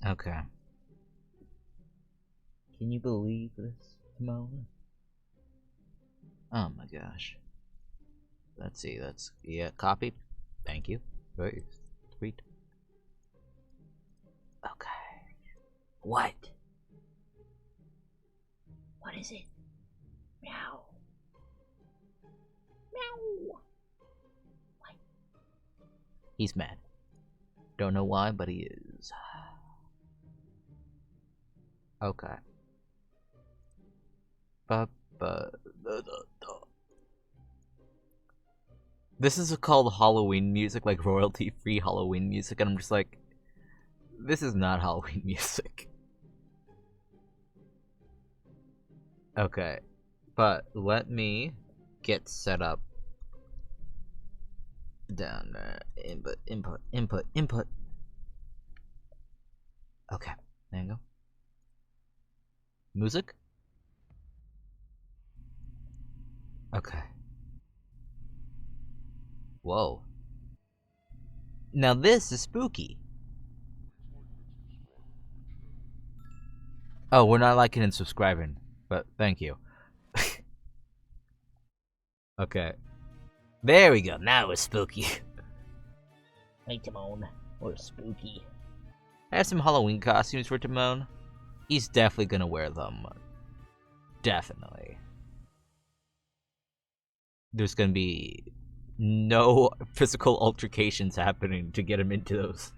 Okay. Can you believe this, Timon? Oh my gosh. Let's see, yeah, copy. Thank you. Very sweet. Okay. What? What is it? Meow. Meow. What? He's mad. Don't know why, but he is. Okay. This is called Halloween music, like royalty-free Halloween music, and I'm just like, this is not Halloween music. Okay, but let me get set up down there. Input. Okay, there you go. Music? Okay. Whoa. Now this is spooky. Oh, we're not liking and subscribing, but thank you. Okay. There we go, now it's spooky. Hey Timon, we're spooky. I have some Halloween costumes for Timon. He's definitely gonna wear them. Definitely. There's gonna be no physical altercations happening to get him into those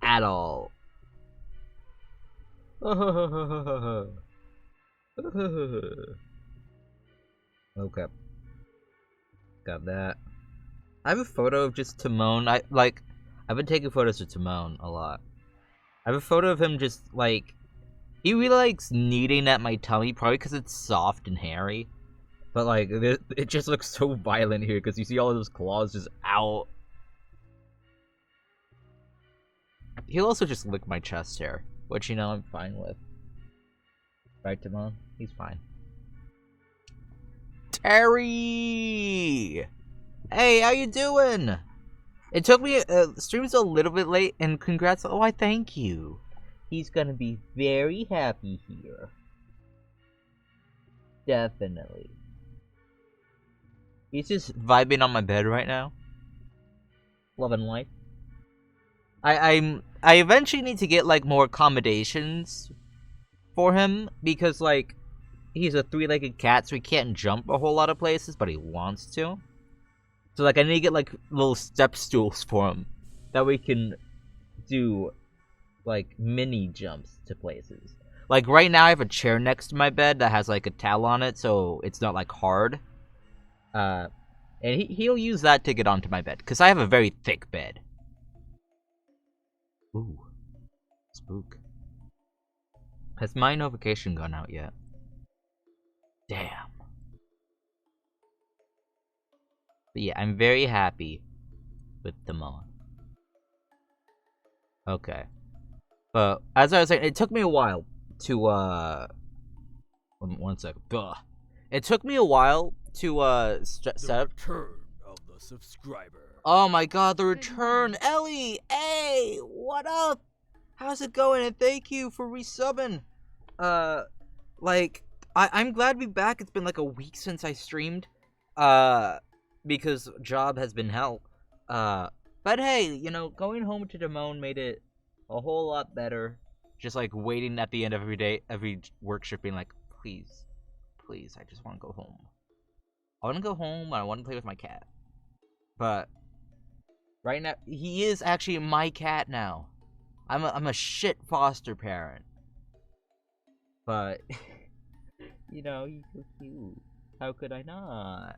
at all. Okay. Got that. I have a photo of just Timon. I've been taking photos of Timon a lot. I have a photo of him just like, he really likes kneading at my tummy, probably because it's soft and hairy. But like, it just looks so violent here because you see all of those claws just out. He'll also just lick my chest hair, which, you know, I'm fine with. Right, Timon? He's fine. Terry! Hey, how you doing? It took me, stream's a little bit late, and congrats. Oh, I thank you. He's gonna be very happy here. Definitely. He's just vibing on my bed right now. Loving life. I eventually need to get, like, more accommodations for him, because, like, he's a three-legged cat, so he can't jump a whole lot of places, but he wants to. So, like, I need to get, like, little step stools for him that we can do, like, mini jumps to places. Like, right now I have a chair next to my bed that has, like, a towel on it, so it's not, like, hard. And he'll use that to get onto my bed, because I have a very thick bed. Ooh. Spook. Has my notification gone out yet? Damn. But yeah, I'm very happy with Timon. Okay. But, as I was saying, it took me a while to, one second. Ugh. It took me a while to, set up. Return of the subscriber. Oh my god, the return! Ellie! Hey! What up? How's it going? And thank you for resubbing. Like, I'm glad to be back. It's been like a week since I streamed. Because job has been hell. But hey, you know, going home to Timon made it a whole lot better. Just like waiting at the end of every day, every work shift being like, please, I just want to go home. I want to go home and I want to play with my cat. But right now, he is actually my cat now. I'm a shit foster parent. But you know, he's so cute. How could I not?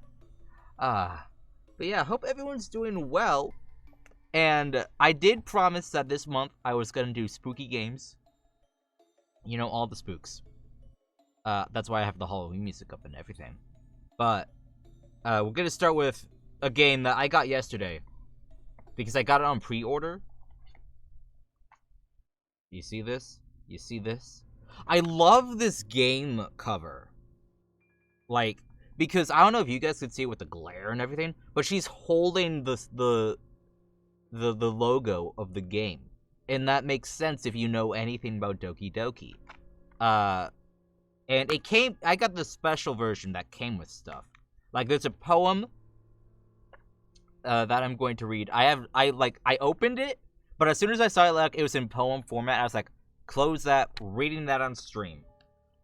But yeah, hope everyone's doing well. And I did promise that this month I was gonna do spooky games. You know, all the spooks. That's why I have the Halloween music up and everything. But we're gonna start with a game that I got yesterday because I got it on pre-order. You see this? You see this? I love this game cover. Like, because I don't know if you guys could see it with the glare and everything, but she's holding the logo of the game. And that makes sense if you know anything about Doki Doki. And I got the special version that came with stuff. Like, there's a poem that I'm going to read. I opened it, but as soon as I saw it, like, it was in poem format, I was like, close that, reading that on stream.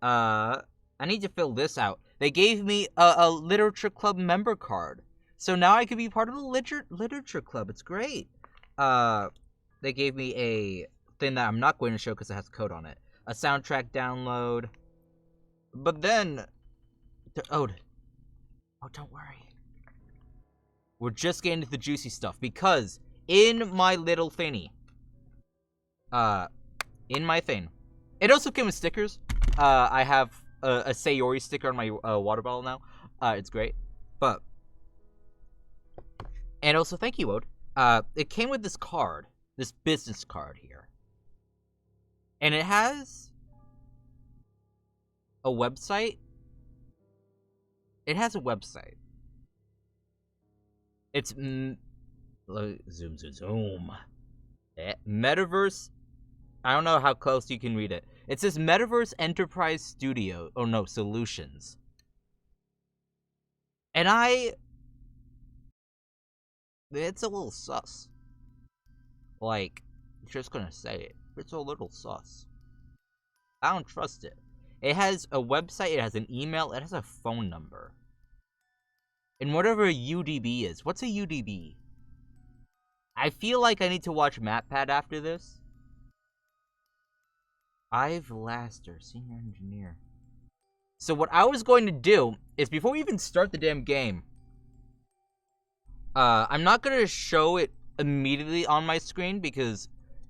I need to fill this out. They gave me a literature club member card. So now I can be part of the literature club. It's great. They gave me a thing that I'm not going to show because it has code on it. A soundtrack download. But then... Oh, don't worry. We're just getting to the juicy stuff. Because in my little thingy... in my thing... It also came with stickers. I have a Sayori sticker on my water bottle now. It's great. But... And also, thank you, Ode. It came with this card. This business card here. And it has... a website. It has a website. It's... zoom. Metaverse... I don't know how close you can read it. It says Metaverse Enterprise Studio. Oh no, Solutions. And it's a little sus. Like, just gonna say it. It's a little sus. I don't trust it. It has a website, it has an email, it has a phone number. And whatever a UDB is. What's a UDB? I feel like I need to watch MatPat after this. Ive Laster, Senior Engineer. So what I was going to do is, before we even start the damn game, I'm not going to show it immediately on my screen, because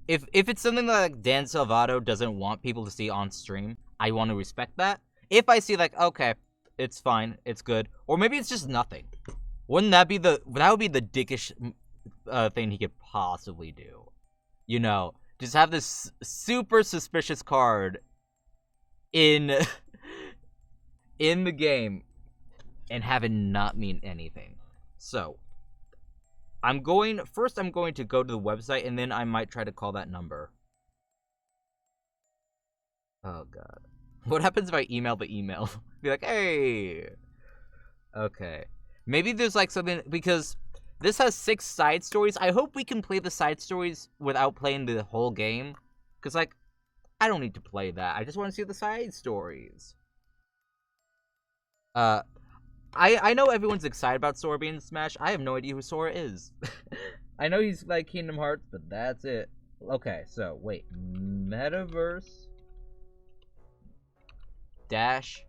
if it's something that, like, Dan Salvato doesn't want people to see on stream, I want to respect that. If I see, like, okay, it's fine, it's good, or maybe it's just nothing. Wouldn't that be that would be the dickish thing he could possibly do? You know, just have this super suspicious card in in the game and have it not mean anything. So, I'm going to go to the website, and then I might try to call that number. Oh god. What happens if I email the email? Be like, hey! Okay. Maybe there's like something, because this has 6 side stories. I hope we can play the side stories without playing the whole game. Because, like, I don't need to play that. I just want to see the side stories. I know everyone's excited about Sora being in Smash. I have no idea who Sora is. I know he's like Kingdom Hearts, but that's it. Okay, so wait. Metaverse dash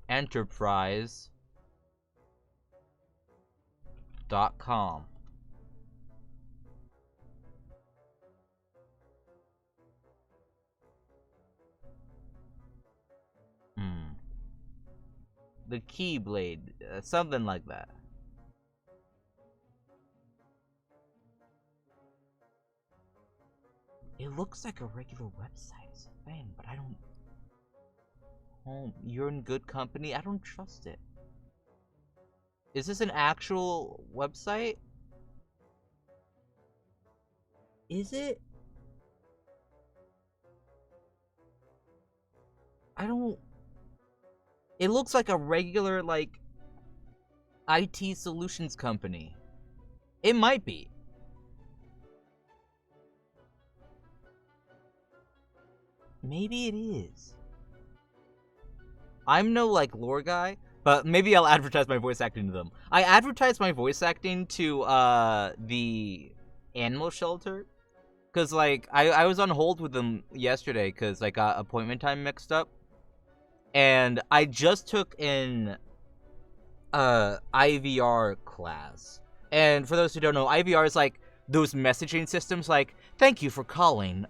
enterprise.com. The Keyblade, something like that. It looks like a regular website is a thing, but I don't... Oh, you're in good company? I don't trust it. Is this an actual website? Is it? I don't... It looks like a regular, like, IT solutions company. It might be. Maybe it is. I'm no, like, lore guy, but maybe I'll advertise my voice acting to them. I advertised my voice acting to, the animal shelter Because, like, I was on hold with them yesterday because I got appointment time mixed up. And I just took in IVR class. And for those who don't know, IVR is like those messaging systems like, thank you for calling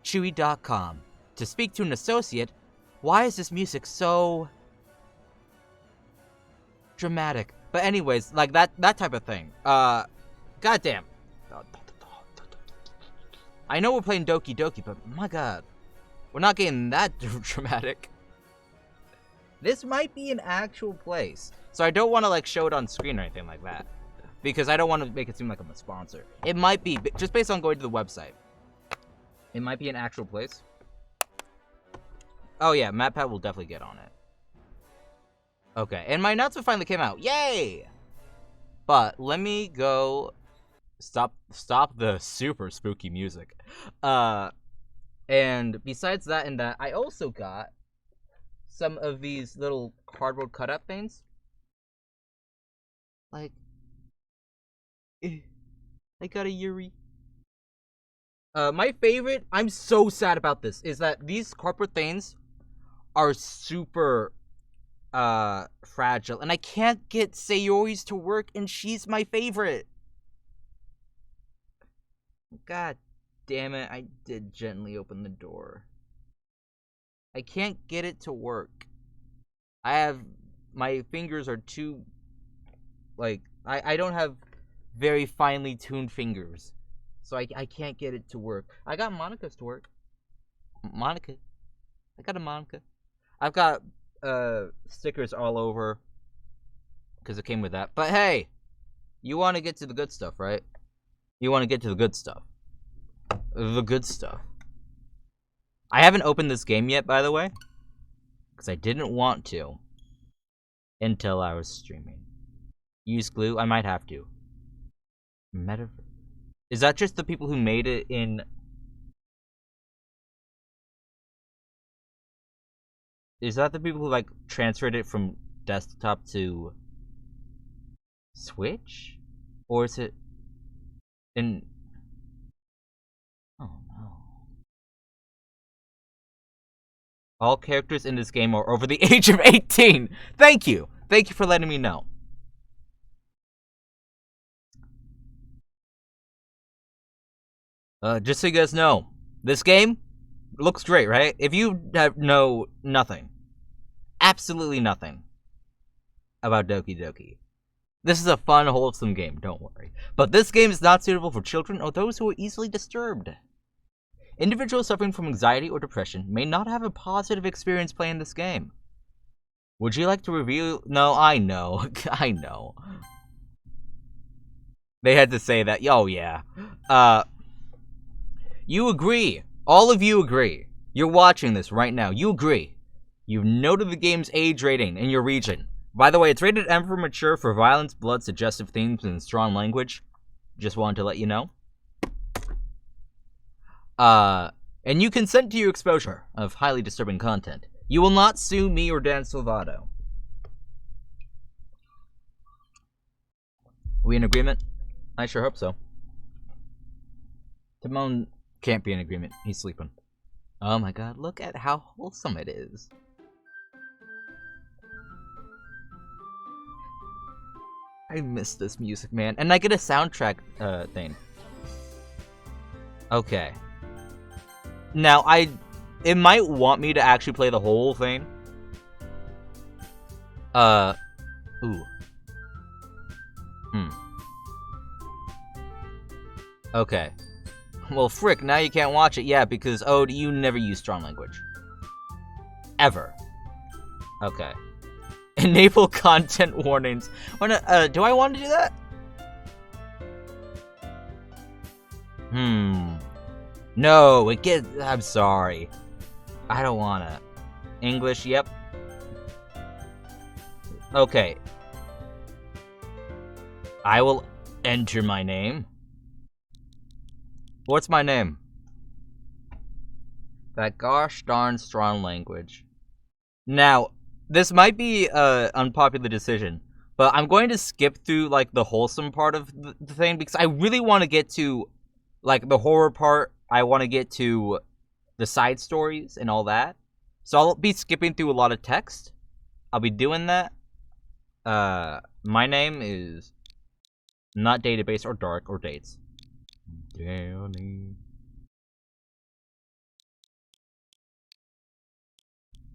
Chewy.com. To speak to an associate, why is this music so dramatic? But anyways, like that type of thing. Goddamn. I know we're playing Doki Doki, but my god. We're not getting that dramatic. This might be an actual place. So I don't want to like show it on screen or anything like that. Because I don't want to make it seem like I'm a sponsor. It might be, just based on going to the website. It might be an actual place. Oh yeah, MatPat will definitely get on it. Okay, and my announcement finally came out. Yay! But let me go stop the super spooky music. And besides that and that, I also got some of these little cardboard cutout things. Like, I got a Yuri. My favorite, I'm so sad about this, is that these cardboard things are super fragile, and I can't get Sayori's to work, and she's my favorite. God damn it, I did gently open the door. I can't get it to work. My fingers are too, like, I don't have very finely tuned fingers, so I can't get it to work. I got Monica's to work. Monica. I got a Monica. I've got stickers all over because it came with that. But hey, you want to get to the good stuff, right? You want to get to the good stuff. The good stuff. I haven't opened this game yet, by the way, because I didn't want to until I was streaming. Use glue? I might have to. Is that just the people who made it in... Is that the people who, like, transferred it from desktop to Switch? Or is it in... Oh, no. All characters in this game are over the age of 18! Thank you! Thank you for letting me know. Just so you guys know, this game looks great, right? If you know nothing, absolutely nothing about Doki Doki, this is a fun, wholesome game, don't worry. But this game is not suitable for children or those who are easily disturbed. Individuals suffering from anxiety or depression may not have a positive experience playing this game. Would you like to review? No, I know. I know. They had to say that. Oh, yeah. You agree. All of you agree. You're watching this right now. You agree. You've noted the game's age rating in your region. By the way, it's rated M for mature for violence, blood, suggestive themes, and strong language. Just wanted to let you know. And you consent to your exposure of highly disturbing content. You will not sue me or Dan Silvato. We in agreement? I sure hope so. Timon can't be in agreement. He's sleeping. Oh my god, look at how wholesome it is. I miss this music, man. And I get a soundtrack thing. Okay. Now, it might want me to actually play the whole thing. Ooh. Okay. Well, frick, now you can't watch it. Yeah, because, oh, you never use strong language. Ever. Okay. Enable content warnings. Do I want to do that? No, I'm sorry. I don't wanna. English, yep. Okay. I will enter my name. What's my name? That gosh darn strong language. Now, this might be an unpopular decision, but I'm going to skip through, like, the wholesome part of the thing, because I really want to get to Like, the horror part, I want to get to the side stories and all that. So I'll be skipping through a lot of text. I'll be doing that. My name is not database or dark or dates. Danny.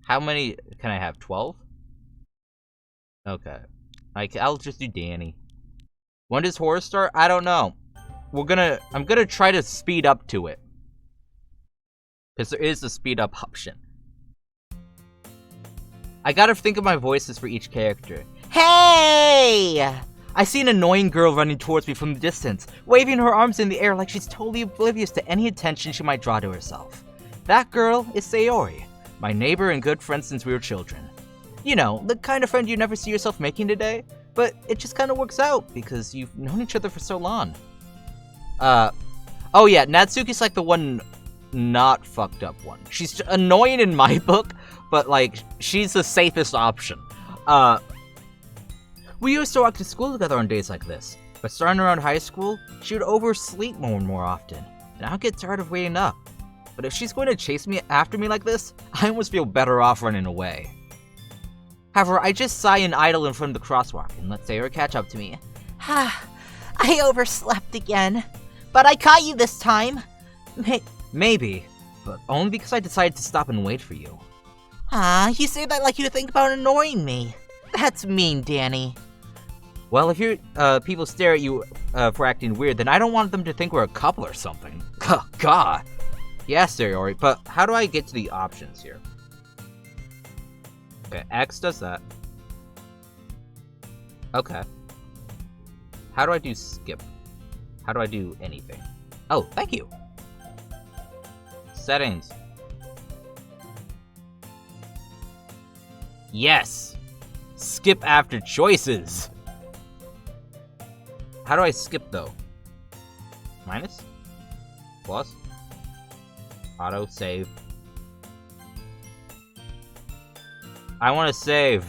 How many can I have? 12? Okay. I'll just do Danny. When does horror start? I don't know. I'm gonna try to speed up to it. Because there is a speed up option. I gotta think of my voices for each character. Hey! I see an annoying girl running towards me from the distance, waving her arms in the air like she's totally oblivious to any attention she might draw to herself. That girl is Sayori, my neighbor and good friend since we were children. You know, the kind of friend you never see yourself making today, but it just kind of works out because you've known each other for so long. Oh yeah, Natsuki's like the one not fucked up one. She's annoying in my book, but like, she's the safest option. We used to walk to school together on days like this, but starting around high school, she would oversleep more and more often, and I'd get tired of waiting up. But if she's going to chase me after me like this, I almost feel better off running away. However, I just sigh and idle in front of the crosswalk and let Sayori catch up to me. I overslept again, but I caught you this time. Maybe, but only because I decided to stop and wait for you. You say that like you think about annoying me. That's mean, Danny. Well, if your people stare at you for acting weird, then I don't want them to think we're a couple or something. God. Yes, Sayori, but how do I get to the options here? Okay, X does that. Okay. How do I do skip? How do I do anything? Oh, thank you. Settings. Yes! Skip after choices! How do I skip, though? Minus? Plus? Auto save. I want to save.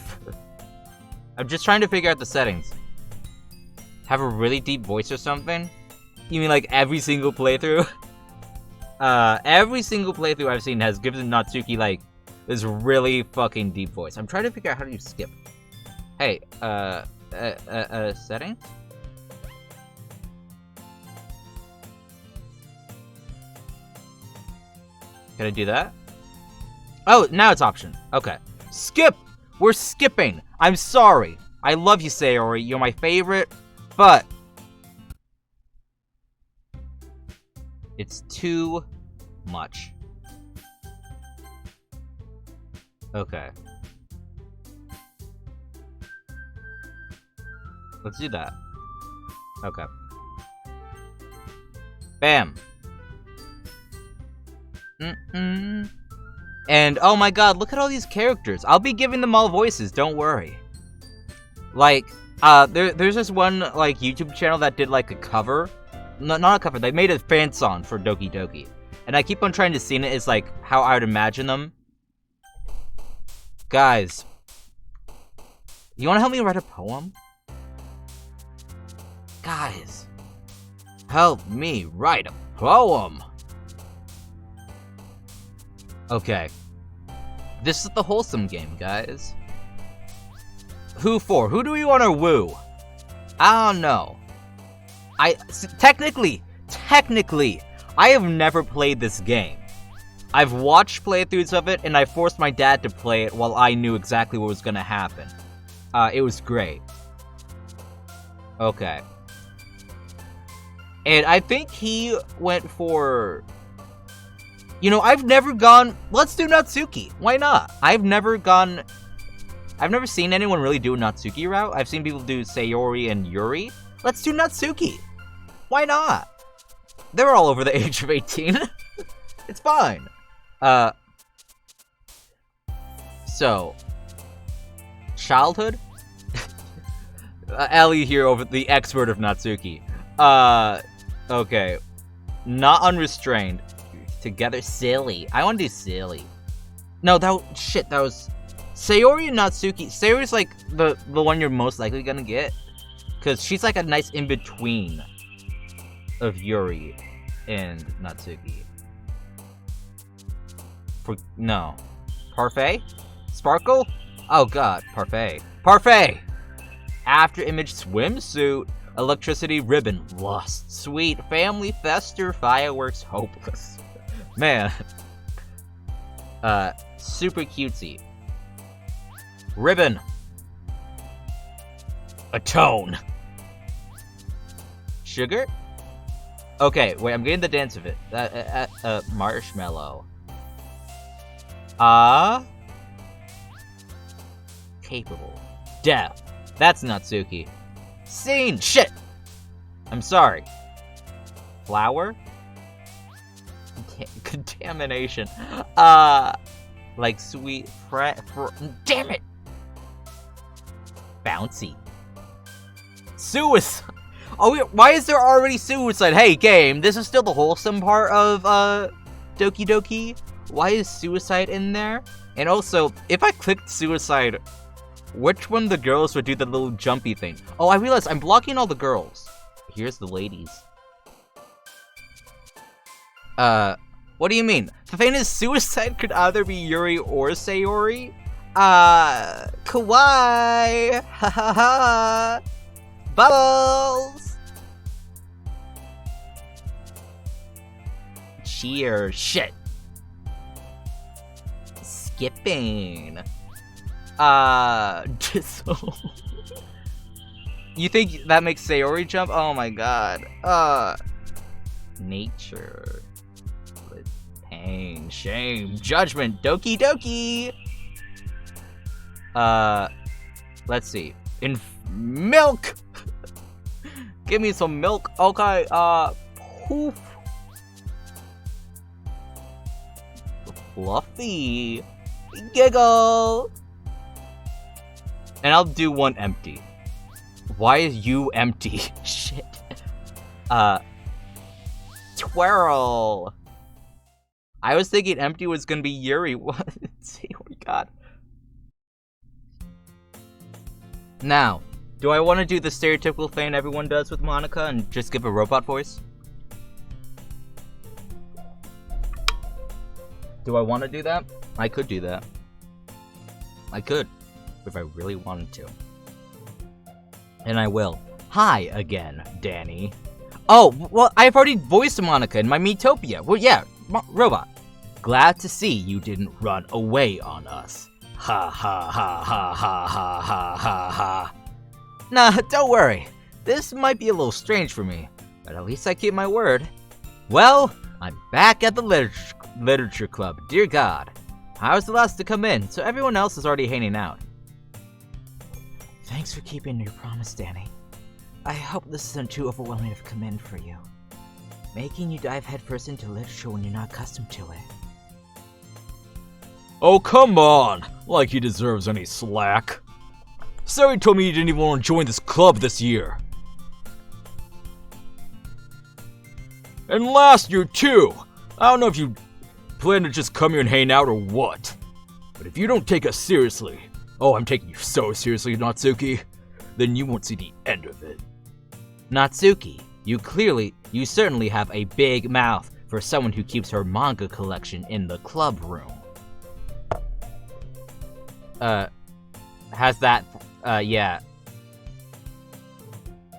I'm just trying to figure out the settings. Have a really deep voice or something? You mean like every single playthrough? Every single playthrough I've seen has given Natsuki like this really fucking deep voice. I'm trying to figure out how do you skip. Hey, settings? Can I do that? Oh, now it's option. Okay. Skip! We're skipping! I'm sorry. I love you, Sayori. You're my favorite, but it's too much. Okay. Let's do that. Okay. Bam. And oh my god, look at all these characters. I'll be giving them all voices, don't worry. Like, there's this one, like, YouTube channel that did, like, a cover. No, not a cover, they made a fan song for Doki Doki. And I keep on trying to sing it as, like, how I would imagine them. Guys. You wanna help me write a poem? Guys. Help me write a poem! Okay. This is the wholesome game, guys. Who for? Who do we want to woo? I don't know. Technically, I have never played this game. I've watched playthroughs of it, and I forced my dad to play it while I knew exactly what was gonna happen. It was great. Okay. And I think he went for... You know, I've never gone... Let's do Natsuki. Why not? I've never seen anyone really do a Natsuki route. I've seen people do Sayori and Yuri. Let's do Natsuki. Why not? They're all over the age of 18. It's fine. So. Childhood? Ellie here, over the expert of Natsuki. Okay. Not unrestrained. Together, silly. I want to do silly. No, that was Sayori and Natsuki. Sayori's like the one you're most likely gonna get, because she's like a nice in between of Yuri and Natsuki. No. Parfait? Sparkle? Oh god, Parfait. Parfait! After image swimsuit. Electricity ribbon. Lust. Sweet. Family fester. Fireworks. Hopeless. Man. Super cutesy. Ribbon. Atone. Sugar? Okay, wait, I'm getting the dance of it. Marshmallow. Capable. Deaf. That's Natsuki. Scene! Shit! I'm sorry. Flower? Contamination. Like sweet damn it! Bouncy. Suicide! Oh, why is there already suicide? Hey, game, this is still the wholesome part of, Doki Doki. Why is suicide in there? And also, if I clicked suicide, which one of the girls would do the little jumpy thing? Oh, I realized I'm blocking all the girls. Here's the ladies. What do you mean? The thing is, suicide could either be Yuri or Sayori? Kawaii! Ha ha ha! Bubbles! Cheers. Shit. Skipping. You think that makes Sayori jump? Oh my god. Nature. Pain. Shame. Judgment. Doki Doki. Let's see. Milk! Give me some milk. Okay, poof. Fluffy. Giggle. And I'll do one empty. Why is you empty? Shit. Twirl. I was thinking empty was gonna be Yuri. What? See, oh my god. Now, do I want to do the stereotypical thing everyone does with Monika and just give a robot voice? Do I want to do that? I could do that. I could, if I really wanted to. And I will. Hi again, Danny. Oh, well, I've already voiced Monika in my Miitopia. Well, yeah, robot. Glad to see you didn't run away on us. Ha ha ha ha ha ha ha ha ha. Nah, don't worry. This might be a little strange for me, but at least I keep my word. Well, I'm back at the literature club, dear God. I was the last to come in, so everyone else is already hanging out. Thanks for keeping your promise, Danny. I hope this isn't too overwhelming of a command for you. Making you dive headfirst into literature when you're not accustomed to it. Oh, come on! Like he deserves any slack. Sari told me you didn't even want to join this club this year. And last year, too! I don't know if you plan to just come here and hang out or what. But if you don't take us seriously, oh, I'm taking you so seriously, Natsuki, then you won't see the end of it. Natsuki, you certainly have a big mouth for someone who keeps her manga collection in the club room. Yeah.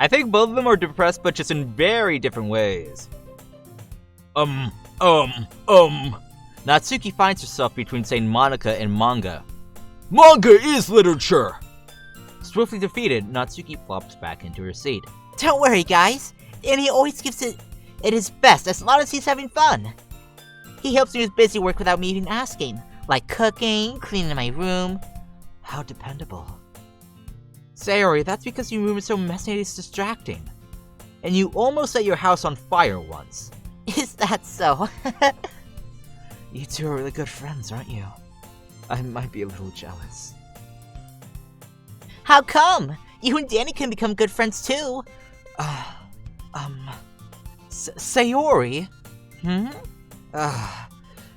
I think both of them are depressed, but just in very different ways. Natsuki finds herself between saying Monika and manga. Manga is literature! Swiftly defeated, Natsuki flops back into her seat. Don't worry, guys. Danny always gives it his best as long as he's having fun. He helps me with busy work without me even asking, like cooking, cleaning my room. How dependable. Sayori, that's because your room is so messy and it's distracting. And you almost set your house on fire once. Is that so? You two are really good friends, aren't you? I might be a little jealous. How come? You and Danny can become good friends too. Sayori?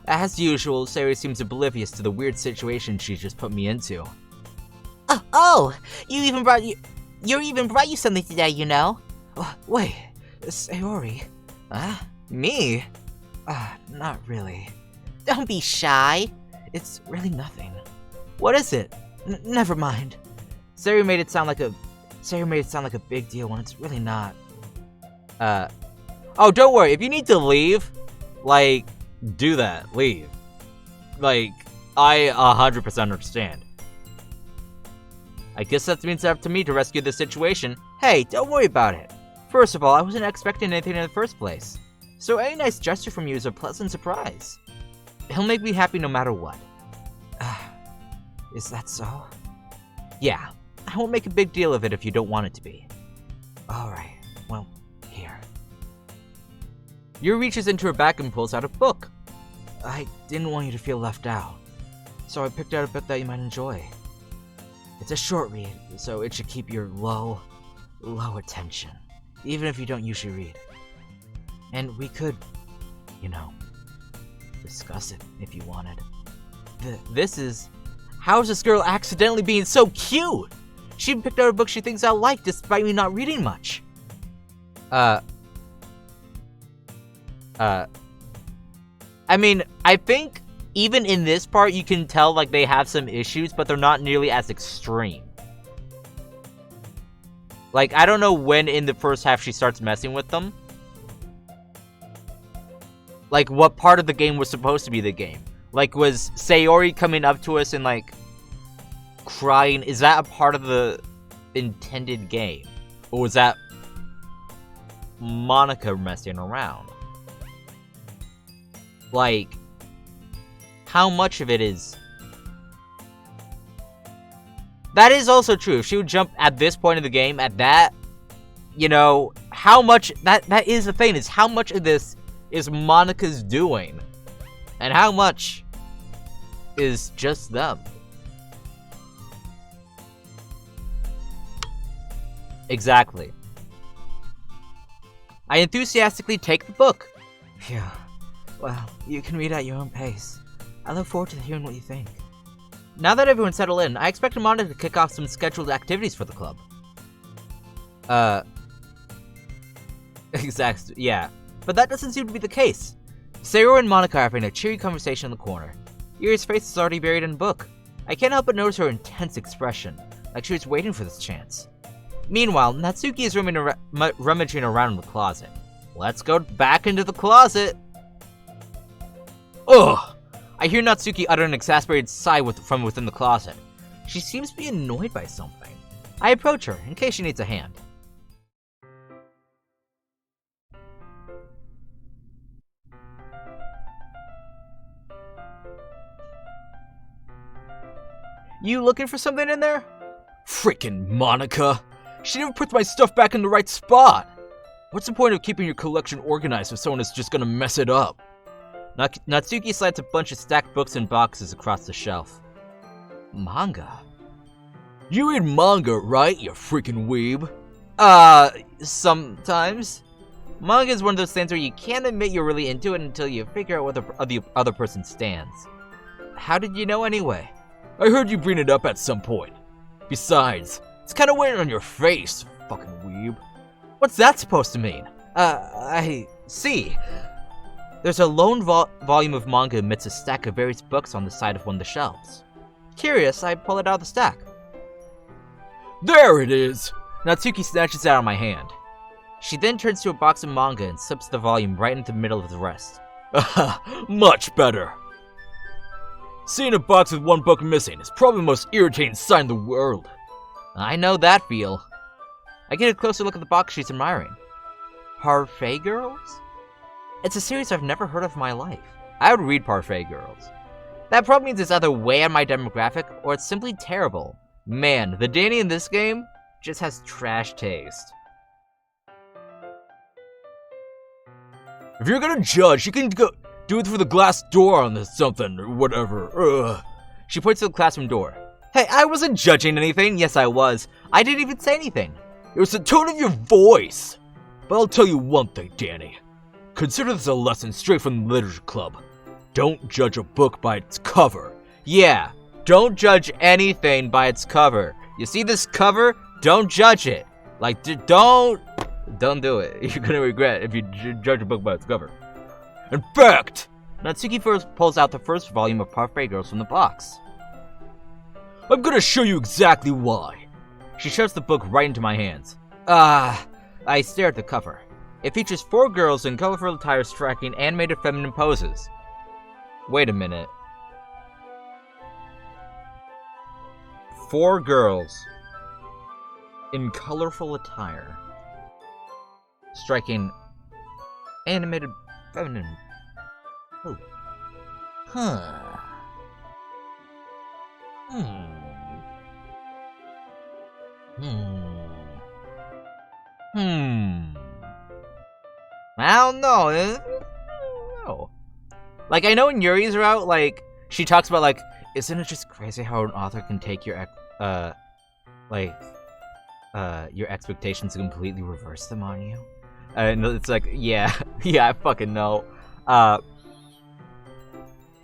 As usual, Sayori seems oblivious to the weird situation she just put me into. Oh, Yuri even brought you something today, you know. Wait, Sayori? Me? Not really. Don't be shy. It's really nothing. What is it? Never mind. Sarah made it sound like a big deal when it's really not. Oh, don't worry. If you need to leave, like, do that. Leave. Like, I 100% understand. I guess that means it's up to me to rescue this situation. Hey, don't worry about it. First of all, I wasn't expecting anything in the first place. So any nice gesture from you is a pleasant surprise. He'll make me happy no matter what. Is that so? Yeah, I won't make a big deal of it if you don't want it to be. Alright, well, here. Yuri reaches into her bag and pulls out a book. I didn't want you to feel left out, so I picked out a book that you might enjoy. It's a short read, so it should keep your low attention, even if you don't usually read. And we could, discuss it if you wanted. This is... How is this girl accidentally being so cute? She even picked out a book she thinks I'll like despite me not reading much. I mean, I think even in this part you can tell like they have some issues, but they're not nearly as extreme. Like, I don't know when in the first half she starts messing with them. Like, what part of the game was supposed to be the game? Like, was Sayori coming up to us and, like, crying? Is that a part of the intended game? Or was that Monica messing around? Like, how much of it is... That is also true. If she would jump at this point in the game, at that, how much... That is the thing, is how much of this is Monica's doing? And how much is just them? Exactly. I enthusiastically take the book. Phew. Well, you can read at your own pace. I look forward to hearing what you think. Now that everyone's settled in, I expect Monica to kick off some scheduled activities for the club. Exactly, yeah. But that doesn't seem to be the case. Sayori and Monica are having a cheery conversation in the corner. Yuri's face is already buried in a book. I can't help but notice her intense expression, like she was waiting for this chance. Meanwhile, Natsuki is rummaging around in the closet. Let's go back into the closet! Ugh! I hear Natsuki utter an exasperated sigh from within the closet. She seems to be annoyed by something. I approach her, in case she needs a hand. You looking for something in there? Freaking Monica! She never puts my stuff back in the right spot! What's the point of keeping your collection organized if someone is just gonna mess it up? Natsuki slides a bunch of stacked books and boxes across the shelf. Manga? You read manga, right, you freaking weeb? Sometimes. Manga is one of those things where you can't admit you're really into it until you figure out where the other person stands. How did you know anyway? I heard you bring it up at some point. Besides, it's kinda weird on your face, fucking weeb. What's that supposed to mean? I see. There's a lone volume of manga amidst a stack of various books on the side of one of the shelves. Curious, I pull it out of the stack. There it is! Natsuki snatches it out of my hand. She then turns to a box of manga and slips the volume right into the middle of the rest. Aha, much better. Seeing a box with one book missing is probably the most irritating sight in the world. I know that feel. I get a closer look at the box she's admiring. Parfait Girls? It's a series I've never heard of in my life. I would read Parfait Girls. That probably means it's either way on my demographic, or it's simply terrible. Man, the Danny in this game just has trash taste. If you're gonna judge, you can go do it through the glass door on this something, or whatever. Ugh. She points to the classroom door. Hey, I wasn't judging anything. Yes, I was. I didn't even say anything. It was the tone of your voice. But I'll tell you one thing, Danny. Consider this a lesson straight from the literature club. Don't judge a book by its cover. Yeah, don't judge anything by its cover. You see this cover? Don't judge it. Like, don't... Don't do it. You're gonna regret if you judge a book by its cover. In fact, Natsuki first pulls out the first volume of Parfait Girls from the box. I'm gonna show you exactly why. She shoves the book right into my hands. I stare at the cover. It features 4 girls in colorful attire striking animated feminine poses. Wait a minute. 4 girls in colorful attire striking animated feminine. Oh. Huh. I don't know. No. Like, I know in Yuri's route, like, she talks about, like, isn't it just crazy how an author can take your, your expectations and completely reverse them on you? And it's like, yeah, yeah, I fucking know.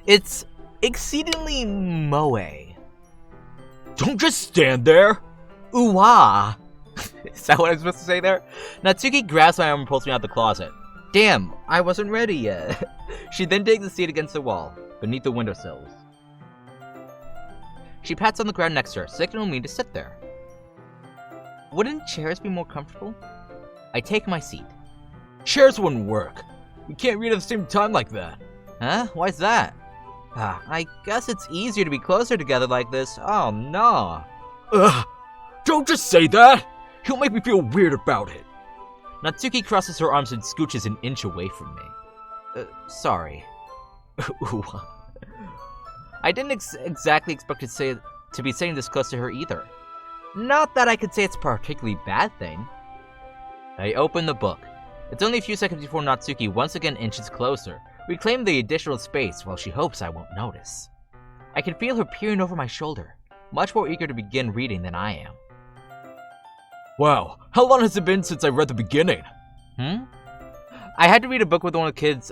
It's exceedingly moe. Don't just stand there. Ooh-wah. Is that what I'm supposed to say there? Natsuki grabs my arm and pulls me out the closet. Damn, I wasn't ready yet. She then takes a seat against the wall, beneath the windowsills. She pats on the ground next to her, signaling me to sit there. Wouldn't chairs be more comfortable? I take my seat. Chairs wouldn't work. We can't read at the same time like that. Huh? Why's that? I guess it's easier to be closer together like this. Oh, no. Ugh! Don't just say that! You'll make me feel weird about it. Natsuki crosses her arms and scooches an inch away from me. Sorry. I didn't exactly expect to be saying this close to her either. Not that I could say it's a particularly bad thing. I open the book. It's only a few seconds before Natsuki once again inches closer, reclaiming the additional space while she hopes I won't notice. I can feel her peering over my shoulder, much more eager to begin reading than I am. Wow, how long has it been since I read the beginning? I had to read a book with one of the kids,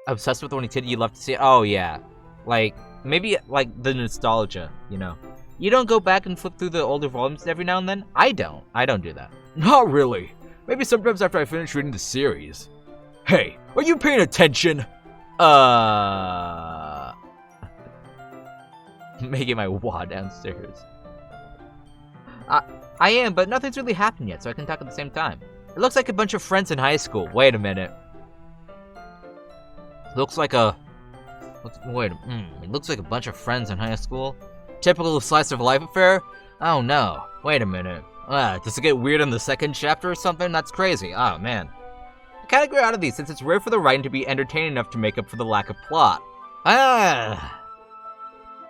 obsessed with one kid you love to see. Oh, yeah. Like, maybe, like, the nostalgia, you know. You don't go back and flip through the older volumes every now and then? I don't. I don't do that. Not really. Maybe sometimes after I finish reading the series. Hey, are you paying attention? Making my wah downstairs. I am, but nothing's really happened yet, so I can talk at the same time. It looks like a bunch of friends in high school. Wait a minute. It looks like a bunch of friends in high school. Typical slice of life affair? Oh no. Wait a minute. Does it get weird in the second chapter or something? That's crazy. Oh man. I kinda grew out of these since it's rare for the writing to be entertaining enough to make up for the lack of plot. I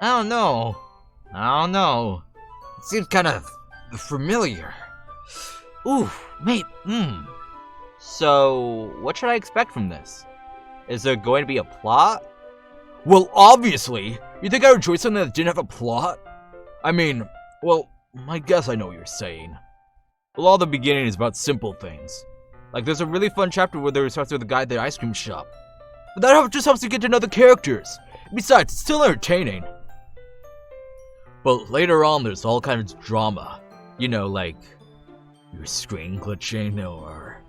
don't know. It seems kind of familiar. Ooh, mate, So, what should I expect from this? Is there going to be a plot? Well, obviously! You think I would enjoy something that didn't have a plot? I mean, well, I guess I know what you're saying. Well, all the beginning is about simple things. Like, there's a really fun chapter where they starts with the guy at the ice cream shop. But that just helps you get to know the characters. Besides, it's still entertaining. But later on, there's all kinds of drama. You know, like, your screen glitching, or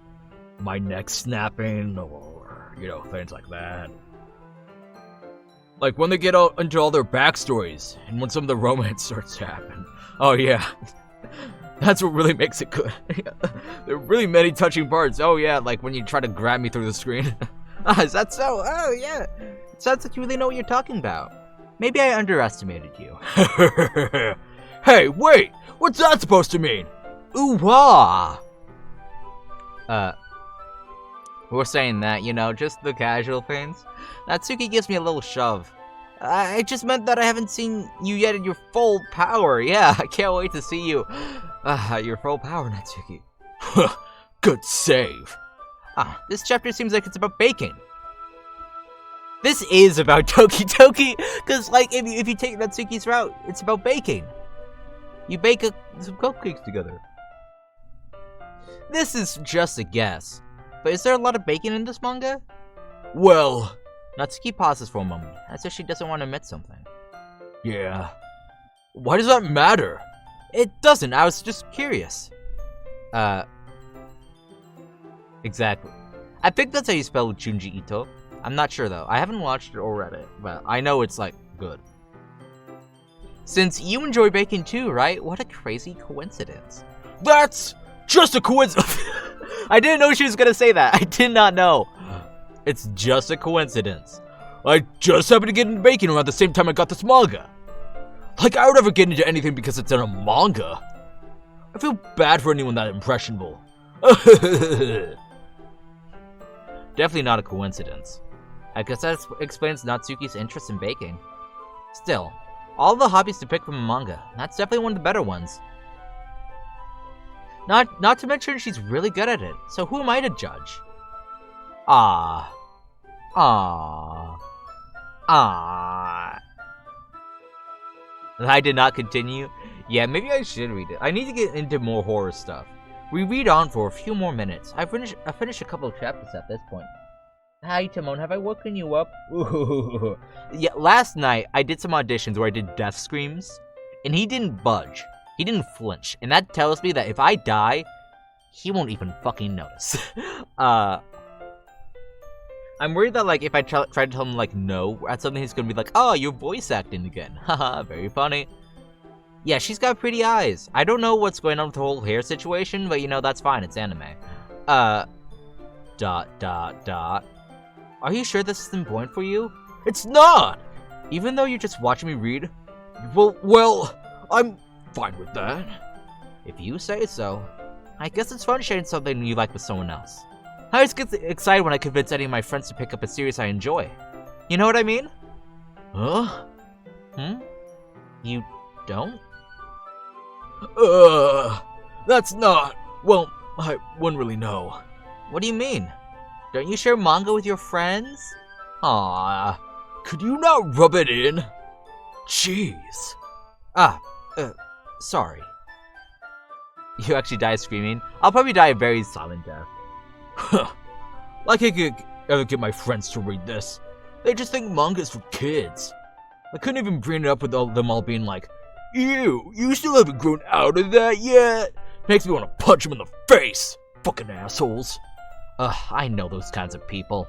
my neck snapping, or, you know, things like that. Like when they get out into all their backstories, and when some of the romance starts to happen. Oh yeah, that's what really makes it good. There are really many touching parts. Oh yeah, like when you try to grab me through the screen. Is that so? Oh yeah, it sounds like you really know what you're talking about. Maybe I underestimated you. Hey, wait! What's that supposed to mean? Ooh-wah! We're saying that, you know, just the casual things. Natsuki gives me a little shove. I just meant that I haven't seen you yet in your full power. Yeah, I can't wait to see you. Your full power, Natsuki. Good save. This chapter seems like it's about baking. This is about Toki Toki, because, like, if you take Natsuki's route, it's about baking. You bake some cupcakes together. This is just a guess, but is there a lot of baking in this manga? Well... Natsuki pauses for a moment, as if she doesn't want to admit something. Yeah. Why does that matter? It doesn't, I was just curious. Exactly. I think that's how you spell Junji Ito. I'm not sure though. I haven't watched it or read it, but I know it's like good. Since you enjoy baking too, right? What a crazy coincidence. That's just a coincidence. I didn't know she was gonna say that. I did not know. It's just a coincidence. I just happened to get into baking around the same time I got this manga. Like, I would never get into anything because it's in a manga. I feel bad for anyone that impressionable. Definitely not a coincidence. I guess that explains Natsuki's interest in baking. Still, all the hobbies to pick from a manga, that's definitely one of the better ones. Not to mention she's really good at it, so who am I to judge? Ah. I did not continue. Yeah, maybe I should read it. I need to get into more horror stuff. We read on for a few more minutes. I finished a couple of chapters at this point. Hi, Timon. Have I woken you up? Ooh. Yeah, last night I did some auditions where I did death screams, and he didn't budge. He didn't flinch, and that tells me that if I die, he won't even fucking notice. I'm worried that, like, if I try to tell him, like, no at something, he's gonna be like, oh, you're voice acting again. Haha, very funny. Yeah, she's got pretty eyes. I don't know what's going on with the whole hair situation, but, you know, that's fine. It's anime. Are you sure this isn't boring for you? It's not! Even though you're just watching me read? Well, I'm fine with that. If you say so. I guess it's fun sharing something you like with someone else. I always get excited when I convince any of my friends to pick up a series I enjoy. You know what I mean? Huh? You don't? That's not... Well, I wouldn't really know. What do you mean? Don't you share manga with your friends? Aww. Could you not rub it in? Jeez. Sorry. You actually die screaming? I'll probably die a very silent death. Like I could ever get my friends to read this. They just think manga's for kids. I couldn't even bring it up with them all being like, ew, you still haven't grown out of that yet? Makes me want to punch them in the face. Fucking assholes. I know those kinds of people.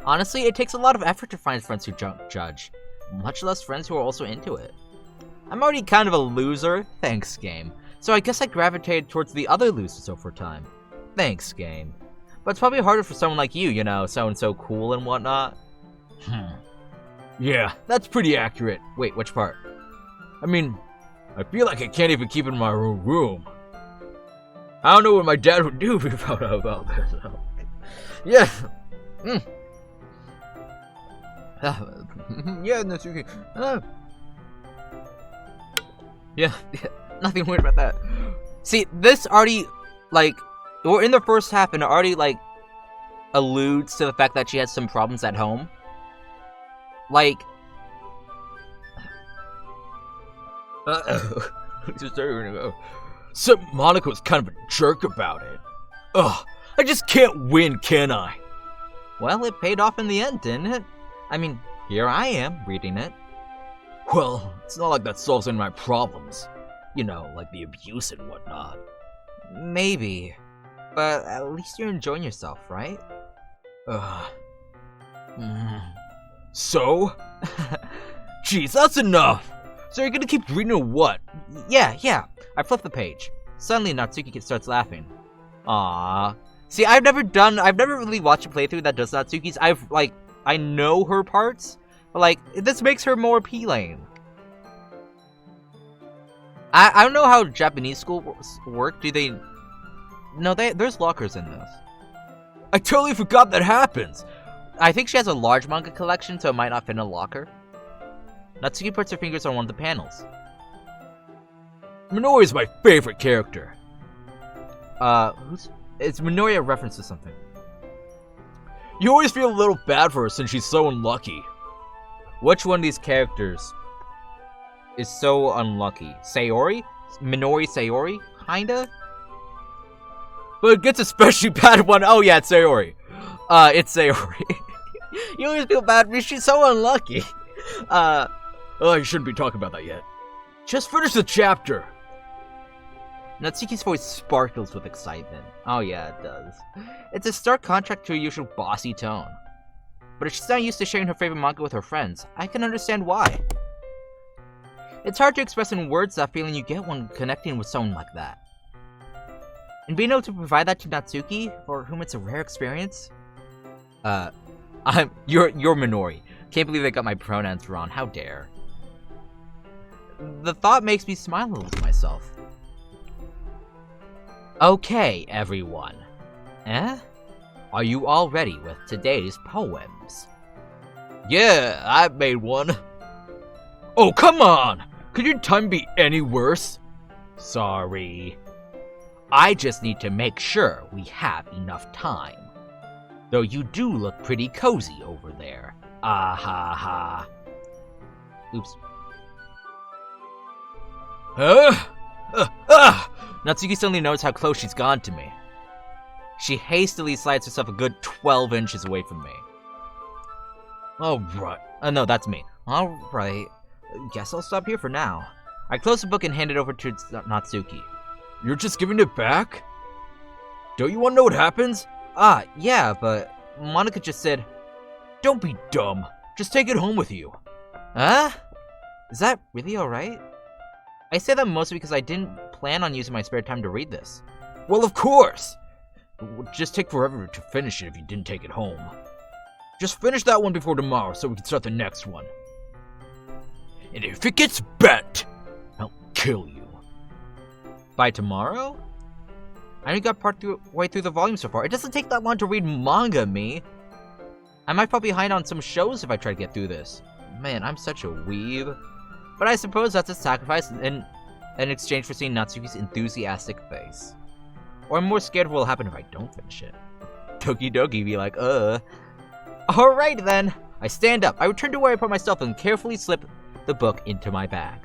Honestly, it takes a lot of effort to find friends who judge. Much less friends who are also into it. I'm already kind of a loser, thanks game. So I guess I gravitated towards the other losers over time. Thanks game. But it's probably harder for someone like you, you know, someone so cool and whatnot. Yeah, that's pretty accurate. Wait, which part? I mean, I feel like I can't even keep it in my own room. I don't know what my dad would do if he found out about this. Yeah. Yeah, Natsuki. Yeah, nothing weird about that. See, this already, like, we're in the first half and it already, like, alludes to the fact that she has some problems at home. Like... So Monica was kind of a jerk about it. Ugh, I just can't win, can I? Well, it paid off in the end, didn't it? I mean, here I am, reading it. Well, it's not like that solves any of my problems. You know, like the abuse and whatnot. Maybe. But at least you're enjoying yourself, right? So? Jeez, that's enough! So you're gonna keep reading or what? Yeah. I flip the page. Suddenly, Natsuki starts laughing. Aww. See, I've never really watched a playthrough that does Natsuki's. I know her parts, but, like, this makes her more appealing. I don't know how Japanese schools work. Do they... No, there's lockers in this. I totally forgot that happens. I think she has a large manga collection, so it might not fit in a locker. Natsuki puts her fingers on one of the panels. Minori is my favorite character. It's Minori a reference to something. You always feel a little bad for her since she's so unlucky. Which one of these characters is so unlucky? Sayori? Minori Sayori? Kinda? But it gets especially bad when... Oh yeah, it's Sayori. It's Sayori. You always feel bad because she's so unlucky. You shouldn't be talking about that yet. Just finish the chapter. Natsuki's voice sparkles with excitement. Oh yeah, it does. It's a stark contrast to her usual bossy tone. But if she's not used to sharing her favorite manga with her friends, I can understand why. It's hard to express in words that feeling you get when connecting with someone like that. And being able to provide that to Natsuki, for whom it's a rare experience? You're Minori. Can't believe I got my pronouns wrong, how dare. The thought makes me smile a little to myself. Okay, everyone. Are you all ready with today's poems? Yeah, I made one. Oh, come on! Could your time be any worse? Sorry. I just need to make sure we have enough time. Though you do look pretty cozy over there. Ah ha ha. Oops. Natsuki suddenly knows how close she's gone to me. She hastily slides herself a good 12 inches away from me. Alright. No, that's me. Alright. Guess I'll stop here for now. I close the book and hand it over to Natsuki. You're just giving it back? Don't you want to know what happens? Yeah, but Monica just said, don't be dumb. Just take it home with you. Huh? Is that really alright? I say that mostly because I didn't plan on using my spare time to read this. Well, of course! It would just take forever to finish it if you didn't take it home. Just finish that one before tomorrow so we can start the next one. And if it gets bent, I'll kill you. By tomorrow? I only got way through the volume so far. It doesn't take that long to read manga, me. I might fall behind on some shows if I try to get through this. Man, I'm such a weeb. But I suppose that's a sacrifice in exchange for seeing Natsuki's enthusiastic face. Or I'm more scared of what will happen if I don't finish it. Toki Doki be like, Alright then. I stand up. I return to where I put myself and carefully slip the book into my bag.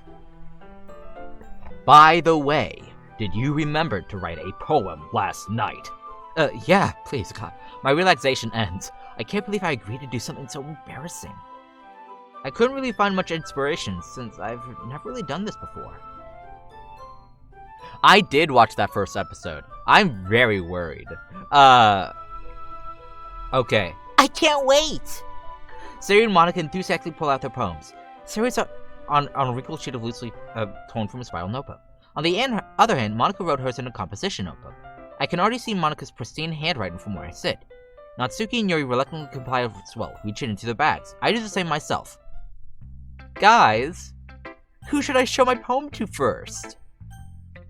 By the way, did you remember to write a poem last night? Yeah, please, God. My relaxation ends. I can't believe I agreed to do something so embarrassing. I couldn't really find much inspiration since I've never really done this before. I did watch that first episode. I'm very worried. Okay. I can't wait! Sari and Monica enthusiastically pull out their poems. Sari's on a wrinkled sheet of loosely torn from a spiral notebook. On the other hand, Monica wrote hers in a composition notebook. I can already see Monica's pristine handwriting from where I sit. Natsuki and Yuri reluctantly comply as well, reaching into their bags. I do the same myself. Guys, who should I show my poem to first?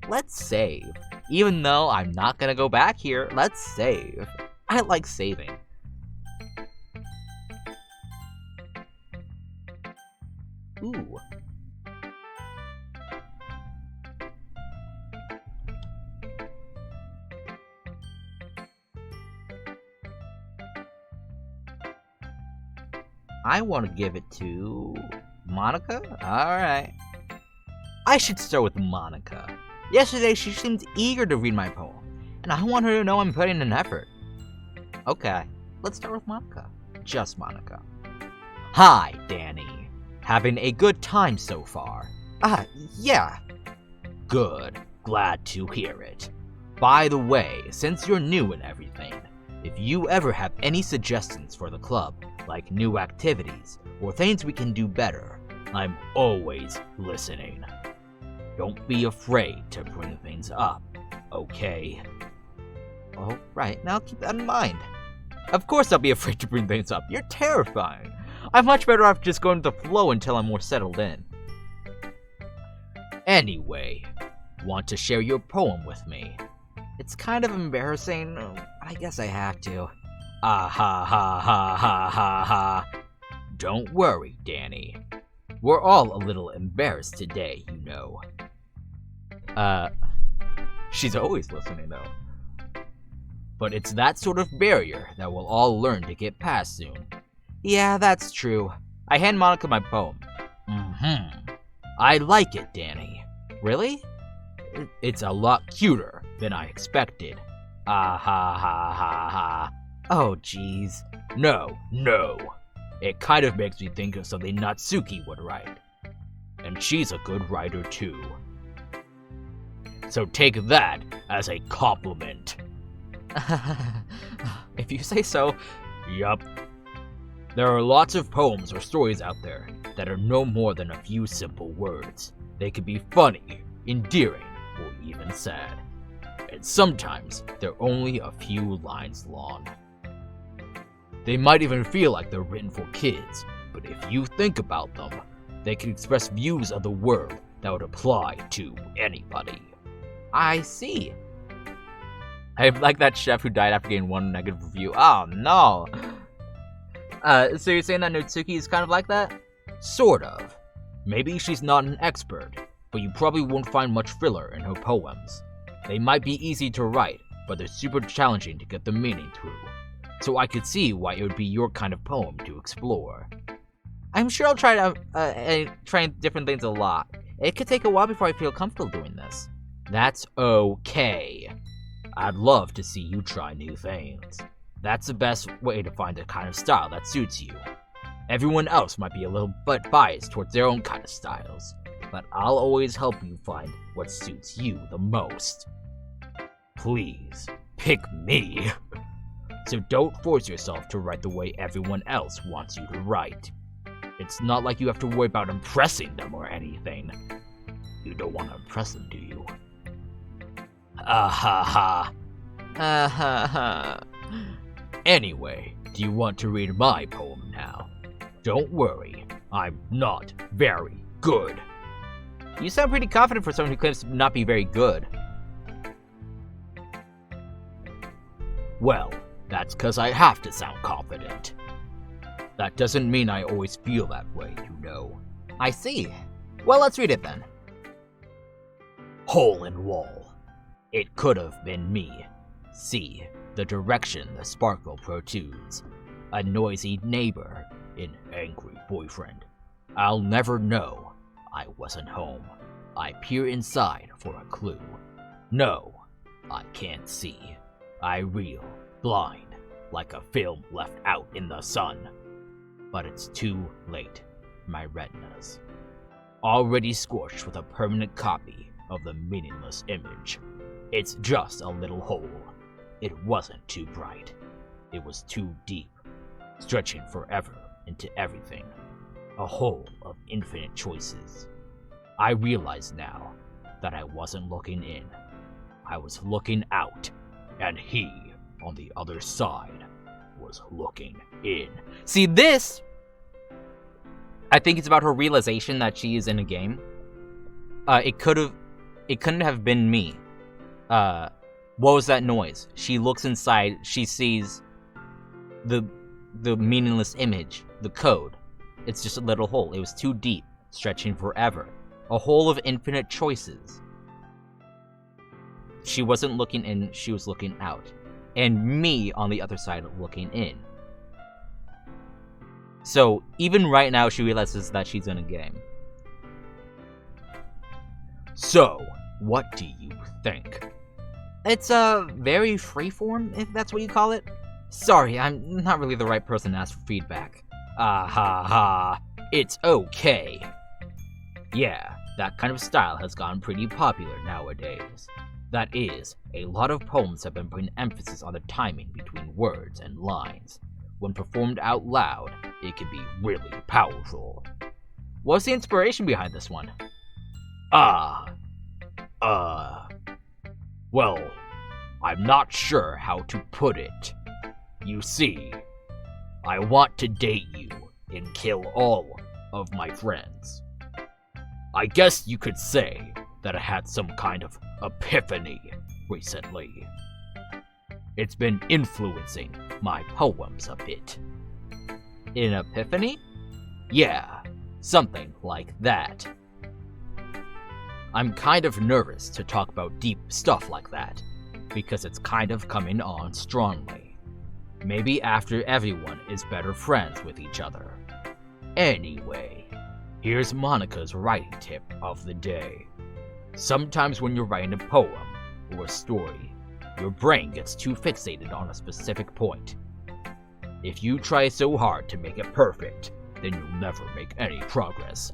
Let's save. Even though I'm not gonna go back here, let's save. I like saving. Ooh. I want to give it to Monica? Alright. I should start with Monica. Yesterday, she seemed eager to read my poem, and I want her to know I'm putting in an effort. Okay, let's start with Monica. Just Monica. Hi, Danny. Having a good time so far? Yeah. Good. Glad to hear it. By the way, since you're new and everything, if you ever have any suggestions for the club, like new activities, or things we can do better, I'm always listening. Don't be afraid to bring things up, okay? Alright, now keep that in mind. Of course I'll be afraid to bring things up. You're terrifying. I'm much better off just going with the flow until I'm more settled in. Anyway, want to share your poem with me? It's kind of embarrassing, but I guess I have to. Ah ha ha ha ha ha ha. Don't worry, Danny. We're all a little embarrassed today, you know. She's always listening though. But it's that sort of barrier that we'll all learn to get past soon. Yeah, that's true. I hand Monica my poem. I like it, Danny. Really? It's a lot cuter than I expected. Ah ha ha ha ha. Oh, jeez. No. It kind of makes me think of something Natsuki would write. And she's a good writer, too. So take that as a compliment. If you say so. Yup. There are lots of poems or stories out there that are no more than a few simple words. They can be funny, endearing, or even sad. And sometimes they're only a few lines long. They might even feel like they're written for kids, but if you think about them, they can express views of the world that would apply to anybody. I see. I like that chef who died after getting one negative review. Oh no. So you're saying that Natsuki is kind of like that? Sort of. Maybe she's not an expert, but you probably won't find much filler in her poems. They might be easy to write, but they're super challenging to get the meaning through. So I could see why it would be your kind of poem to explore. I'm sure I'll try different things a lot. It could take a while before I feel comfortable doing this. That's okay. I'd love to see you try new things. That's the best way to find the kind of style that suits you. Everyone else might be a little bit biased towards their own kind of styles, but I'll always help you find what suits you the most. Please, pick me. So don't force yourself to write the way everyone else wants you to write. It's not like you have to worry about impressing them or anything. You don't want to impress them, do you? Ah ha. Anyway, do you want to read my poem now? Don't worry, I'm not very good. You sound pretty confident for someone who claims to not be very good. Well, that's because I have to sound confident. That doesn't mean I always feel that way, you know. I see. Well, let's read it then. Hole in wall. It could have been me. See, the direction the sparkle protrudes. A noisy neighbor, an angry boyfriend. I'll never know. I wasn't home. I peer inside for a clue. No, I can't see. I reel, blind, like a film left out in the sun. But it's too late. My retinas. Already scorched with a permanent copy of the meaningless image. It's just a little hole. It wasn't too bright. It was too deep, stretching forever into everything. A hole of infinite choices. I realize now that I wasn't looking in. I was looking out, and he, on the other side, was looking in. See, this, I think it's about her realization that she is in a game. It couldn't have been me. What was that noise? She looks inside, she sees the meaningless image, the code. It's just a little hole. It was too deep, stretching forever. A hole of infinite choices. She wasn't looking in, she was looking out. And me on the other side looking in. So, even right now, she realizes that she's in a game. So, what do you think? It's very freeform, if that's what you call it. Sorry, I'm not really the right person to ask for feedback. Ah ha ha, it's okay. Yeah, that kind of style has gotten pretty popular nowadays. That is, a lot of poems have been putting emphasis on the timing between words and lines. When performed out loud, it can be really powerful. What's the inspiration behind this one? Well, I'm not sure how to put it. You see, I want to date you and kill all of my friends. I guess you could say that I had some kind of epiphany recently. It's been influencing my poems a bit. An epiphany? Yeah, something like that. I'm kind of nervous to talk about deep stuff like that, because it's kind of coming on strongly. Maybe after everyone is better friends with each other. Anyway, here's Monica's writing tip of the day. Sometimes when you're writing a poem or a story, your brain gets too fixated on a specific point. If you try so hard to make it perfect, then you'll never make any progress.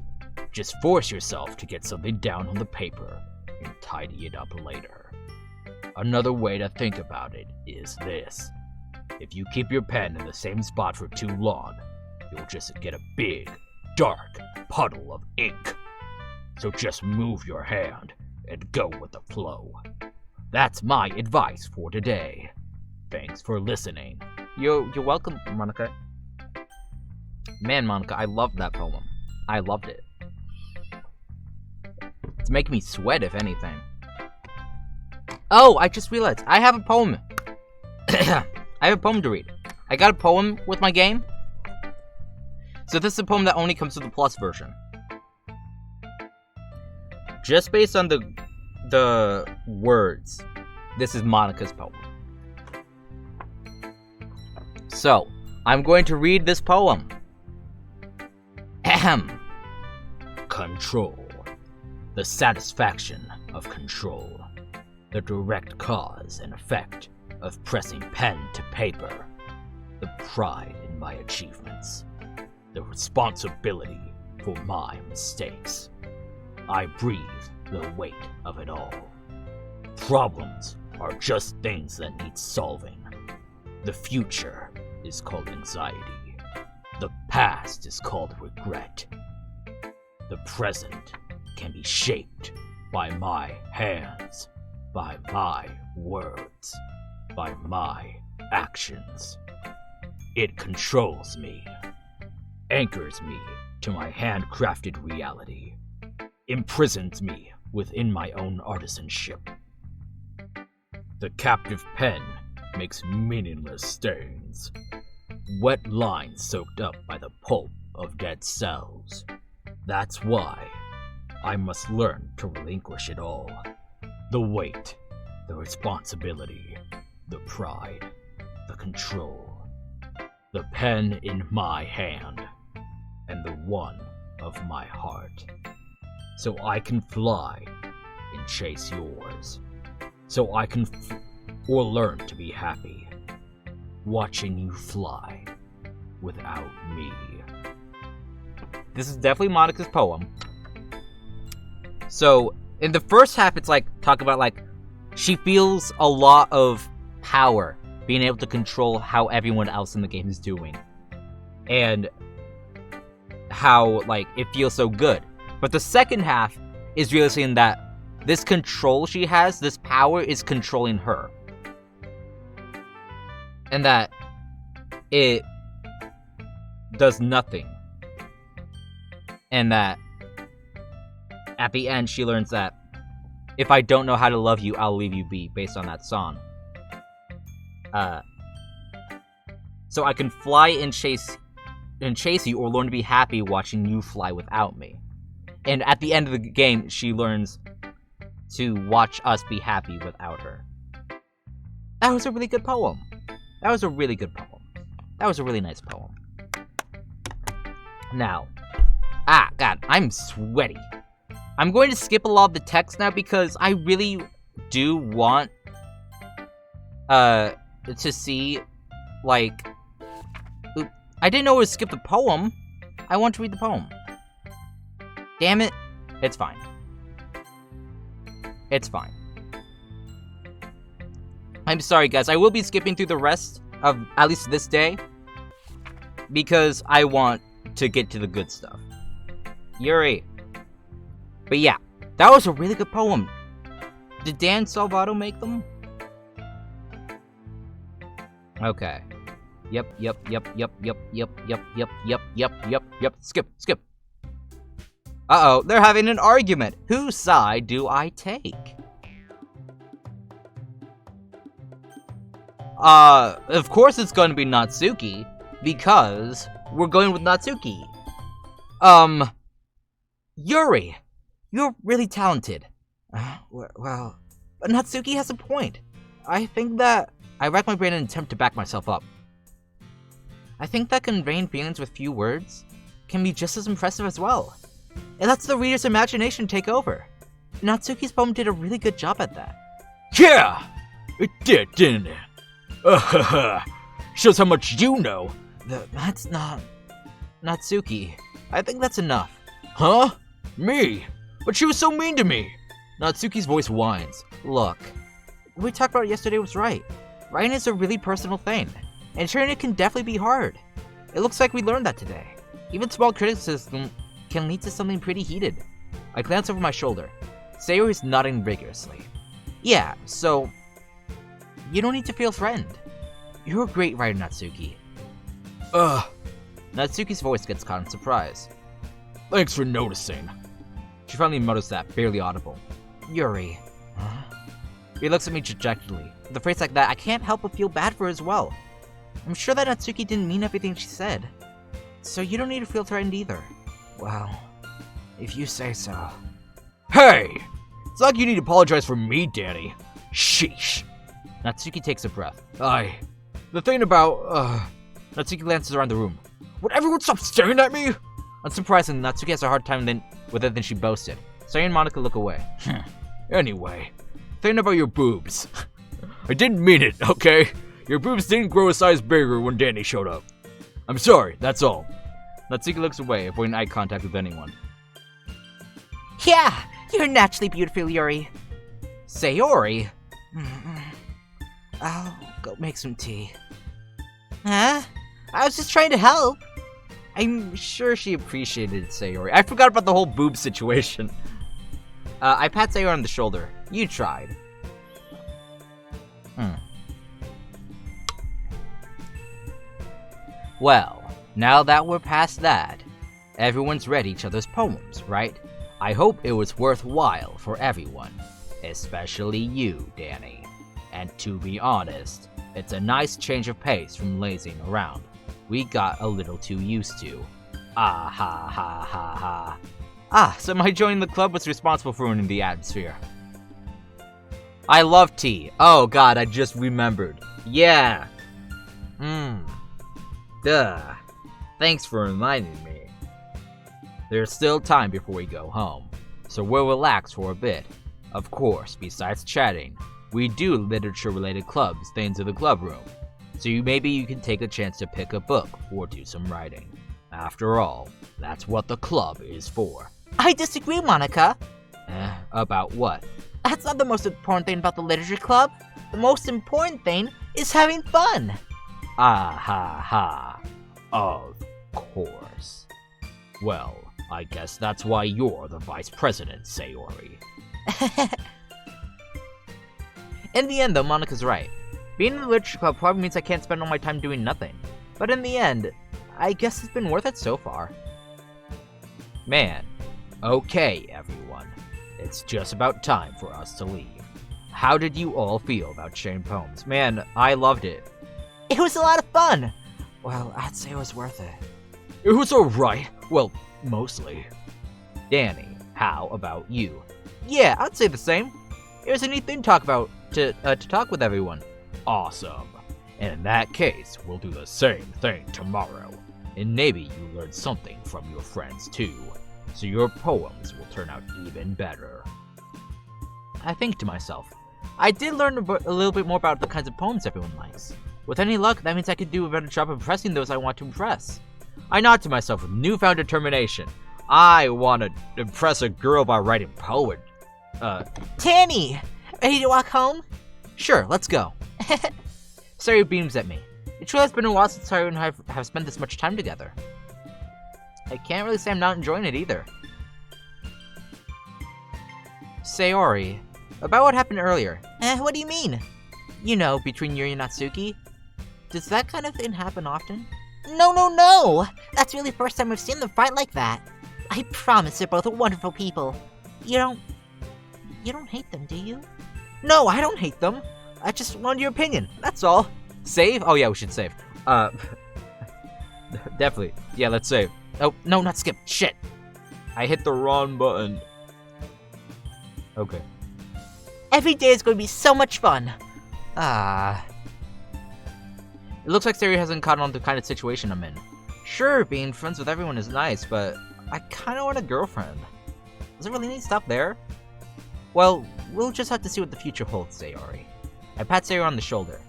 Just force yourself to get something down on the paper, and tidy it up later. Another way to think about it is this. If you keep your pen in the same spot for too long, you'll just get a big, dark puddle of ink. So just move your hand and go with the flow. That's my advice for today. Thanks for listening. You're welcome, Monica. Man, Monica, I loved that poem. I loved it. It's making me sweat, if anything. Oh, I just realized. I have a poem. I have a poem to read. I got a poem with my game. So this is a poem that only comes with the plus version. Just based on the words, this is Monica's poem. So, I'm going to read this poem. Ahem. Control. The satisfaction of control. The direct cause and effect of pressing pen to paper. The pride in my achievements. The responsibility for my mistakes. I breathe the weight of it all. Problems are just things that need solving. The future is called anxiety. The past is called regret. The present can be shaped by my hands, by my words, by my actions. It controls me, anchors me to my handcrafted reality, imprisons me within my own artisanship. The captive pen makes meaningless stains, wet lines soaked up by the pulp of dead cells. That's why I must learn to relinquish it all. The weight, the responsibility, the pride, the control. The pen in my hand, and the one of my heart. So I can fly and chase yours. So I can or learn to be happy, watching you fly without me. This is definitely Monica's poem. So, in the first half, it's like, talk about like, she feels a lot of power, being able to control how everyone else in the game is doing. And how, like, it feels so good. But the second half is realizing that this control she has, this power, is controlling her. And that it does nothing. And that at the end she learns that if I don't know how to love you, I'll leave you be, based on that song. So I can fly and chase you, or learn to be happy watching you fly without me. And at the end of the game, she learns to watch us be happy without her. That was a really good poem. That was a really good poem. That was a really nice poem. Now, God, I'm sweaty. I'm going to skip a lot of the text now because I really do want to see, like, I didn't know it would skip the poem. I want to read the poem. Damn it. It's fine. It's fine. I'm sorry, guys. I will be skipping through the rest of, at least this day, because I want to get to the good stuff. Yuri. But yeah, that was a really good poem. Did Dan Salvato make them? Okay. Yep. Skip. Uh-oh, they're having an argument. Whose side do I take? Of course it's going to be Natsuki, because we're going with Natsuki. Yuri, you're really talented. Well, but Natsuki has a point. I think that I racked my brain in an attempt to back myself up. I think that conveying feelings with few words can be just as impressive as well. It lets the reader's imagination take over. Natsuki's poem did a really good job at that. Yeah! It did, didn't it? Shows how much you know. That's not... Natsuki. I think that's enough. Huh? Me? But she was so mean to me. Natsuki's voice whines. Look, what we talked about yesterday was right. Writing is a really personal thing, and sharing it can definitely be hard. It looks like we learned that today. Even small criticism can lead to something pretty heated. I glance over my shoulder. Sayori is nodding vigorously. Yeah, so you don't need to feel threatened. You're a great writer, Natsuki. Natsuki's voice gets caught in surprise. Thanks for noticing. She finally mutters that, barely audible. Yuri. Huh? He looks at me dejectedly. With a phrase like that, I can't help but feel bad for her as well. I'm sure that Natsuki didn't mean everything she said. So you don't need to feel threatened either. Well, if you say so. Hey! It's not like you need to apologize for me, Danny. Sheesh. Natsuki takes a breath. The thing about, Natsuki glances around the room. Would everyone stop staring at me? Unsurprisingly, Natsuki has a hard time with it than she boasted. Sayori and Monica look away. Anyway, thing about your boobs. I didn't mean it, okay? Your boobs didn't grow a size bigger when Danny showed up. I'm sorry, that's all. Natsuki looks away, avoiding eye contact with anyone. Yeah, you're naturally beautiful, Yuri. Sayori? I'll go make some tea. Huh? I was just trying to help. I'm sure she appreciated Sayori. I forgot about the whole boob situation. I pat Sayori on the shoulder. You tried. Well, now that we're past that, everyone's read each other's poems, right? I hope it was worthwhile for everyone, especially you, Danny. And to be honest, it's a nice change of pace from lazing around. We got a little too used to. Ah ha ha ha ha. Ah, so my joining the club was responsible for ruining the atmosphere. I love tea. Oh god, I just remembered. Yeah. Duh. Thanks for reminding me. There's still time before we go home, so we'll relax for a bit. Of course, besides chatting, we do literature-related clubs things in the club room, so maybe you can take a chance to pick a book or do some writing. After all, that's what the club is for. I disagree, Monica. About what? That's not the most important thing about the literature club. The most important thing is having fun. Ah ha ha. Of course. Well, I guess that's why you're the vice president, Sayori. In the end, though, Monica's right. Being in the literature club probably means I can't spend all my time doing nothing. But in the end, I guess it's been worth it so far. Man. Okay, everyone. It's just about time for us to leave. How did you all feel about sharing poems? Man, I loved it. It was a lot of fun. Well, I'd say it was worth it. It was alright. Well, mostly. Danny, how about you? Yeah, I'd say the same. It was a neat thing to talk about, to talk with everyone. Awesome. And in that case, we'll do the same thing tomorrow. And maybe you learned something from your friends too, so your poems will turn out even better. I think to myself, I did learn a little bit more about the kinds of poems everyone likes. With any luck, that means I could do a better job of impressing those I want to impress. I nod to myself with newfound determination. I want to impress a girl by writing poetry. Tammy, ready to walk home? Sure, let's go. Sayori beams at me. It truly has been a while since Sayori and I have spent this much time together. I can't really say I'm not enjoying it either. Sayori, about what happened earlier. What do you mean? You know, between Yuri and Natsuki. Does that kind of thing happen often? No! That's really the first time I've seen them fight like that. I promise they're both wonderful people. You don't hate them, do you? No, I don't hate them. I just wanted your opinion, that's all. Save? Oh yeah, we should save. Definitely. Yeah, let's save. Oh, no, not skip. Shit. I hit the wrong button. Okay. Every day is going to be so much fun. It looks like Sayori hasn't caught on to the kind of situation I'm in. Sure, being friends with everyone is nice, but I kinda want a girlfriend. Does it really need to stop there? Well, we'll just have to see what the future holds, Sayori. I pat Sayori on the shoulder.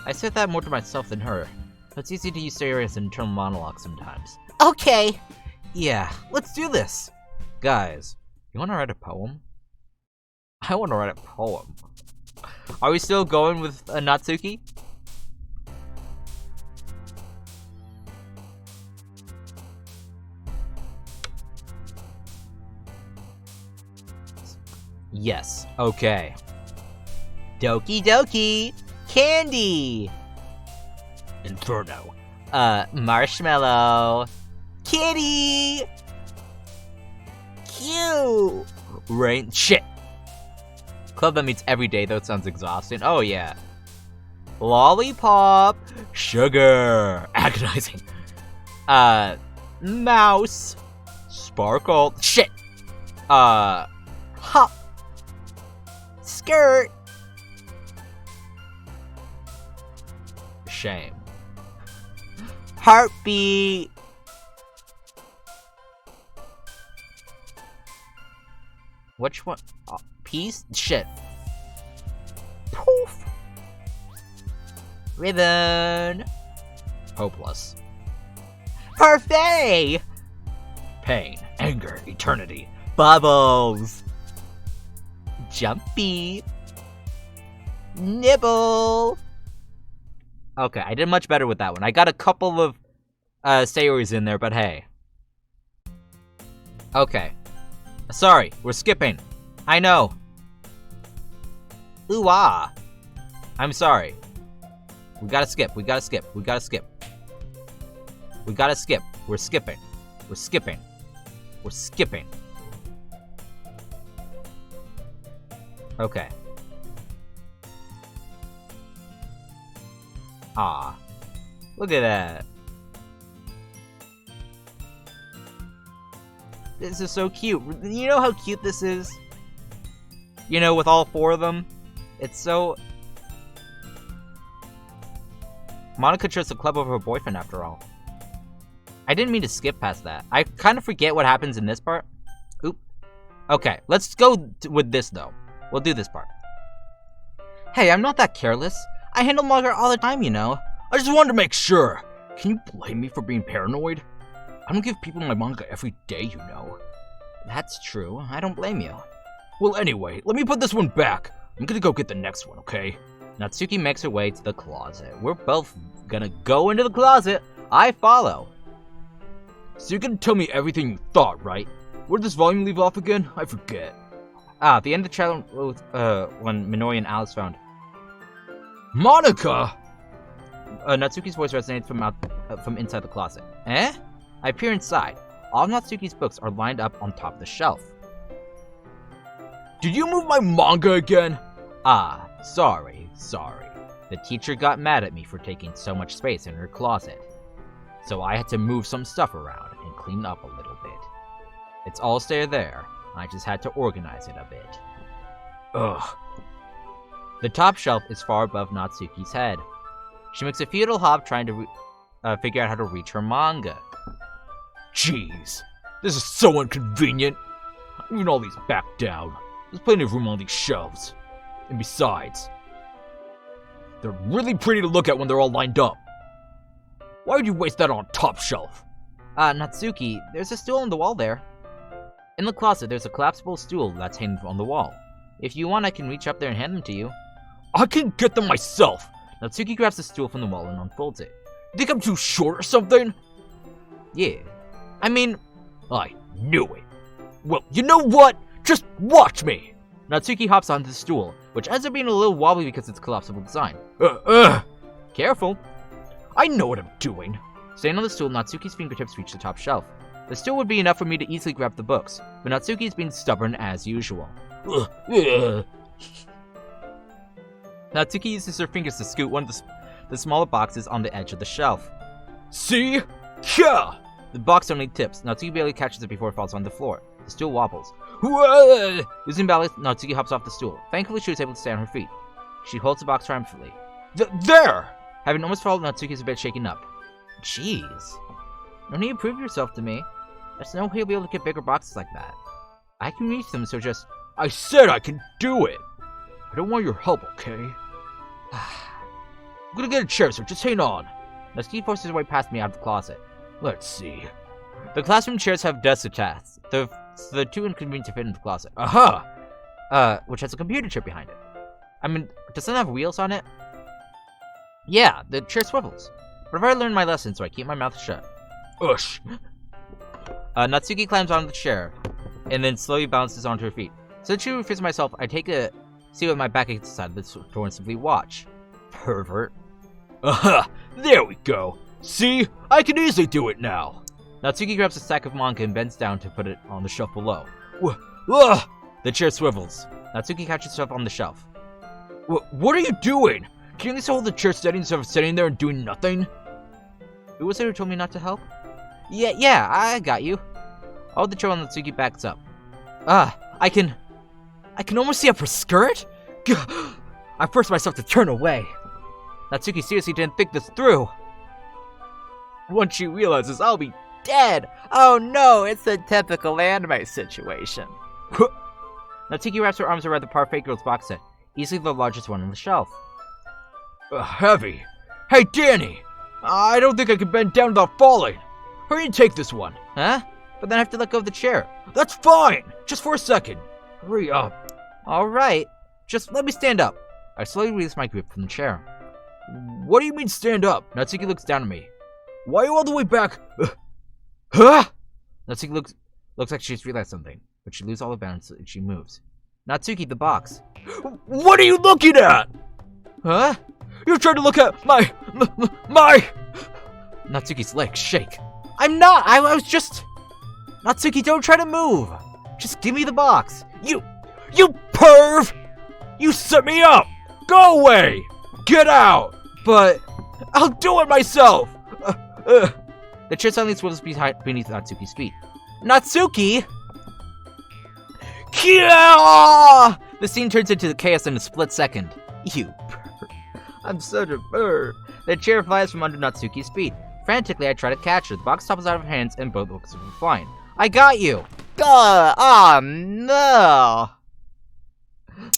I said that more to myself than her, but it's easy to use Sayori as an internal monologue sometimes. Okay. Yeah, let's do this! Guys, you wanna write a poem? I want to write a poem. Are we still going with Natsuki? Yes. Okay. Doki Doki! Candy! Inferno. Marshmallow. Kitty! Cute! Rain. Shit! Club that meets every day, though it sounds exhausting. Oh, yeah. Lollipop. Sugar. Agonizing. Mouse. Sparkle. Shit! Hop. Skirt. Shame. Heartbeat. Which one? Peace? Shit. Poof. Ribbon. Hopeless. Parfait. Pain. Anger. Eternity. Bubbles. Jumpy. Nibble. Okay, I did much better with that one. I got a couple of sayers in there, but hey. Okay. Sorry, we're skipping. I know. Ooh ah. I'm sorry. We gotta skip. We gotta skip. We gotta skip. We gotta skip. We're skipping. We're skipping. We're skipping. Okay. Ah. Look at that. This is so cute. You know how cute this is? You know, with all four of them? It's so... Monica trusts the club over her boyfriend, after all. I didn't mean to skip past that. I kind of forget what happens in this part. Oop. Okay, let's go with this, though. We'll do this part. Hey, I'm not that careless. I handle manga all the time, you know. I just wanted to make sure. Can you blame me for being paranoid? I don't give people my manga every day, you know. That's true. I don't blame you. Well, anyway, let me put this one back. I'm gonna go get the next one, okay? Natsuki makes her way to the closet. We're both gonna go into the closet. I follow. So you're gonna tell me everything you thought, right? Where did this volume leave off again? I forget. Ah, the end of the challenge when Minori and Alice found. Monica! Natsuki's voice resonates from inside the closet. Eh? I peer inside. All of Natsuki's books are lined up on top of the shelf. Did you move my manga again? Ah, sorry. The teacher got mad at me for taking so much space in her closet. So I had to move some stuff around and clean up a little bit. It's all still there. I just had to organize it a bit. Ugh. The top shelf is far above Natsuki's head. She makes a futile hop trying to figure out how to reach her manga. Jeez, this is so inconvenient. Even all these back down. There's plenty of room on these shelves. And besides, they're really pretty to look at when they're all lined up. Why would you waste that on top shelf? Natsuki, there's a stool on the wall there. In the closet, there's a collapsible stool that's hanging on the wall. If you want, I can reach up there and hand them to you. I can get them myself. Natsuki grabs the stool from the wall and unfolds it. You think I'm too short or something? Yeah. I mean... I knew it. Well, you know what? Just watch me. Natsuki hops onto the stool, which ends up being a little wobbly because it's collapsible design. Careful. I know what I'm doing. Staying on the stool, Natsuki's fingertips reach the top shelf. The stool would be enough for me to easily grab the books, but Natsuki is being stubborn as usual. Natsuki uses her fingers to scoot one of the smaller boxes on the edge of the shelf. See? Yeah! The box only tips. Natsuki barely catches it before it falls on the floor. The stool wobbles. Losing balance, Natsuki hops off the stool. Thankfully, she was able to stay on her feet. She holds the box triumphantly. There! Having almost fallen, Natsuki is a bit shaken up. Jeez. No need to prove yourself to me. There's no way you'll be able to get bigger boxes like that. I can reach them, so just... I said I can do it! I don't want your help, okay? I'm gonna get a chair, so just hang on. Natsuki forces her way past me out of the closet. Let's see. The classroom chairs have desks attached. The too inconvenient to fit into the closet. Aha! which has a computer chip behind it. I mean, doesn't it have wheels on it? Yeah, the chair swivels. But I've already learned my lesson, so I keep my mouth shut. Ush. Natsuki climbs onto the chair, and then slowly bounces onto her feet. Since she refers myself, I take a seat with my back against the side of the door and simply watch. Pervert. Aha! There we go. See? I can easily do it now. Natsuki grabs a stack of manga and bends down to put it on the shelf below. Ugh! The chair swivels. Natsuki catches herself on the shelf. What are you doing? Can you at least hold the chair steady instead of sitting there and doing nothing? Who was it who told me not to help? Yeah, I got you. I hold the chair while Natsuki backs up. I can almost see up her skirt? Gah! I forced myself to turn away. Natsuki seriously didn't think this through. Once she realizes I'll be dead. Oh no, it's the typical anime situation. Natsuki wraps her arms around the parfait girl's box set, easily the largest one on the shelf. Heavy. Hey, Danny! I don't think I can bend down without falling. Hurry and take this one. Huh? But then I have to let go of the chair. That's fine! Just for a second. Hurry up. Alright, just let me stand up. I slowly release my grip from the chair. What do you mean stand up? Natsuki looks down at me. Why are you all the way back? Huh? Natsuki looks like she's realized something, but she loses all the balance and she moves. Natsuki, the box. What are you looking at? Huh? You're trying to look at my... Natsuki's legs shake. I'm not! I was just... Natsuki, don't try to move! Just give me the box. You perv! You set me up! Go away! Get out! But... I'll do it myself! The chair suddenly swivels beneath Natsuki's feet. Natsuki! Kia! The scene turns into chaos in a split second. You perv. I'm such a perv. The chair flies from under Natsuki's feet. Frantically, I try to catch her. The box topples out of her hands and both books are flying. I got you! Oh no!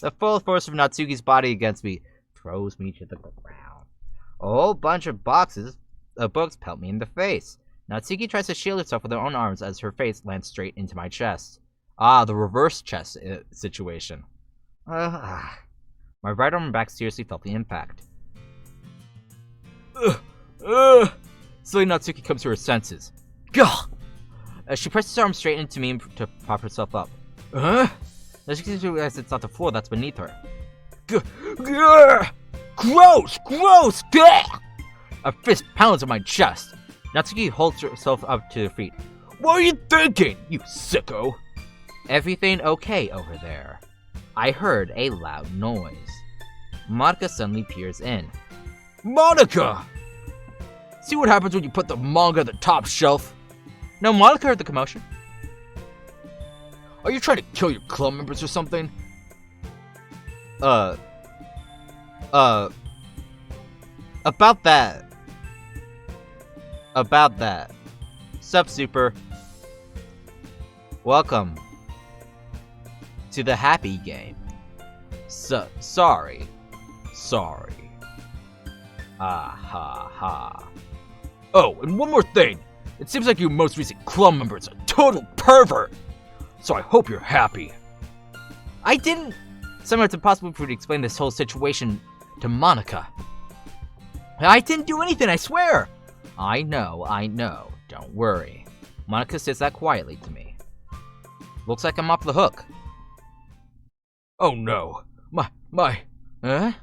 The full force of Natsuki's body against me throws me to the ground. A whole bunch of books pelt me in the face. Natsuki tries to shield herself with her own arms as her face lands straight into my chest. The reverse chest situation. My right arm and back seriously felt the impact. Slowly, Natsuki comes to her senses. Gah! As she presses her arm straight into me to prop herself up. Natsuki realizes it's not the floor that's beneath her. Gross! Gah! A fist pounds on my chest. Natsuki holds herself up to her feet. What are you thinking, you sicko? Everything okay over there? I heard a loud noise. Monica suddenly peers in. Monica! See what happens when you put the manga on the top shelf? No, Monica heard the commotion. Are you trying to kill your club members or something? About that. Sup, Super? Welcome to the happy game. Sorry. Ah ha ha. Oh, and one more thing. It seems like your most recent club member is a total pervert. So I hope you're happy. I didn't... Somehow it's impossible for me to explain this whole situation to Monica. I didn't do anything, I swear! I know. Don't worry. Monica says that quietly to me. Looks like I'm off the hook. Oh no. My... Huh? I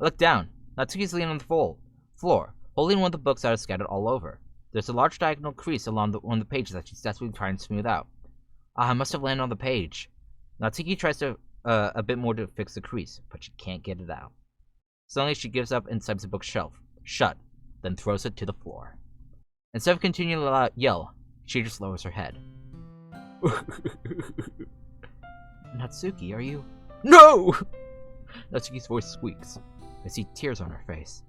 look down. Natsuki's leaning on the floor, holding one of the books that are scattered all over. There's a large diagonal crease along one of the pages that she's desperately trying to smooth out. I must have landed on the page. Natsuki tries to a bit more to fix the crease, but she can't get it out. Suddenly she gives up and slams the bookshelf shut, then throws it to the floor. Instead of continuing to yell, she just lowers her head. Natsuki, are you... No! Natsuki's voice squeaks. I see tears on her face.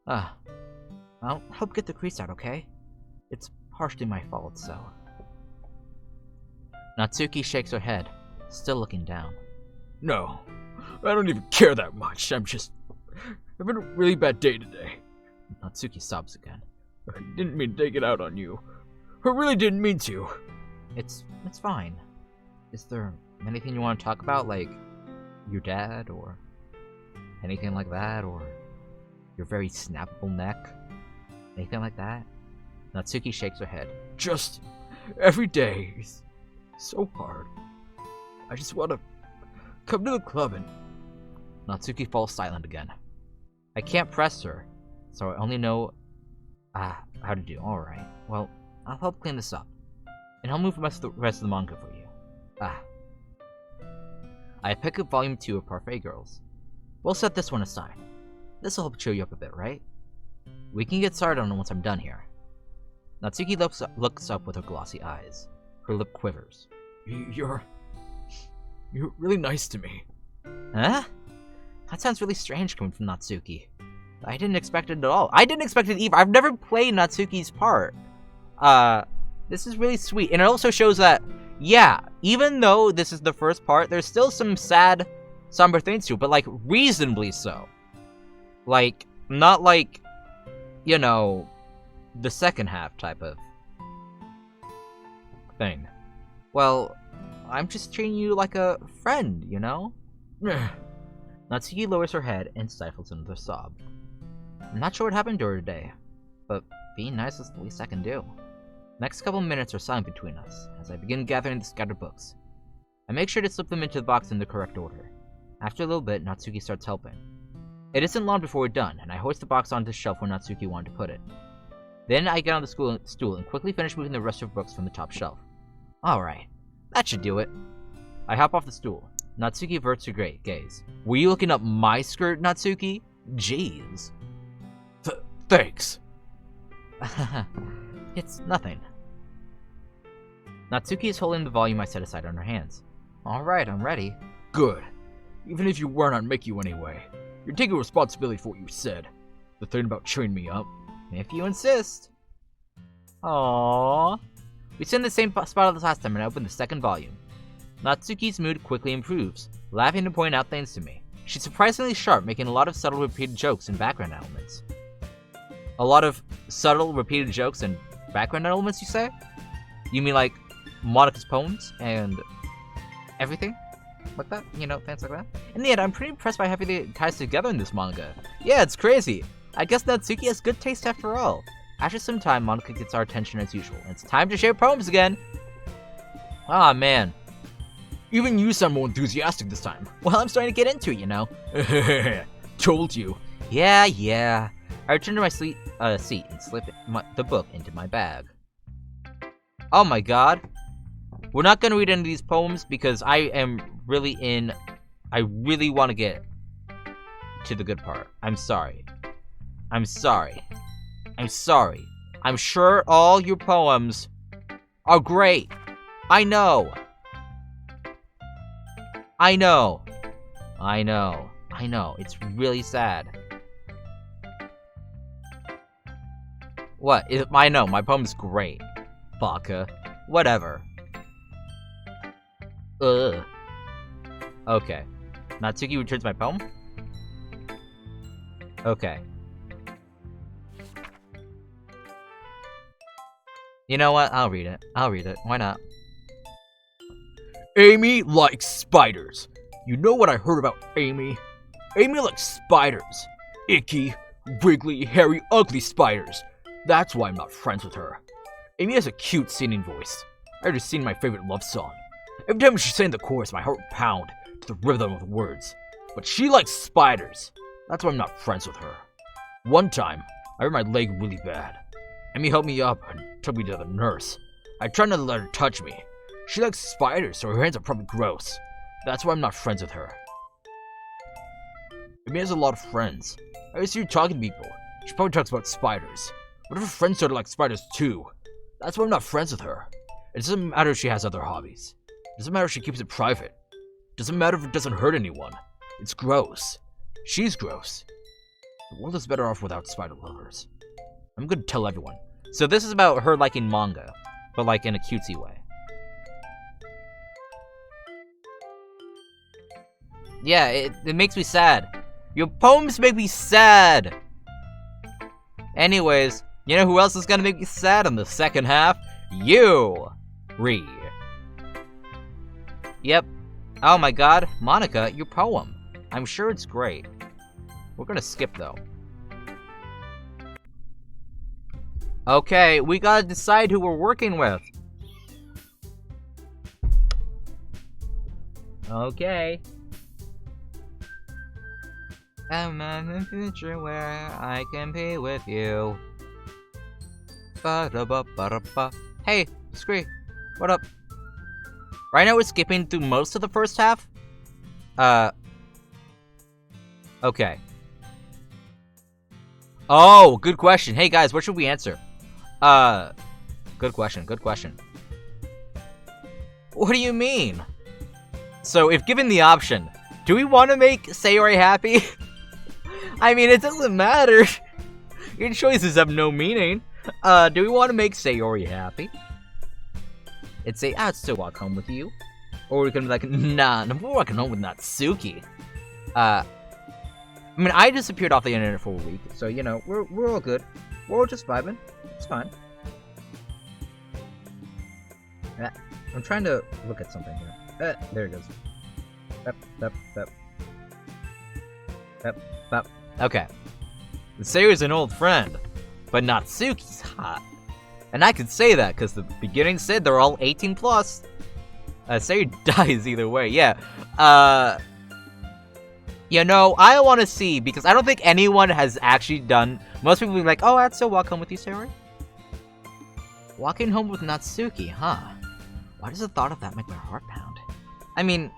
I'll help get the crease out, okay? It's partially my fault, so... Natsuki shakes her head, still looking down. No, I don't even care that much. I'm just having a really bad day today. Natsuki sobs again. I didn't mean to take it out on you. I really didn't mean to. It's fine. Is there anything you want to talk about, like your dad, or anything like that, or your very snappable neck? Anything like that? Natsuki shakes her head. Just every day is so hard. I just want to come to the club and... Natsuki falls silent again. I can't press her, so I only know how to do. Alright, well, I'll help clean this up. And I'll move the rest of the manga for you. I pick up volume 2 of Parfait Girls. We'll set this one aside. This'll help cheer you up a bit, right? We can get started on it once I'm done here. Natsuki looks up with her glossy eyes. Her lip quivers. You're really nice to me. Huh? That sounds really strange coming from Natsuki. I didn't expect it at all. I didn't expect it either. I've never played Natsuki's part. This is really sweet. And it also shows that, yeah, even though this is the first part, there's still some sad, somber things to it, but, like, reasonably so. Like, not like, you know, the second half type of thing. Well, I'm just treating you like a friend, you know? Natsuki lowers her head and stifles another sob. I'm not sure what happened to her today, but being nice is the least I can do. Next couple minutes are silent between us, as I begin gathering the scattered books. I make sure to slip them into the box in the correct order. After a little bit, Natsuki starts helping. It isn't long before we're done, and I hoist the box onto the shelf where Natsuki wanted to put it. Then I get on the stool and quickly finish moving the rest of the books from the top shelf. Alright, that should do it. I hop off the stool. Natsuki averts her gaze. Were you looking up my skirt, Natsuki? Jeez. Thanks. It's nothing. Natsuki is holding the volume I set aside on her hands. Alright, I'm ready. Good. Even if you weren't, I'd make you anyway. You're taking responsibility for what you said. The thing about cheering me up. If you insist. Aww. We sit in the same spot as last time and I open the second volume. Natsuki's mood quickly improves, laughing and pointing out things to me. She's surprisingly sharp, making a lot of subtle repeated jokes and background elements. A lot of subtle repeated jokes and background elements, you say? You mean like Monika's poems and everything? Like that? You know, things like that? In the end, I'm pretty impressed by having the guys together in this manga. Yeah, it's crazy. I guess Natsuki has good taste after all. After some time, Monika gets our attention as usual, and it's time to share poems again. Ah, man. Even you sound more enthusiastic this time. Well, I'm starting to get into it, you know. Told you. Yeah. I return to my seat and slip the book into my bag. Oh my god. We're not going to read any of these poems because I really want to get to the good part. I'm sorry. I'm sure all your poems are great. I know. It's really sad. What? I know, my poem's great. Baka. Whatever. Ugh. Okay. Natsuki returns my poem? Okay. You know what? I'll read it. Why not? Amy likes spiders. You know what I heard about Amy? Amy likes spiders. Icky, wriggly, hairy, ugly spiders. That's why I'm not friends with her. Amy has a cute singing voice. I heard her sing my favorite love song. Every time she sang the chorus, my heart would pound to the rhythm of the words. But she likes spiders. That's why I'm not friends with her. One time, I hurt my leg really bad. Amy helped me up and took me to the nurse. I tried not to let her touch me. She likes spiders, so her hands are probably gross. That's why I'm not friends with her. Amy has a lot of friends. I always see her talking to people. She probably talks about spiders. What if her friends started like spiders too? That's why I'm not friends with her. It doesn't matter if she has other hobbies. It doesn't matter if she keeps it private. It doesn't matter if it doesn't hurt anyone. It's gross. She's gross. The world is better off without spider lovers. I'm gonna tell everyone. So this is about her liking manga, but like in a cutesy way. Yeah, it makes me sad. Your poems make me sad! Anyways, you know who else is gonna make me sad in the second half? You! Yep. Oh my god, Monica, your poem. I'm sure it's great. We're gonna skip though. Okay, we gotta decide who we're working with. Okay. I'm in the future where I can be with you. Ba-da-ba-ba-da-ba. Hey, Scree, what up? Right now we're skipping through most of the first half. Okay. Oh, good question. Hey guys, what should we answer? Good question, good question. What do you mean? So, if given the option, do we want to make Sayori happy? I mean, it doesn't matter. Your choices have no meaning. Do we want to make Sayori happy? And say, I'd still walk home with you. Or we can be like, nah, I'm walking home with Natsuki. I mean, I disappeared off the internet for a week, so, you know, we're all good. We're all just vibing. It's fine. I'm trying to look at something here. There it goes. Yep. Okay. Sayori's an old friend, but Natsuki's hot. And I can say that, because the beginning said they're all 18 plus. Sayori dies either way, yeah. You know, I want to see, because I don't think anyone has actually done... Most people be like, oh, I'd still walk home with you, Sayori. Walking home with Natsuki, huh? Why does the thought of that make my heart pound? I mean,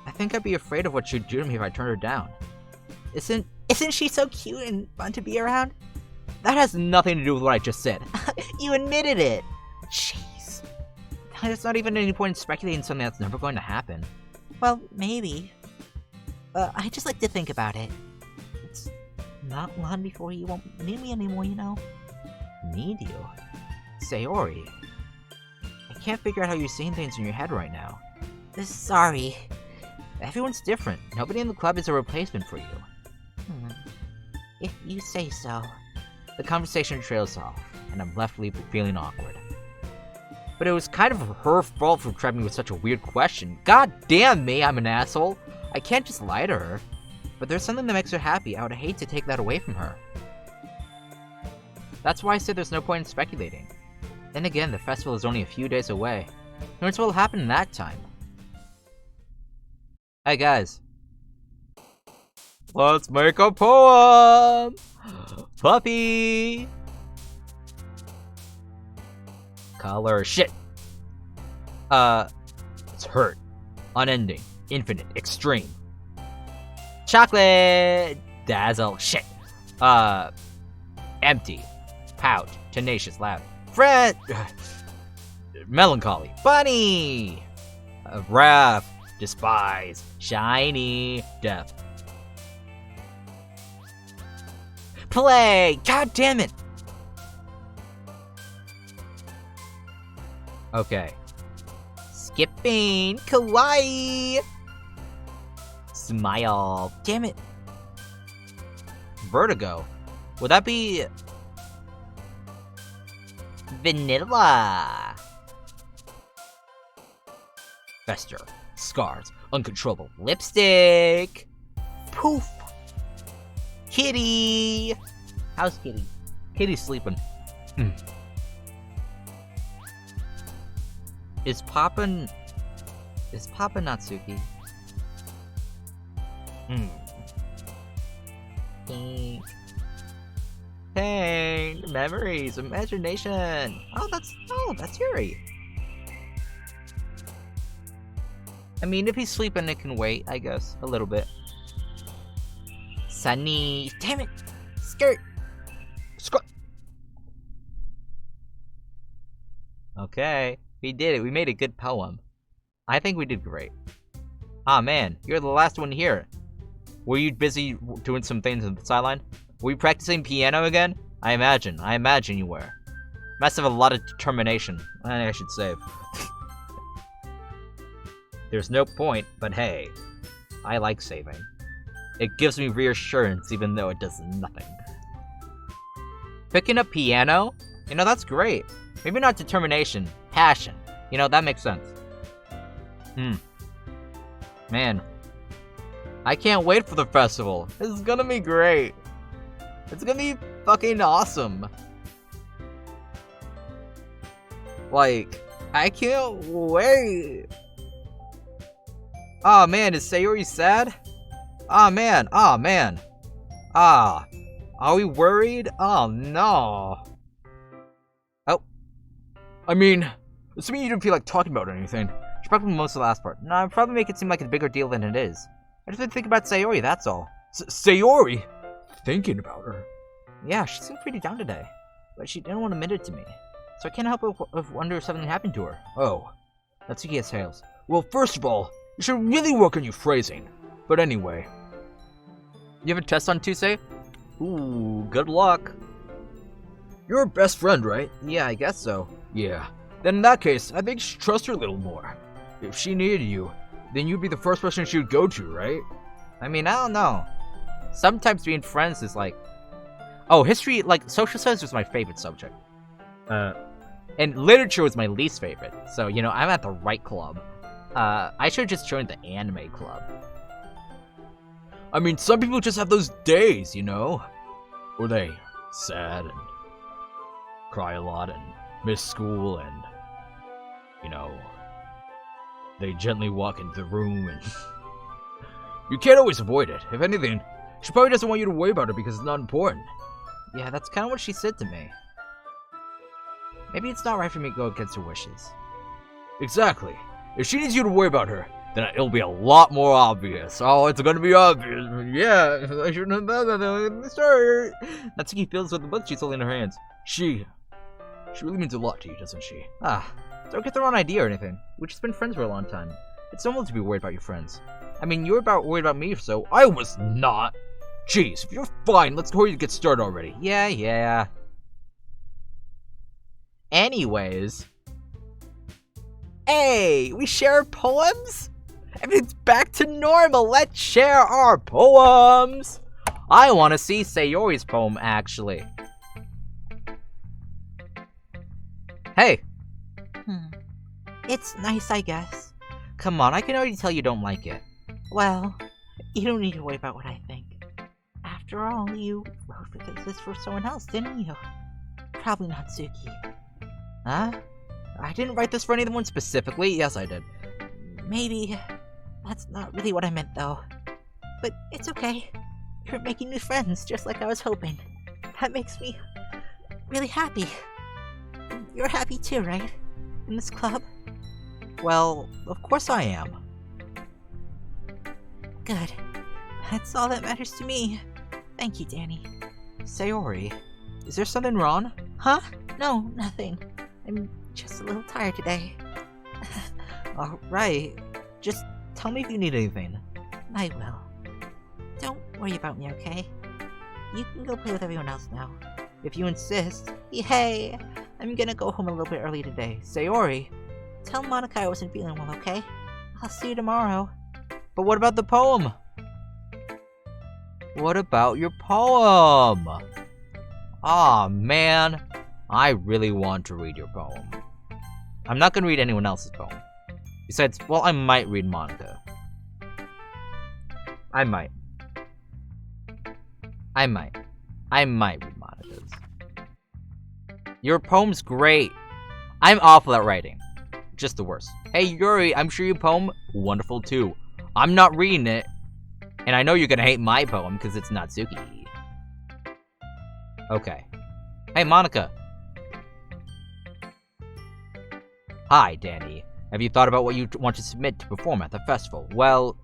I think I'd be afraid of what she'd do to me if I turned her down. Isn't she so cute and fun to be around? That has nothing to do with what I just said. You admitted it! Jeez. There's not even any point in speculating something that's never going to happen. Well, maybe. I just like to think about it. It's not long before you won't need me anymore, you know? Need you? Sayori. I can't figure out how you're seeing things in your head right now. Sorry. Everyone's different. Nobody in the club is a replacement for you. If you say so. The conversation trails off, and I'm left feeling awkward. But it was kind of her fault for trapping me with such a weird question. God damn me, I'm an asshole. I can't just lie to her. But there's something that makes her happy. I would hate to take that away from her. That's why I said there's no point in speculating. Then again, the festival is only a few days away. Who knows what will happen in that time? Hey guys. Let's make a poem! Puppy! Color shit. It's hurt. Unending. Infinite. Extreme. Chocolate! Dazzle. Shit. Empty. Pout. Tenacious. Loud. Friend! Melancholy. Bunny! Wrath. Despise. Shiny. Death. Play! God damn it! Okay. Skipping! Kawaii! Smile. Damn it. Vertigo. Would that be... Vanilla? Fester. Scars. Uncontrollable. Lipstick! Poof! Kitty! How's Kitty? Kitty's sleeping. Is Papa Natsuki? Pain, memories, imagination. Oh, that's Yuri. I mean, if he's sleeping, it can wait, I guess, a little bit. Sunny. Damn it! Skirt! Skirt! Okay. We did it. We made a good poem. I think we did great. Ah, man. You're the last one here. Were you busy doing some things on the sideline? Were you practicing piano again? I imagine you were. Must have a lot of determination. I should save. There's no point, but hey. I like saving. It gives me reassurance even though it does nothing. Picking up piano? You know, that's great. Maybe not determination, passion. You know, that makes sense. Man, I can't wait for the festival. This is gonna be great. It's gonna be fucking awesome. Like, I can't wait. Aw, man, is Sayori sad? Aw, man, aw, man. Ah, are we worried? Oh, no. Oh. I mean, assuming you didn't feel like talking about anything. Should probably most of the last part. No, I'd probably make it seem like a bigger deal than it is. I just didn't think about Sayori, that's all. Sayori? Thinking about her? Yeah, she seemed pretty down today. But she didn't want to admit it to me. So I can't help but wonder if something happened to her. Oh. Natsuki has tails. Well, first of all, you should really work on your phrasing. But anyway. You have a test on Tuesday? Ooh, good luck. You're her best friend, right? Yeah, I guess so. Yeah. Then in that case, I think you should trust her a little more. If she needed you, then you'd be the first person she would go to, right? I mean, I don't know. Sometimes being friends is like... Oh, history, like, social studies was my favorite subject. And literature was my least favorite. So, you know, I'm at the right club. I should have just joined the anime club. I mean, some people just have those days, you know? Or they sad and cry a lot and miss school and, you know, they gently walk into the room and... You can't always avoid it. If anything, she probably doesn't want you to worry about it because it's not important. Yeah, that's kind of what she said to me. Maybe it's not right for me to go against her wishes. Exactly. If she needs you to worry about her, then it'll be a lot more obvious. Oh, it's gonna be obvious. Yeah, I shouldn't have done that in the start. Natsuki feels with the book she's holding in her hands. She really means a lot to you, doesn't she? Ah, don't get the wrong idea or anything. We've just been friends for a long time. It's normal to be worried about your friends. I mean, you were worried about me, so I was not. Jeez, if you're fine, let's hurry to get started already. Yeah. Anyways. Hey, we share poems? Everything's back to normal. Let's share our poems. I want to see Sayori's poem, actually. Hey. It's nice, I guess. Come on, I can already tell you don't like it. Well, you don't need to worry about what I think. After all, you wrote this for someone else, didn't you? Probably not Suki. Huh? I didn't write this for anyone specifically. Yes, I did. Maybe. That's not really what I meant, though. But it's okay. You're making new friends, just like I was hoping. That makes me really happy. You're happy too, right? In this club? Well, of course I am. Good. That's all that matters to me. Thank you, Danny. Sayori, is there something wrong? Huh? No, nothing. I'm just a little tired today. Alright. Just tell me if you need anything. I will. Don't worry about me, okay? You can go play with everyone else now. If you insist. Yay! I'm gonna go home a little bit early today. Sayori, tell Monica I wasn't feeling well, okay? I'll see you tomorrow. But what about the poem? What about your poem? Aw, man. I really want to read your poem. I'm not gonna read anyone else's poem. Besides, well, I might read Monica. I might read Monica's. Your poem's great. I'm awful at writing. Just the worst. Hey, Yuri, I'm sure your poem, wonderful too. I'm not reading it. And I know you're gonna hate my poem because it's Natsuki. Okay. Hey, Monica. Hi, Danny. Have you thought about what you want to submit to perform at the festival? Well,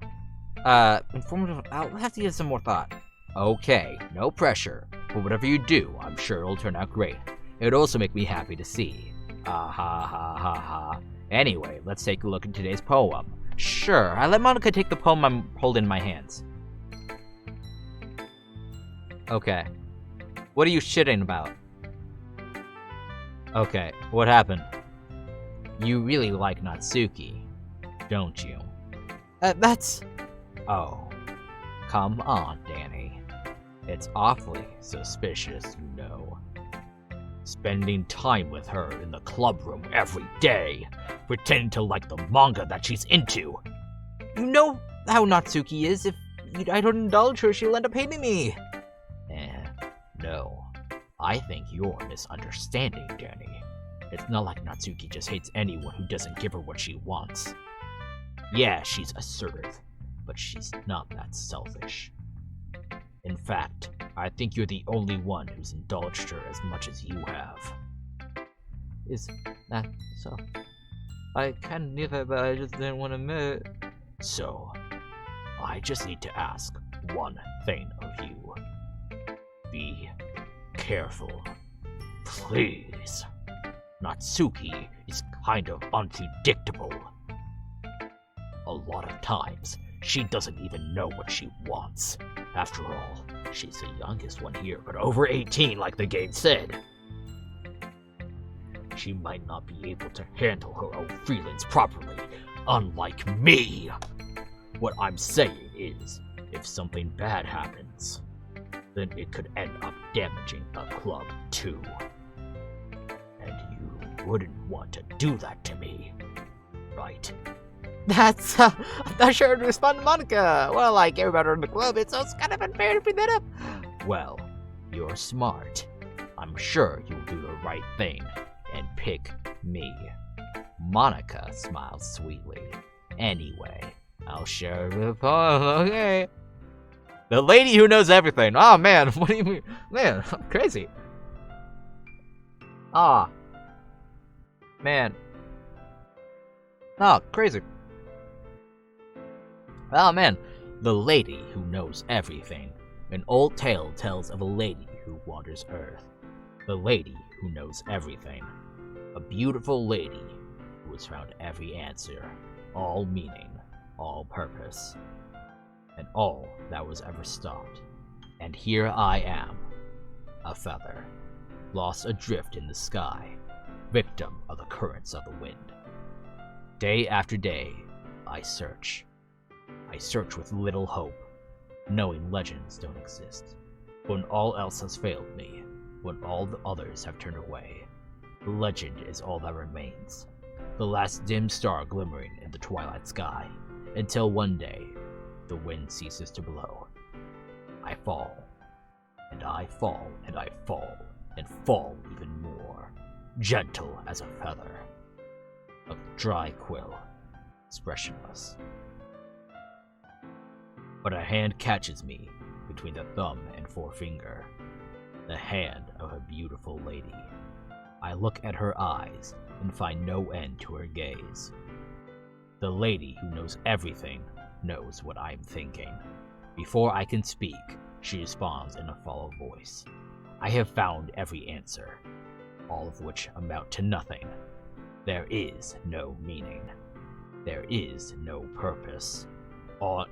informative. I'll have to give some more thought. Okay, no pressure. But whatever you do, I'm sure it'll turn out great. It'll also make me happy to see. Ah ha ha ha ha. Anyway, let's take a look at today's poem. Sure, I let Monica take the poem I'm holding in my hands. Okay. What are you shitting about? Okay, what happened? You really like Natsuki, don't you? That's... Oh. Come on, Danny. It's awfully suspicious, you know. Spending time with her in the club room every day, pretending to like the manga that she's into. You know, how Natsuki is. If I don't indulge her, she'll end up hating me. No. I think you're misunderstanding, Danny. It's not like Natsuki just hates anyone who doesn't give her what she wants. Yeah, she's assertive, but she's not that selfish. In fact, I think you're the only one who's indulged her as much as you have. Is that so? I kind of knew that, but I just didn't want to admit it. So, I just need to ask one thing of you. Be careful. Please. Natsuki is kind of unpredictable. A lot of times, she doesn't even know what she wants. After all, she's the youngest one here, but over 18 like the game said. She might not be able to handle her own feelings properly, unlike me. What I'm saying is, if something bad happens, then it could end up damaging the club too. And you wouldn't want to do that to me, right? That's, I'm not sure to respond to Monica. Well, I care about her in the club, so it's kind of unfair to bring that up. Well, you're smart. I'm sure you'll do the right thing and pick me. Monica smiled sweetly. Anyway, I'll share the poem, okay? The lady who knows everything. Oh man, what do you mean? Man, I'm crazy. Man. Crazy. Oh man, the lady who knows everything. An old tale tells of a lady who wanders Earth. The lady who knows everything. A beautiful lady who has found every answer, all meaning, all purpose, and all that was ever stopped. And here I am, a feather, lost adrift in the sky, victim of the currents of the wind. Day after day, I search. I search with little hope, knowing legends don't exist. When all else has failed me, when all the others have turned away, the legend is all that remains. The last dim star glimmering in the twilight sky, until one day, the wind ceases to blow. I fall, and I fall, and I fall, and fall even more, gentle as a feather, a dry quill, expressionless. But a hand catches me between the thumb and forefinger, the hand of a beautiful lady. I look at her eyes and find no end to her gaze. The lady who knows everything knows what I'm thinking. Before I can speak, she responds in a hollow voice. I have found every answer, all of which amount to nothing. There is no meaning. There is no purpose.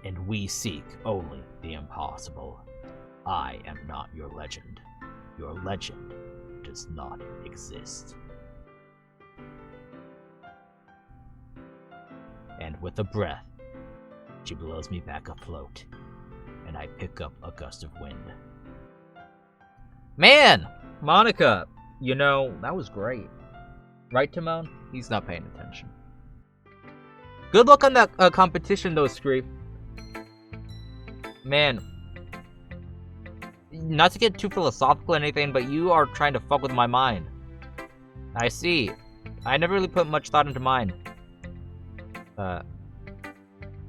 And we seek only the impossible. I am not your legend. Your legend does not exist. And with a breath, she blows me back afloat, and I pick up a gust of wind. Man! Monica! You know, that was great. Right, Timon? He's not paying attention. Good luck on that competition, though, Screep. Man. Not to get too philosophical or anything, but you are trying to fuck with my mind. I see. I never really put much thought into mine.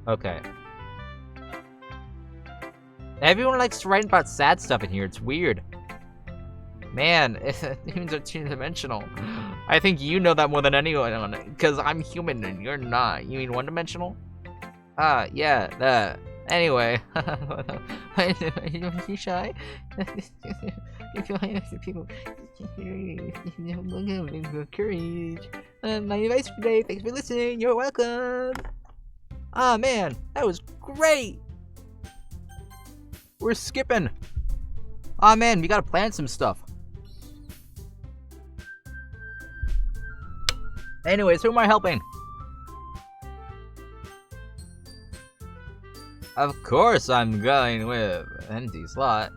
Okay. Everyone likes to write about sad stuff in here. It's weird. Man, humans are two-dimensional. I think you know that more than anyone, because I'm human and you're not. You mean one-dimensional? Yeah, anyway. You shy? People courage. My advice for today. Thanks for listening. You're welcome. Ah, man, that was great. We're skipping. Ah, man, we gotta plan some stuff. Anyways, who am I helping? Of course I'm going with empty slot.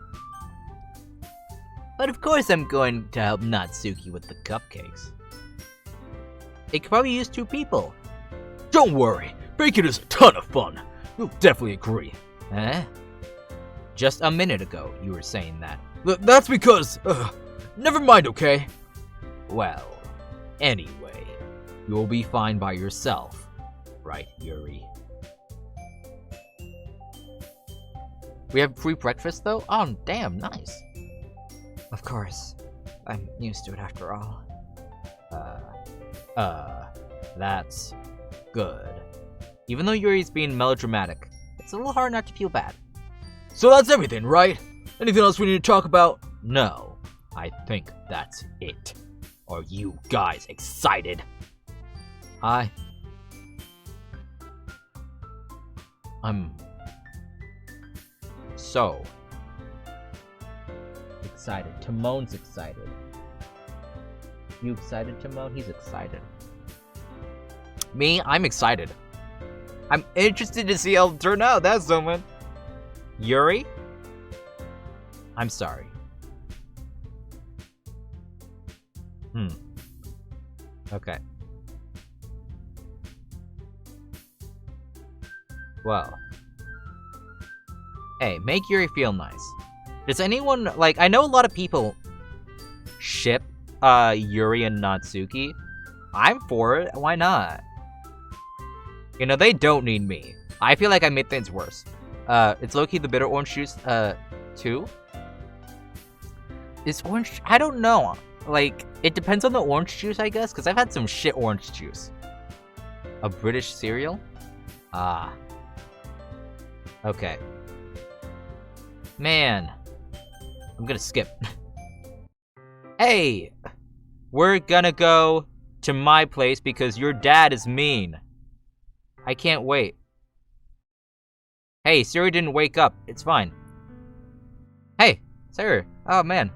But of course I'm going to help Natsuki with the cupcakes. It could probably use 2 people. Don't worry, baking is a ton of fun. you'll definitely agree. Eh? Just a minute ago, you were saying that. That's because, never mind, okay? Well, anyway, you'll be fine by yourself, right, Yuri? We have free breakfast, though? Oh, damn, nice. Of course. I'm used to it after all. That's good. Even though Yuri's being melodramatic, it's a little hard not to feel bad. So that's everything, right? Anything else we need to talk about? No, I think that's it. Are you guys excited? I'm so excited. Timon's excited. You excited, Timon? He's excited. Me? I'm excited. I'm interested to see how it'll turn out. That's someone. Yuri? I'm sorry. Okay. Well. Hey, make Yuri feel nice. Does anyone, like, I know a lot of people ship, Yuri and Natsuki. I'm for it. Why not? You know, they don't need me. I feel like I made things worse. It's low-key the bitter orange juice, too. Is orange... I don't know. Like, it depends on the orange juice, I guess, because I've had some shit orange juice. A British cereal? Ah. Okay. Man. I'm gonna skip. Hey! We're gonna go to my place because your dad is mean. I can't wait. Hey, Siri didn't wake up. It's fine. Hey, Siri. Oh, man.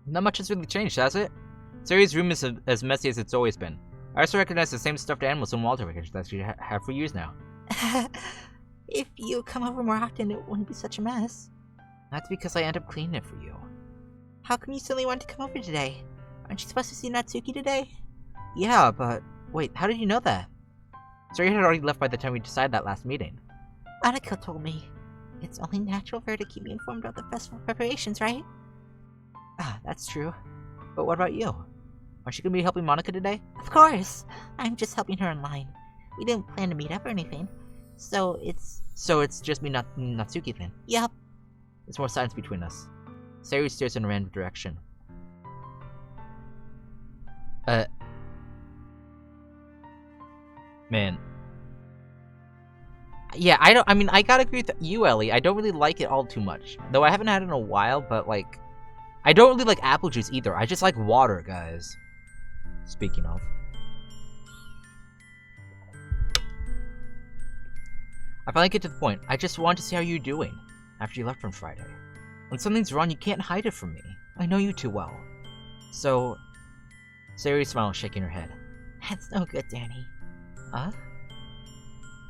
Not much has really changed, has it? Siri's room is as messy as it's always been. I also recognize the same stuffed animals and Walter records that you have for years now. If you come over more often, it wouldn't be such a mess. That's because I end up cleaning it for you. How come you suddenly wanted to come over today? Aren't you supposed to see Natsuki today? Yeah, but... Wait, how did you know that? Siri had already left by the time we decided that last meeting. Annika told me. It's only natural for her to keep me informed about the festival preparations, right? Ah, that's true. But what about you? Aren't you gonna be helping Monica today? Of course! I'm just helping her in line. We didn't plan to meet up or anything. So it's just me, Natsuki then? Yep. There's more silence between us. Sari stares in a random direction. Man. Yeah, I gotta agree with you, Ellie. I don't really like it all too much. Though I haven't had it in a while, but, like... I don't really like apple juice either. I just like water, guys. Speaking of. I finally get to the point. I just want to see how you're doing after you left from Friday. When something's wrong, you can't hide it from me. I know you too well. So... Sari smiles, shaking her head. That's no good, Danny. Huh?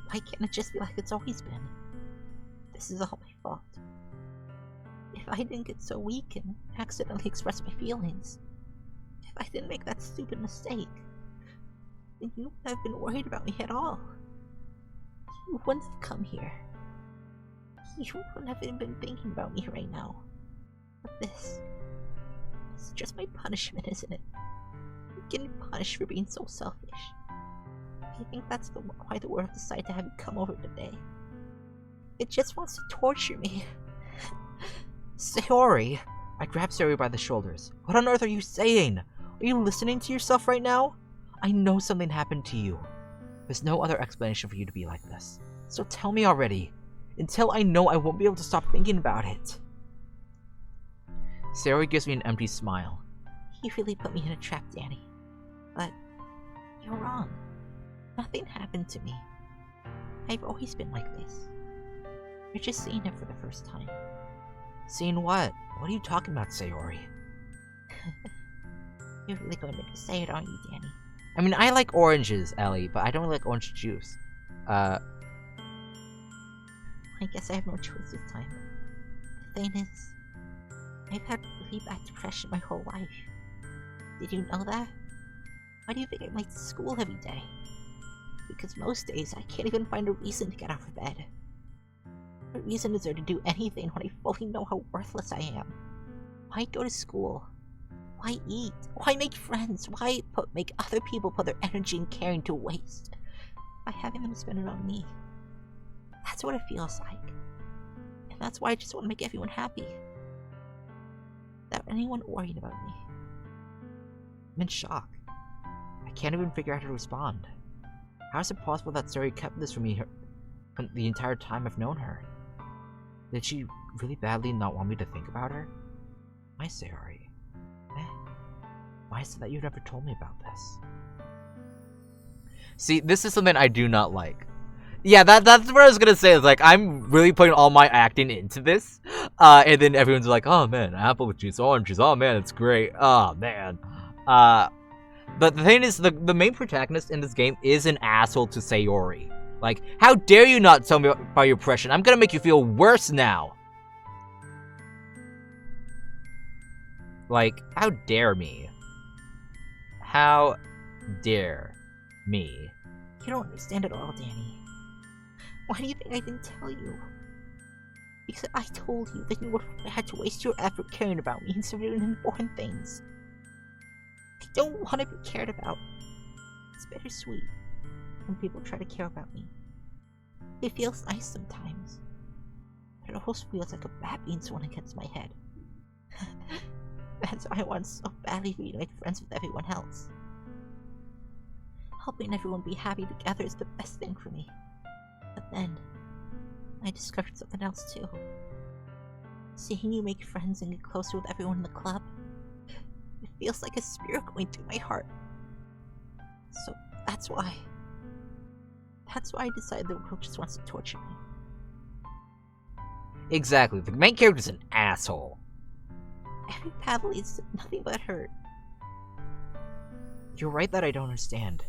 Why can't it just be like it's always been? This is all my fault. If I didn't get so weak and accidentally express my feelings, if I didn't make that stupid mistake, then you wouldn't have been worried about me at all. You wouldn't have come here. You wouldn't have even been thinking about me right now. But this is just my punishment, isn't it? I'm getting punished for being so selfish. I think that's why the world decided to have you come over today. It just wants to torture me. Sayori! I grabbed Sayori by the shoulders. What on earth are you saying? Are you listening to yourself right now? I know something happened to you. There's no other explanation for you to be like this. So tell me already. Until I know, I won't be able to stop thinking about it. Sayori gives me an empty smile. You really put me in a trap, Danny. But you're wrong. Nothing happened to me. I've always been like this. You're just seeing it for the first time. Seeing what? What are you talking about, Sayori? You're really going to say it, aren't you, Danny? I mean, I like oranges, Ellie, but I don't really like orange juice. I guess I have no choice this time. The thing is, I've had really bad depression my whole life. Did you know that? Why do you think I went to school every day? Because most days I can't even find a reason to get out of bed. What reason is there to do anything when I fully know how worthless I am? Why go to school? Why eat? Why make friends? Why make other people put their energy and caring to waste by having them spend it on me? That's what it feels like. And that's why I just want to make everyone happy. Without anyone worrying about me. I'm in shock. I can't even figure out how to respond. How is it possible that Sari kept this from me from the entire time I've known her? Did she really badly not want me to think about her? Why, Sari? Why is it that you never told me about this? See, this is something I do not like. Yeah, that's what I was gonna say. Is like, I'm really putting all my acting into this, and then everyone's like, "Oh man, apple juice, orange juice. Oh man, it's great. Oh man." But the thing is, the main protagonist in this game is an asshole to Sayori. Like, how dare you not tell me about your oppression? I'm gonna make you feel worse now. Like, how dare me? How dare me? You don't understand at all, Danny. Why do you think I didn't tell you? Because I told you that you would have had to waste your effort caring about me instead of doing important things. I don't want to be cared about. It's bittersweet when people try to care about me. It feels nice sometimes, but it almost feels like a bat being thrown against my head. That's why I want so badly for you to make friends with everyone else. Helping everyone be happy together is the best thing for me. But then, I discovered something else too. Seeing you make friends and get closer with everyone in the club, it feels like a spear going through my heart. So that's why I decided the world just wants to torture me. Exactly. The main character's an asshole. Every path leads to nothing but hurt. You're right that I don't understand.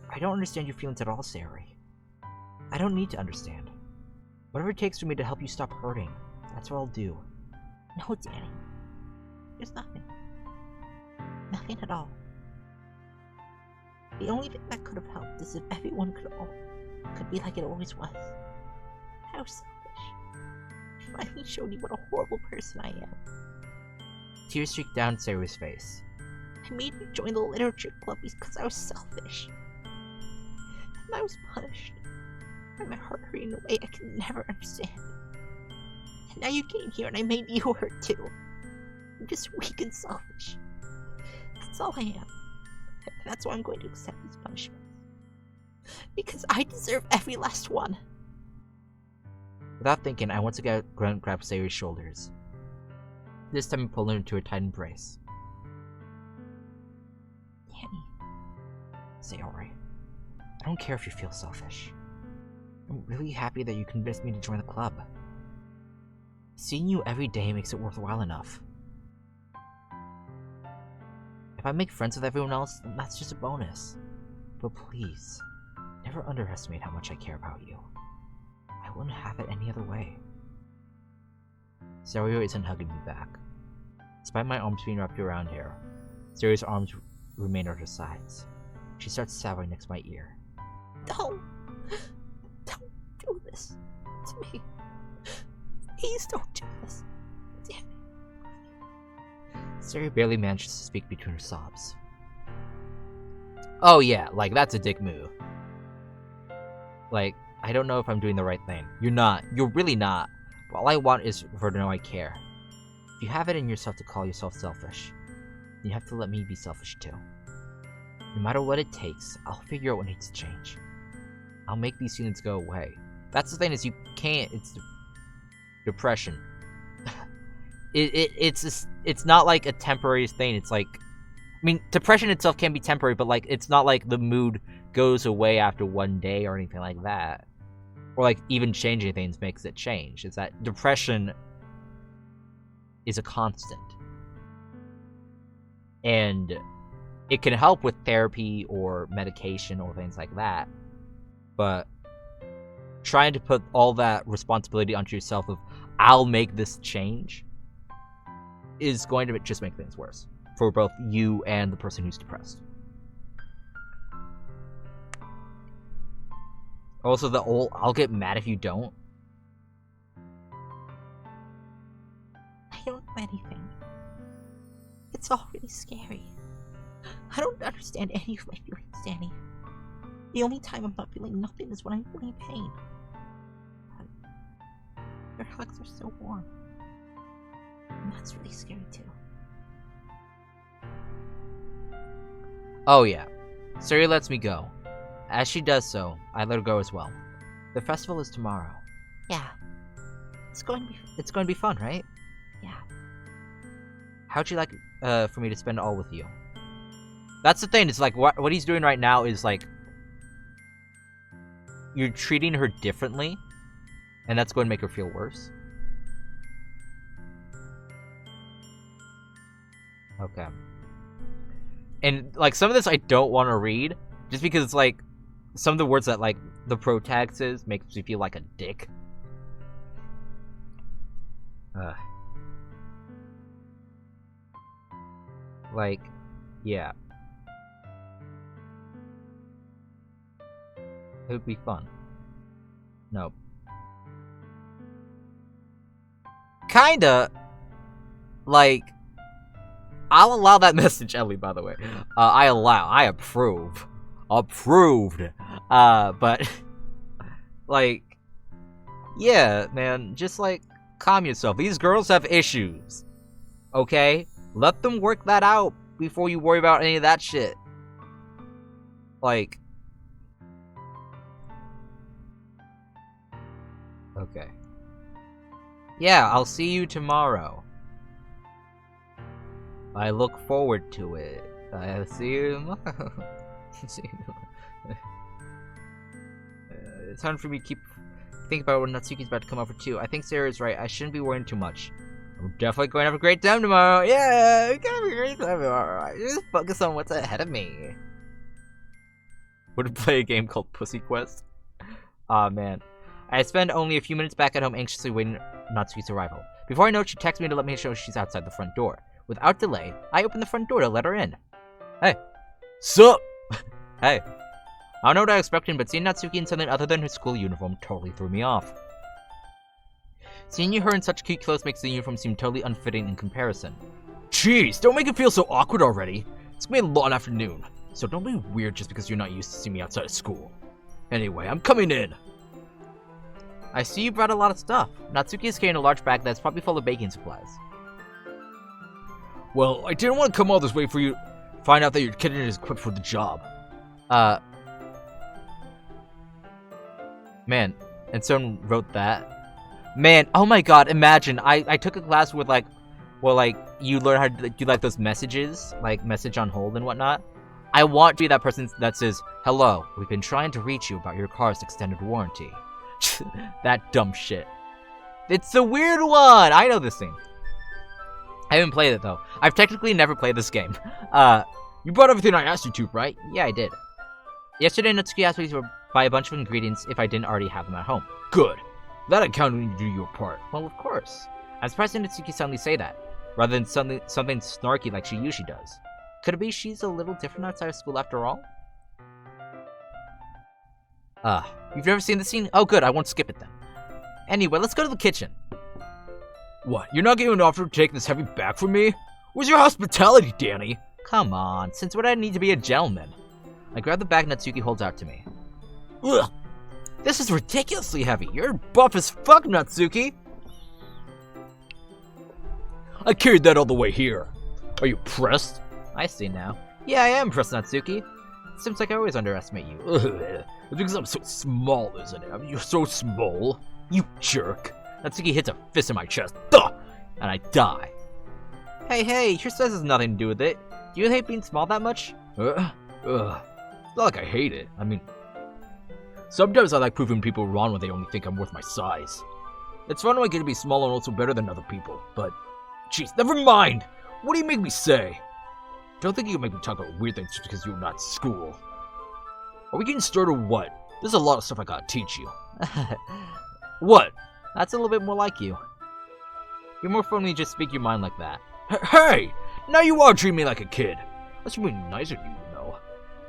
I don't understand your feelings at all, Sari. I don't need to understand. Whatever it takes for me to help you stop hurting, that's what I'll do. No, Danny. There's nothing. Nothing at all. The only thing that could have helped is if everyone could be like it always was. How selfish. I finally showed you what a horrible person I am. Tears streaked down Sari's face. I made you join the literature club because I was selfish. And I was punished by my heart hurting in a way I can never understand. And now you came here and I made you hurt too. I'm just weak and selfish. That's all I am. And that's why I'm going to accept these punishments. Because I deserve every last one. Without thinking, I once again grabbed Sayori's shoulders. This time I pulled her into a tight embrace. Danny. Sayori, I don't care if you feel selfish. I'm really happy that you convinced me to join the club. Seeing you every day makes it worthwhile enough. If I make friends with everyone else, then that's just a bonus. But please, never underestimate how much I care about you. I wouldn't have it any other way. Sario isn't hugging me back. Despite my arms being wrapped around her, Sario's arms remain at her sides. She starts sobbing next to my ear. Don't do this to me. Please don't do this. Damn it. Sario barely manages to speak between her sobs. Oh yeah, like that's a dick move. Like, I don't know if I'm doing the right thing. You're not. You're really not. But all I want is for her to know I care. If you have it in yourself to call yourself selfish, you have to let me be selfish too. No matter what it takes, I'll figure out what needs to change. I'll make these feelings go away. That's the thing, is you can't. It's depression. It's not like a temporary thing. It's like, I mean, depression itself can be temporary, but like it's not like the mood goes away after one day or anything like that. Or like even changing things makes it change. It's that depression is a constant. And it can help with therapy or medication or things like that. But trying to put all that responsibility onto yourself of, I'll make this change, is going to just make things worse. For both you and the person who's depressed. Also, the old "I'll get mad if you don't." I don't know anything. It's all really scary. I don't understand any of my feelings, Danny. The only time I'm not feeling nothing is when I'm feeling pain. But your hugs are so warm. And that's really scary too. Oh yeah. Suri lets me go. As she does so, I let her go as well. The festival is tomorrow. Yeah. It's going to be fun, right? Yeah. How'd you like for me to spend it all with you? That's the thing, it's like what he's doing right now is like you're treating her differently, and that's going to make her feel worse. Okay. And like some of this I don't want to read, just because it's like some of the words that like the pro tag says makes me feel like a dick. Like, yeah. It would be fun. Nope. Kinda. Like, I'll allow that message, Ellie, by the way. I approve. Approved. But, like, yeah, man, just, like, calm yourself. These girls have issues. Okay? Let them work that out before you worry about any of that shit. Like, okay. Yeah, I'll see you tomorrow. I look forward to it. I'll see you tomorrow. See you tomorrow. It's time for me to keep thinking about when Natsuki's about to come over too. I think Sarah is right. I shouldn't be worrying too much. I'm definitely going to have a great time tomorrow. Yeah, we're going to have a great time tomorrow. Just focus on what's ahead of me. Would play a game called Pussy Quest? Aw, man. I spend only a few minutes back at home anxiously waiting Natsuki's arrival. Before I know it, she texts me to let me know she's outside the front door. Without delay, I open the front door to let her in. Hey. Sup? Hey. I don't know what I was expecting, but seeing Natsuki in something other than her school uniform totally threw me off. Seeing her in such cute clothes makes the uniform seem totally unfitting in comparison. Jeez, don't make it feel so awkward already. It's gonna be a long afternoon, so don't be weird just because you're not used to seeing me outside of school. Anyway, I'm coming in. I see you brought a lot of stuff. Natsuki is carrying a large bag that's probably full of baking supplies. Well, I didn't want to come all this way for you to find out that your kitten is equipped for the job. Man, and someone wrote that. Man, oh my god, imagine, I took a class with like, well, like, you learn how to do like those messages, like message on hold and whatnot. I want to be that person that says, hello, we've been trying to reach you about your car's extended warranty. That dumb shit. It's a weird one! I know this thing. I haven't played it though. I've technically never played this game. You brought everything I asked you to, right? Yeah, I did. Yesterday, Natsuki asked me to buy a bunch of ingredients if I didn't already have them at home. Good. That accounted when you do your part. Well, of course. I'm surprised Natsuki suddenly say that, rather than something snarky like she usually does. Could it be she's a little different outside of school after all? You've never seen the scene? Oh good, I won't skip it then. Anyway, let's go to the kitchen. What, you're not getting an offer to take this heavy bag from me? Where's your hospitality, Danny? Come on, since when do I need to be a gentleman? I grab the bag Natsuki holds out to me. Ugh! This is ridiculously heavy. You're buff as fuck, Natsuki! I carried that all the way here. Are you pressed? I see now. Yeah, I am pressed, Natsuki. It seems like I always underestimate you. Ugh. It's because I'm so small, isn't it? I mean, you're so small. You jerk. Natsuki hits a fist in my chest. Duh! And I die. Hey, your size has nothing to do with it. Do you hate being small that much? It's not like I hate it. I mean, sometimes I like proving people wrong when they only think I'm worth my size. It's fun when I get to be small and also better than other people, but jeez, never mind! What do you make me say? Don't think you can make me talk about weird things just because you're not at school. Are we getting started or what? There's a lot of stuff I gotta teach you. What? That's a little bit more like you. You're more fun when you just speak your mind like that. Hey! Now you are treating me like a kid. That's really nice of you, you know.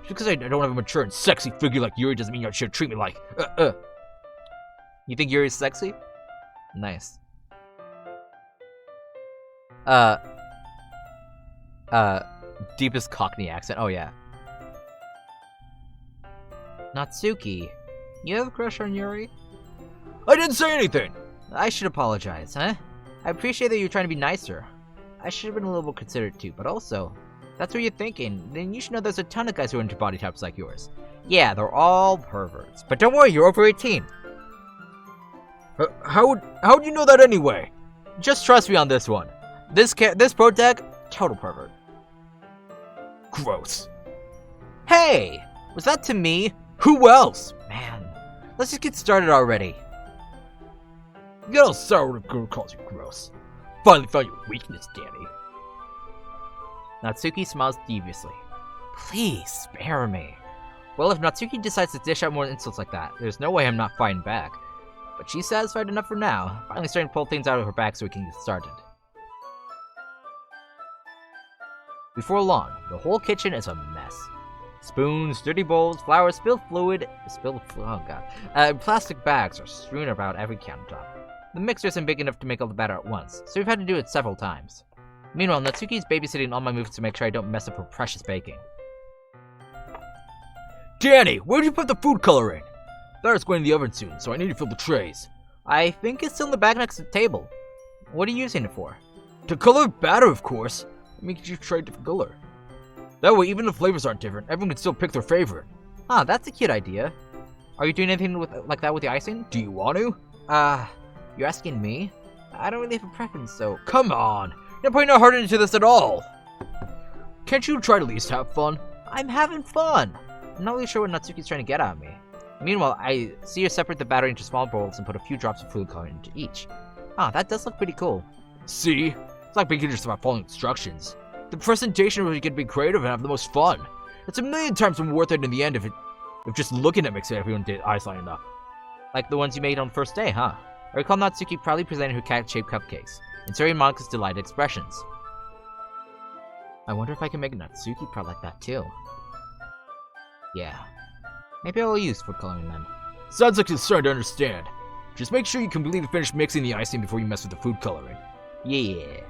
Just because I don't have a mature and sexy figure like Yuri doesn't mean you should treat me like, You think Yuri's sexy? Nice. Deepest Cockney accent. Oh, yeah. Natsuki, you have a crush on Yuri? I didn't say anything! I should apologize, huh? I appreciate that you're trying to be nicer. I should have been a little more considerate too, but also, that's what you're thinking. Then you should know there's a ton of guys who are into body types like yours. Yeah, they're all perverts. But don't worry, you're over 18. How'd you know that anyway? Just trust me on this one. This protag, total pervert. Gross. Hey! Was that to me? Who else? Man, let's just get started already. You get all sour when a girl calls you gross. Finally found your weakness, Danny. Natsuki smiles deviously. Please, spare me. Well, if Natsuki decides to dish out more insults like that, there's no way I'm not fighting back. But she's satisfied enough for now, finally starting to pull things out of her back so we can get started. Before long, the whole kitchen is a mess. Spoons, dirty bowls, flour, spilled fluid, plastic bags are strewn about every countertop. The mixer isn't big enough to make all the batter at once, so we've had to do it several times. Meanwhile, Natsuki's babysitting all my moves to make sure I don't mess up her precious baking. Danny, where'd you put the food coloring? Batter's going in the oven soon, so I need to fill the trays. I think it's still in the bag next to the table. What are you using it for? To color batter, of course. It makes you try a different color. That way, even if flavors aren't different, everyone can still pick their favorite. Ah, that's a cute idea. Are you doing anything like that with the icing? Do you want to? You're asking me? I don't really have a preference, so... Come on! You're putting no heart into this at all! Can't you try to at least have fun? I'm having fun! I'm not really sure what Natsuki's trying to get at me. Meanwhile, I see her separate the batter into small bowls and put a few drops of food coloring into each. Ah, that does look pretty cool. See? It's like baking just about following instructions. The presentation where you can be creative and have the most fun. It's a million times more worth it in the end if just looking at makes everyone did eyes lining up. Like the ones you made on the first day, huh? I recall Natsuki proudly presenting her cat-shaped cupcakes, inserting Monika's delighted expressions. I wonder if I can make Natsuki proud like that too. Yeah. Maybe I'll use food coloring then. Sounds like you're starting to understand. Just make sure you completely finish mixing the icing before you mess with the food coloring. Yeah.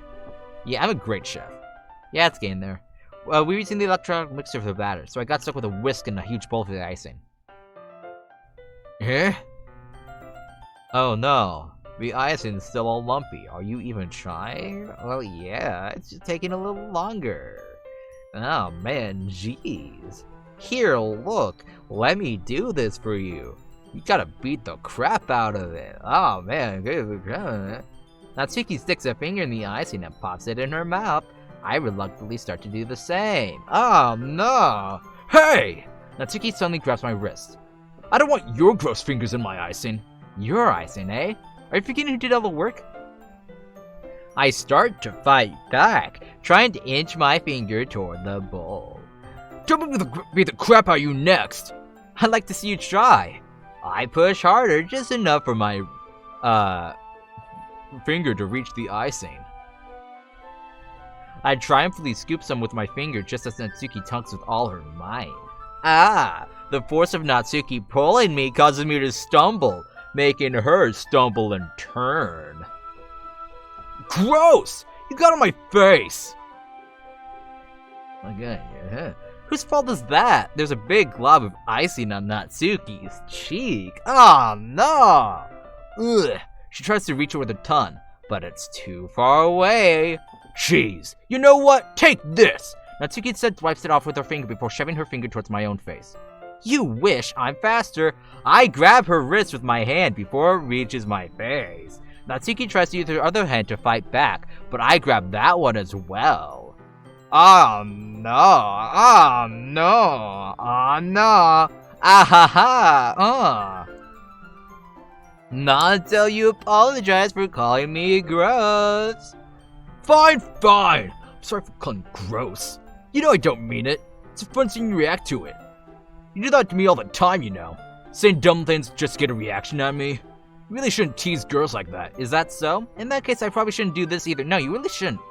Yeah, I'm a great chef. Yeah, it's getting there. Well, we're using the electronic mixer for the batter, so I got stuck with a whisk and a huge bowl for the icing. Eh? Oh no, the icing's still all lumpy. Are you even trying? Well, yeah, it's just taking a little longer. Oh man, jeez. Here, look, let me do this for you. You gotta beat the crap out of it. Oh man, Natsuki sticks a finger in the icing and pops it in her mouth. I reluctantly start to do the same. Oh no! Hey! Natsuki suddenly grabs my wrist. I don't want your gross fingers in my icing. Your icing, eh? Are you forgetting who did all the work? I start to fight back, trying to inch my finger toward the bowl. Don't make me beat the crap out of you next! I'd like to see you try. I push harder, just enough for my, finger to reach the icing. I triumphantly scoop some with my finger just as Natsuki tugs with all her might. Ah! The force of Natsuki pulling me causes me to stumble, making her stumble and turn. Gross! You got on my face! Okay, yeah. Whose fault is that? There's a big glob of icing on Natsuki's cheek. Oh no! Ugh. She tries to reach it with her tongue, but it's too far away. Jeez, you know what? Take this! Natsuki instead wipes it off with her finger before shoving her finger towards my own face. You wish I'm faster. I grab her wrist with my hand before it reaches my face. Natsuki tries to use her other hand to fight back, but I grab that one as well. Oh no, oh no, oh no, ah ha ha, Not until you apologize for calling me gross. Fine, fine. I'm sorry for calling you gross. You know I don't mean it. It's fun seeing you react to it. You do that to me all the time, you know. Saying dumb things just to get a reaction at me. You really shouldn't tease girls like that. Is that so? In that case, I probably shouldn't do this either. No, you really shouldn't.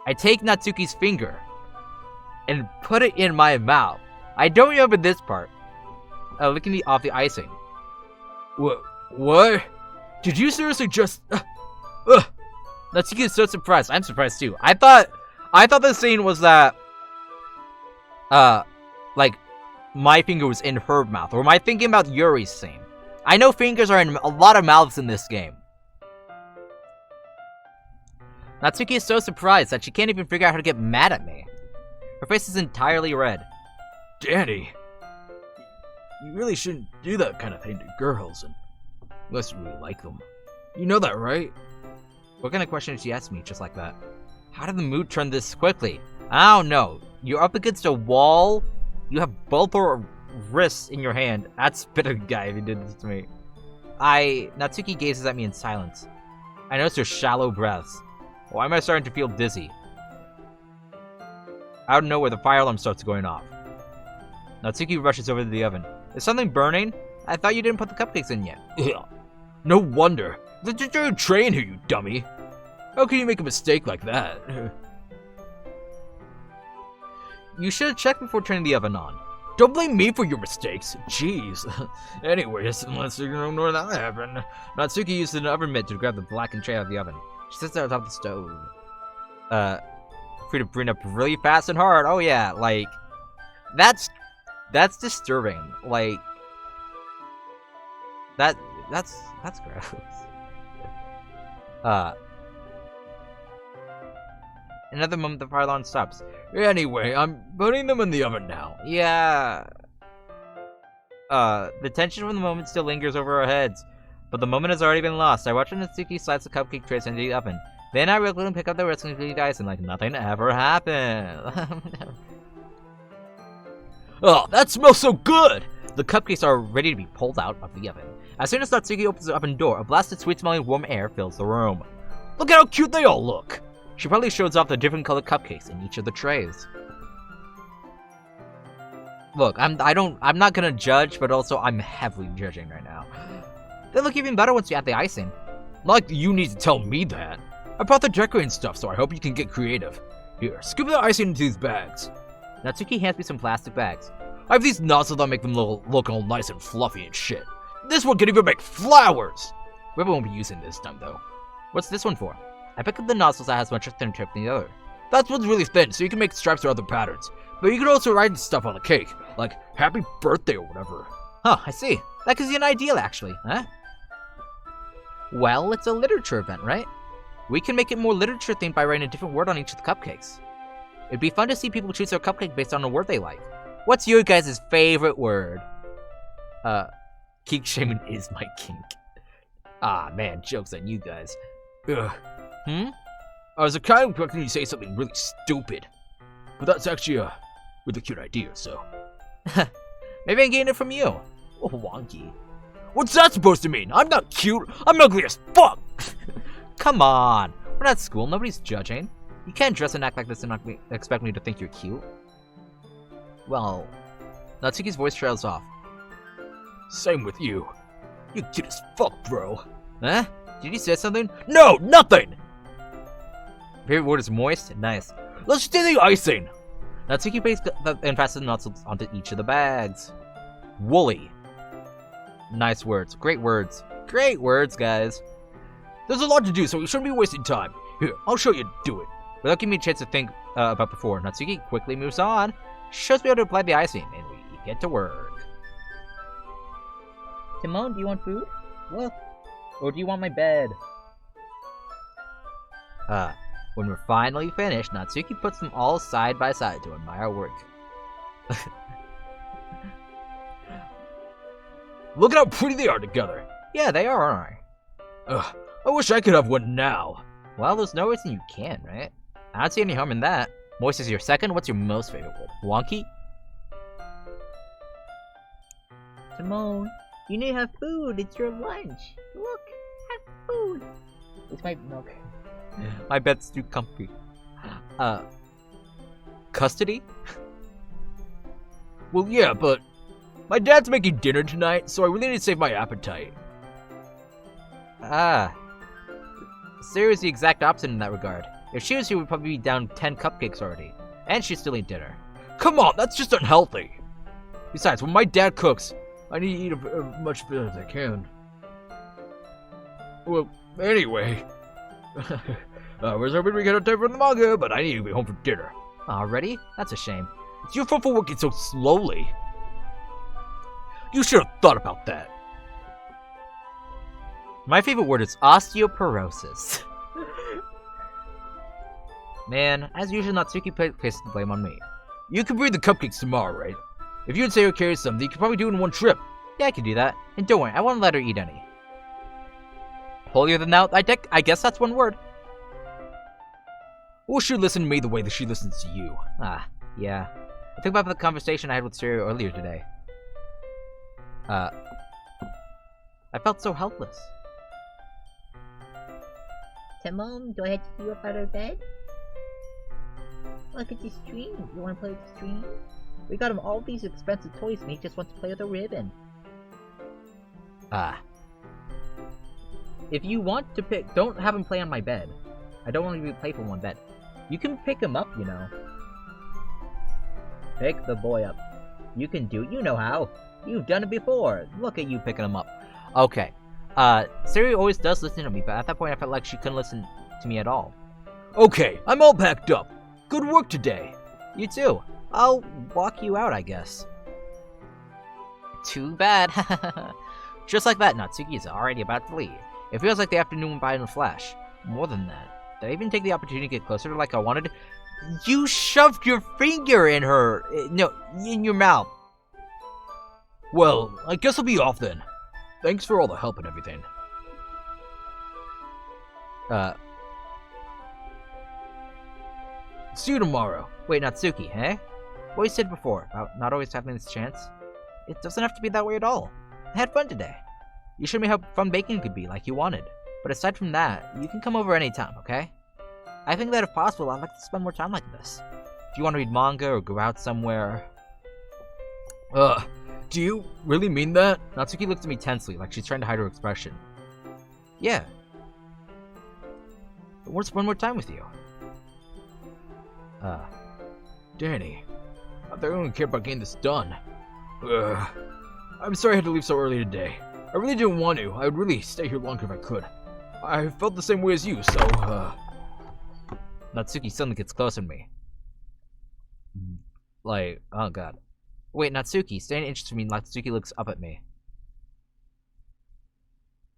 I take Natsuki's finger and put it in my mouth. I don't remember this part. Licking off the icing. What? Did you seriously just... Natsuki is so surprised. I'm surprised too. I thought the scene was that, like, my finger was in her mouth. Or am I thinking about Yuri's scene? I know fingers are in a lot of mouths in this game. Natsuki is so surprised that she can't even figure out how to get mad at me. Her face is entirely red. Danny, you really shouldn't do that kind of thing to girls, unless you really like them. You know that, right? What kind of question did she ask me just like that? How did the mood turn this quickly? I don't know. You're up against a wall. You have both her wrists in your hand. I'd spit a guy if he did this to me. Natsuki gazes at me in silence. I notice her shallow breaths. Why am I starting to feel dizzy? Out of nowhere, the fire alarm starts going off. Natsuki rushes over to the oven. Is something burning? I thought you didn't put the cupcakes in yet. No wonder. There's a tray in here, you dummy. How can you make a mistake like that? You should have checked before turning the oven on. Don't blame me for your mistakes. Jeez. Anyways, let's ignore that happened. Natsuki used an oven mitt to grab the blackened tray out of the oven. She sits there on top of the stove. Free to bring up really fast and hard. Oh yeah, like, that's disturbing. Like, that's gross. Another moment, the fire alarm stops. Anyway, I'm putting them in the oven now. Yeah. The tension from the moment still lingers over our heads, but the moment has already been lost. I watch Natsuki slides the cupcake trays into the oven. Then I regularly pick up the rest and clean the icing like nothing ever happened. Oh, that smells so good! The cupcakes are ready to be pulled out of the oven. As soon as Natsuki opens the oven door, a blast of sweet-smelling warm air fills the room. Look at how cute they all look! She probably shows off the different colored cupcakes in each of the trays. Look, I'm not gonna judge, but also I'm heavily judging right now. They look even better once you add the icing. Like you need to tell me that. I brought the decorating stuff, so I hope you can get creative. Here, scoop the icing into these bags. Natsuki hands me some plastic bags. I have these nozzles that make them look all nice and fluffy and shit. This one can even make flowers! We won't be using this time, though. What's this one for? I pick up the nozzles that has much thinner tip than the other. That one's really thin, so you can make stripes or other patterns. But you can also write stuff on the cake, like happy birthday or whatever. Huh, I see. That gives you an idea, actually, huh? Well, it's a literature event, right? We can make it more literature themed by writing a different word on each of the cupcakes. It'd be fun to see people choose their cupcake based on a word they like. What's your guys' favorite word? Kink shaming is my kink. Ah, man, joke's on you guys. Ugh. Hmm? I was kind of expecting you to say something really stupid. But that's actually a really cute idea, so... Maybe I'm getting it from you. Oh, wonky. What's that supposed to mean? I'm not cute. I'm ugly as fuck. Come on. We're not at school. Nobody's judging. You can't dress and act like this and not expect me to think you're cute. Well, Natsuki's voice trails off. Same with you. You're cute as fuck, bro. Huh? Did you say something? No, nothing! Favorite word is moist? Nice. Let's do the icing! Natsuki pastes and passes the nozzles onto each of the bags. Woolly. Nice words. Great words. Great words, guys. There's a lot to do, so we shouldn't be wasting time. Here, I'll show you how to do it. Without giving me a chance to think about before, Natsuki quickly moves on, shows me how to apply the icing, and we get to work. Timon, do you want food? Look. Or do you want my bed? When we're finally finished, Natsuki puts them all side by side to admire our work. Look at how pretty they are together. Yeah, they are, aren't they? Ugh, I wish I could have one now. Well, there's no reason you can, right? I don't see any harm in that. Moist is your second. What's your most favorite word? Wonky? Timon, you need to have food. It's your lunch. Look, have food. It's my milk. My bed's too comfy. Custody? Well, yeah, but my dad's making dinner tonight, so I really need to save my appetite. Sarah's the exact opposite in that regard. If she was here, we'd probably be down 10 cupcakes already. And she's still eating dinner. Come on, that's just unhealthy. Besides, when my dad cooks, I need to eat as much food as I can. Well, anyway. I was hoping we could have time for the manga, but I need to be home for dinner. Already? That's a shame. It's your fault for working so slowly. You should have thought about that. My favorite word is osteoporosis. Man, as usual, Natsuki places the blame on me. You can bring the cupcakes tomorrow, right? If you and Sayo carry something, you could probably do it in one trip. Yeah, I can do that. And don't worry, I won't let her eat any. Holier than thou? I guess that's one word. Or she'll listen to me the way that she listens to you. Ah, yeah. I think about the conversation I had with Sayo earlier today. I felt so helpless. Timon, do I have to get you up out of bed? Look at this stream. You wanna play with the stream? We got him all these expensive toys and he just wants to play with a ribbon. If you want to pick, don't have him play on my bed. I don't want to be playful on bed. You can pick him up, you know. Pick the boy up. You can do it, you know how. You've done it before. Look at you picking him up. Okay. Siri always does listen to me, but at that point I felt like she couldn't listen to me at all. Okay, I'm all packed up. Good work today. You too. I'll walk you out, I guess. Too bad. Just like that, Natsuki is already about to leave. It feels like the afternoon went by in a flash. More than that, did I even take the opportunity to get closer to like I wanted? You shoved your finger in her... No, in your mouth. Well, I guess I'll be off then. Thanks for all the help and everything. See you tomorrow. Wait, Natsuki, eh? What you said before about not always having this chance? It doesn't have to be that way at all. I had fun today. You showed me how fun baking could be, like you wanted. But aside from that, you can come over anytime, okay? I think that if possible, I'd like to spend more time like this. If you want to read manga or go out somewhere... Do you really mean that? Natsuki looked at me tensely, like she's trying to hide her expression. Yeah. I want to spend more time with you. Danny, I thought I only cared about getting this done. I'm sorry I had to leave so early today. I really didn't want to. I would really stay here longer if I could. I felt the same way as you, so, Natsuki suddenly gets closer to me. Like, oh god. Wait, Natsuki, stay an inch to me. Natsuki looks up at me.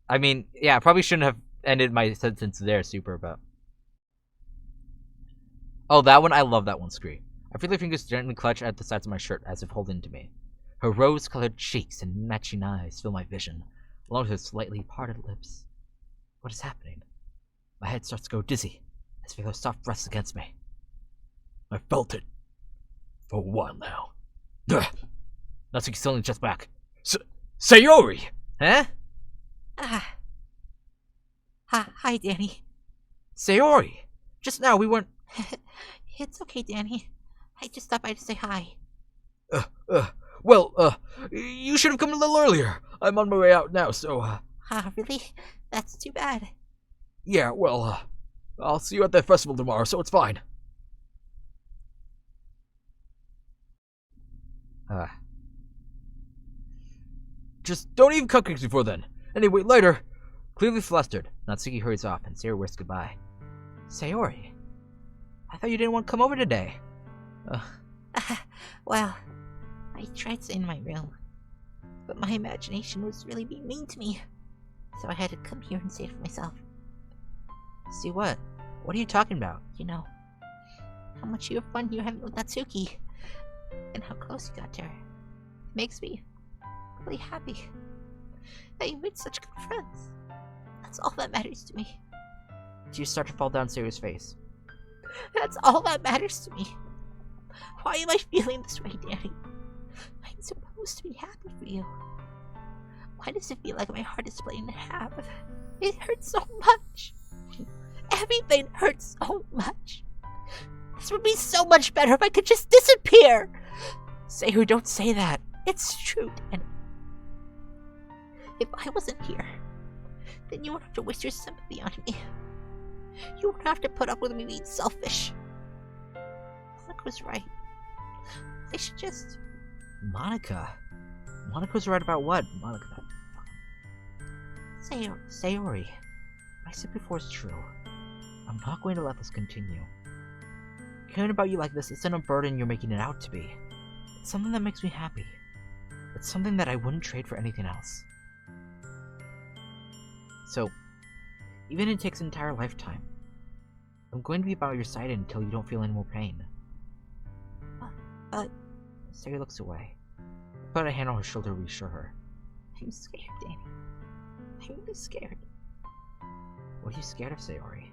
I mean, yeah, I probably shouldn't have ended my sentence there, Super, but... Oh, that one? I love that one, Scree. I feel her fingers gently clutch at the sides of my shirt, as if holding to me. Her rose-colored cheeks and matching eyes fill my vision, along with her slightly parted lips. What is happening? My head starts to go dizzy, as I feel her soft breasts against me. I felt it. For a while now. Natsuki suddenly jets back. Sayori! Huh? Hi, Danny. Sayori! Just now we weren't... It's okay, Danny. I just stopped by to say hi. Well, you should have come a little earlier. I'm on my way out now, so, Really? That's too bad. Yeah, well, I'll see you at the festival tomorrow, so it's fine. Just don't eat cupcakes before then. Anyway, later. Clearly flustered, Natsuki hurries off and Sayori whisks goodbye. Sayori, I thought you didn't want to come over today. Well, I tried staying in my room, but my imagination was really being mean to me, so I had to come here and save myself. See what? What are you talking about? You know, how much you have fun you having with Natsuki, and how close you got to her. It makes me really happy that you made such good friends. That's all that matters to me. Tears start to fall down Sayori's face. That's all that matters to me. Why am I feeling this way, Danny? I'm supposed to be happy for you. Why does it feel like my heart is splitting in half? It hurts so much. Everything hurts so much. This would be so much better if I could just disappear. Sayori, don't say that. It's true, Danny. If I wasn't here, then you wouldn't have to waste your sympathy on me. You wouldn't have to put up with me being selfish. Mark was right. I should just Monica? Monica's right about what? Monica. Sayori, what I said before is true. I'm not going to let this continue. Caring about you like this isn't a burden you're making it out to be. It's something that makes me happy. It's something that I wouldn't trade for anything else. So, even if it takes an entire lifetime, I'm going to be by your side until you don't feel any more pain. Sayori looks away. I put a hand on her shoulder to reassure her. I'm scared, Danny. I'm really scared. What are you scared of, Sayori?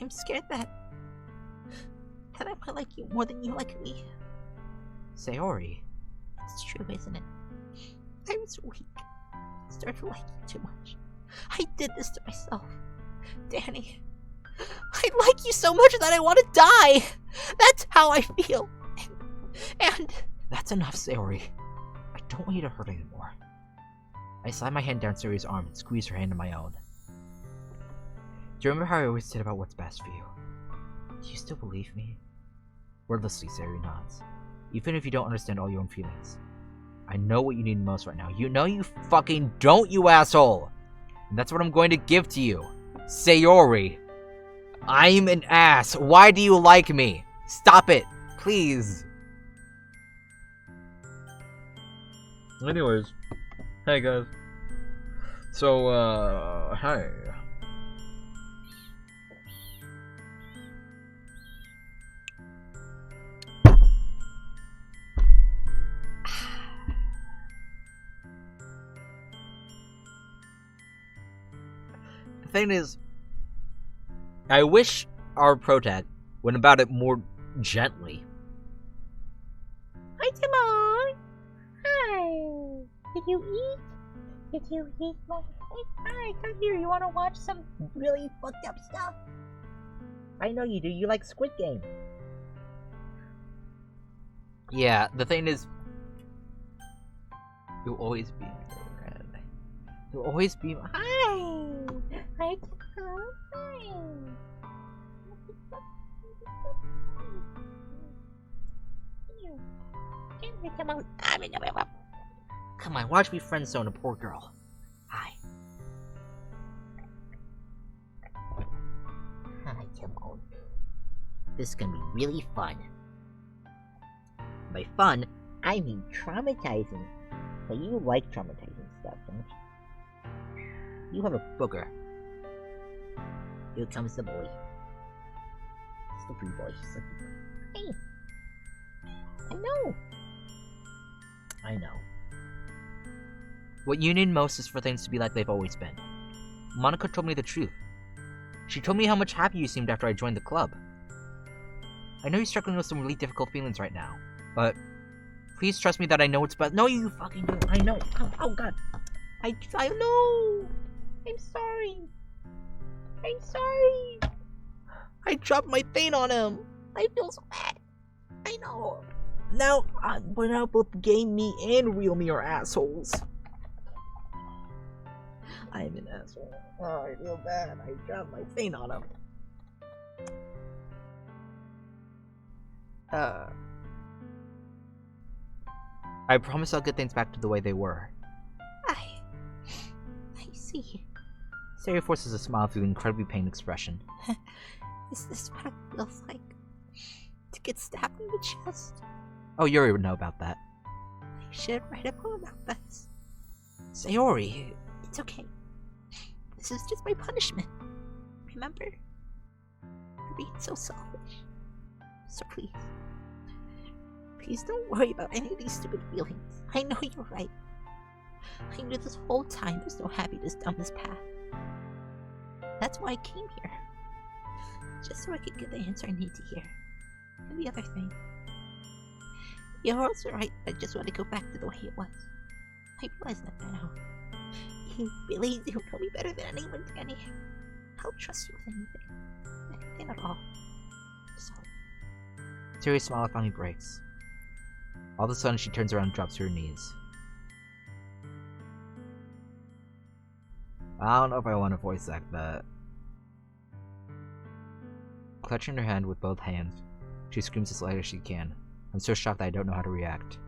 I'm scared that I might like you more than you like me. Sayori. It's true, isn't it? I was weak. I started to like you too much. I did this to myself. Danny, I like you so much that I want to die. That's how I feel. And that's enough, Sayori. I don't want you to hurt anymore. I slide my hand down Sayori's arm and squeeze her hand in my own. Do you remember how I always said about what's best for you? Do you still believe me? Wordlessly, Sayori nods. Even if you don't understand all your own feelings. I know what you need most right now. You know you fucking don't, you asshole! And that's what I'm going to give to you. Sayori. I'm an ass. Why do you like me? Stop it. Please. Anyways. Hey guys. So, hey. The thing is, I wish our protag went about it more gently. Hi, Timon. Hi. Did you eat? Did you eat? Hi, come here. You want to watch some really fucked up stuff? I know you do. You like Squid Game. Yeah, the thing is, you'll always be my favorite. You'll always be my... Hi. Hi, Timon. Hi. Come on, watch me friend zone a poor girl. Hi. Hi, Timon. This is gonna be really fun. By fun, I mean traumatizing. But you like traumatizing stuff, don't you? You have a booger. Here comes the boy. Slippery boy. Slippery boy. Hey. I know. I know. What you need most is for things to be like they've always been. Monica told me the truth. She told me how much happier you seemed after I joined the club. I know you're struggling with some really difficult feelings right now, but please trust me that I know what's best. No, you fucking don't. I know. Oh God. I know. I'm sorry. I'm sorry. I dropped my thing on him. I feel so bad. I know. Now both gay me and real me are assholes. I'm an asshole. Oh, I feel bad. I dropped my thing on him. I promise I'll get things back to the way they were. I see. Sayori forces a smile through the incredibly pained expression. Is this what it feels like? To get stabbed in the chest? Oh, Yuri would know about that. I should write a poem about this. Sayori! It's okay. This is just my punishment. Remember? For being so selfish. So please. Please don't worry about any of these stupid feelings. I know you're right. I knew this whole time there's no happiness down this path. That's why I came here. Just so I could get the answer I need to hear. And the other thing. You're also right, I just want to go back to the way it was. I realize that now. You really do know me better than anyone, Danny. I'll trust you with anything. Anything at all. So. Sayori's smile finally breaks. All of a sudden, she turns around and drops to her knees. I don't know if I want to voice act that. Clutching her hand with both hands, she screams as loud as she can. I'm so shocked that I don't know how to react.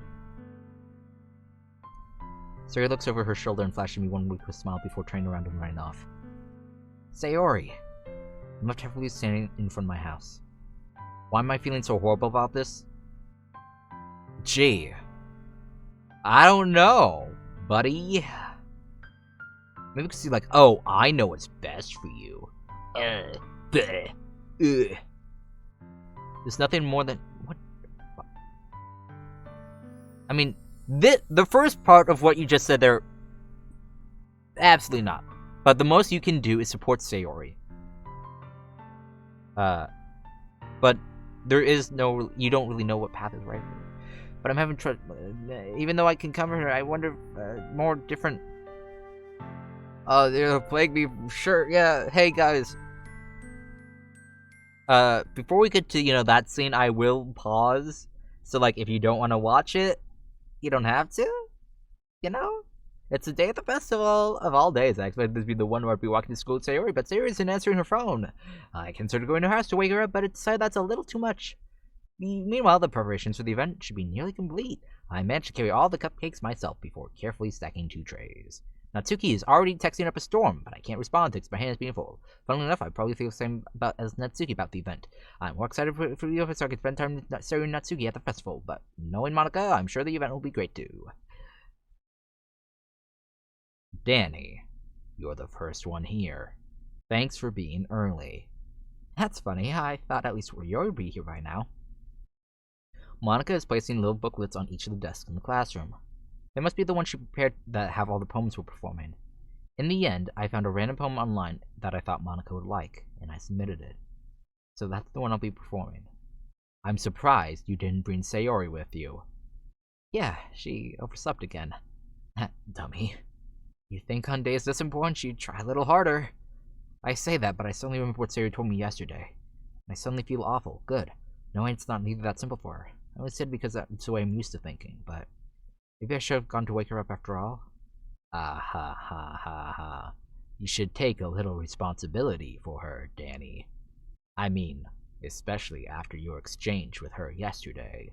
Sayori looks over her shoulder and flashes me one ludicrous smile before turning around and running off. Sayori! I'm left heavily standing in front of my house. Why am I feeling so horrible about this? Gee. I don't know, buddy. Maybe because you're like, oh, I know what's best for you. Bleh. Ugh. There's nothing more than... What? I mean, the first part of what you just said there... Absolutely not. But the most you can do is support Sayori. But there is no... You don't really know what path is right for you. But I'm having trouble... Even though I can cover her, I wonder... more different... they'll plague me... Sure, yeah. Hey, guys. Before we get to, that scene, I will pause. So, like, if you don't want to watch it, you don't have to. It's the day of the festival of all days. I expected this to be the one where I'd be walking to school with Sayori, but Sayori isn't answering her phone. I considered going to her house to wake her up, but I decided that's a little too much. Meanwhile, the preparations for the event should be nearly complete. I managed to carry all the cupcakes myself before carefully stacking 2 trays. Natsuki is already texting up a storm, but I can't respond to it because my hand is being full. Funnily enough, I probably feel the same as Natsuki about the event. I'm more excited for the event so I can spend time with Sayori and Natsuki at the festival, but knowing Monica, I'm sure the event will be great too. Danny, you're the first one here. Thanks for being early. That's funny, I thought at least Yori would be here by now. Monica is placing little booklets on each of the desks in the classroom. They must be the ones she prepared that have all the poems we're performing. In the end, I found a random poem online that I thought Monica would like, and I submitted it. So that's the one I'll be performing. I'm surprised you didn't bring Sayori with you. Yeah, she overslept again. Dummy. You'd think on days this important she'd try a little harder. I say that, but I suddenly remember what Sayori told me yesterday. I suddenly feel awful. Good. Knowing it's not neither that simple for her. I only said because that's the way I'm used to thinking, but... Maybe I should have gone to wake her up after all? Ah ha ha ha ha. You should take a little responsibility for her, Danny. I mean, especially after your exchange with her yesterday.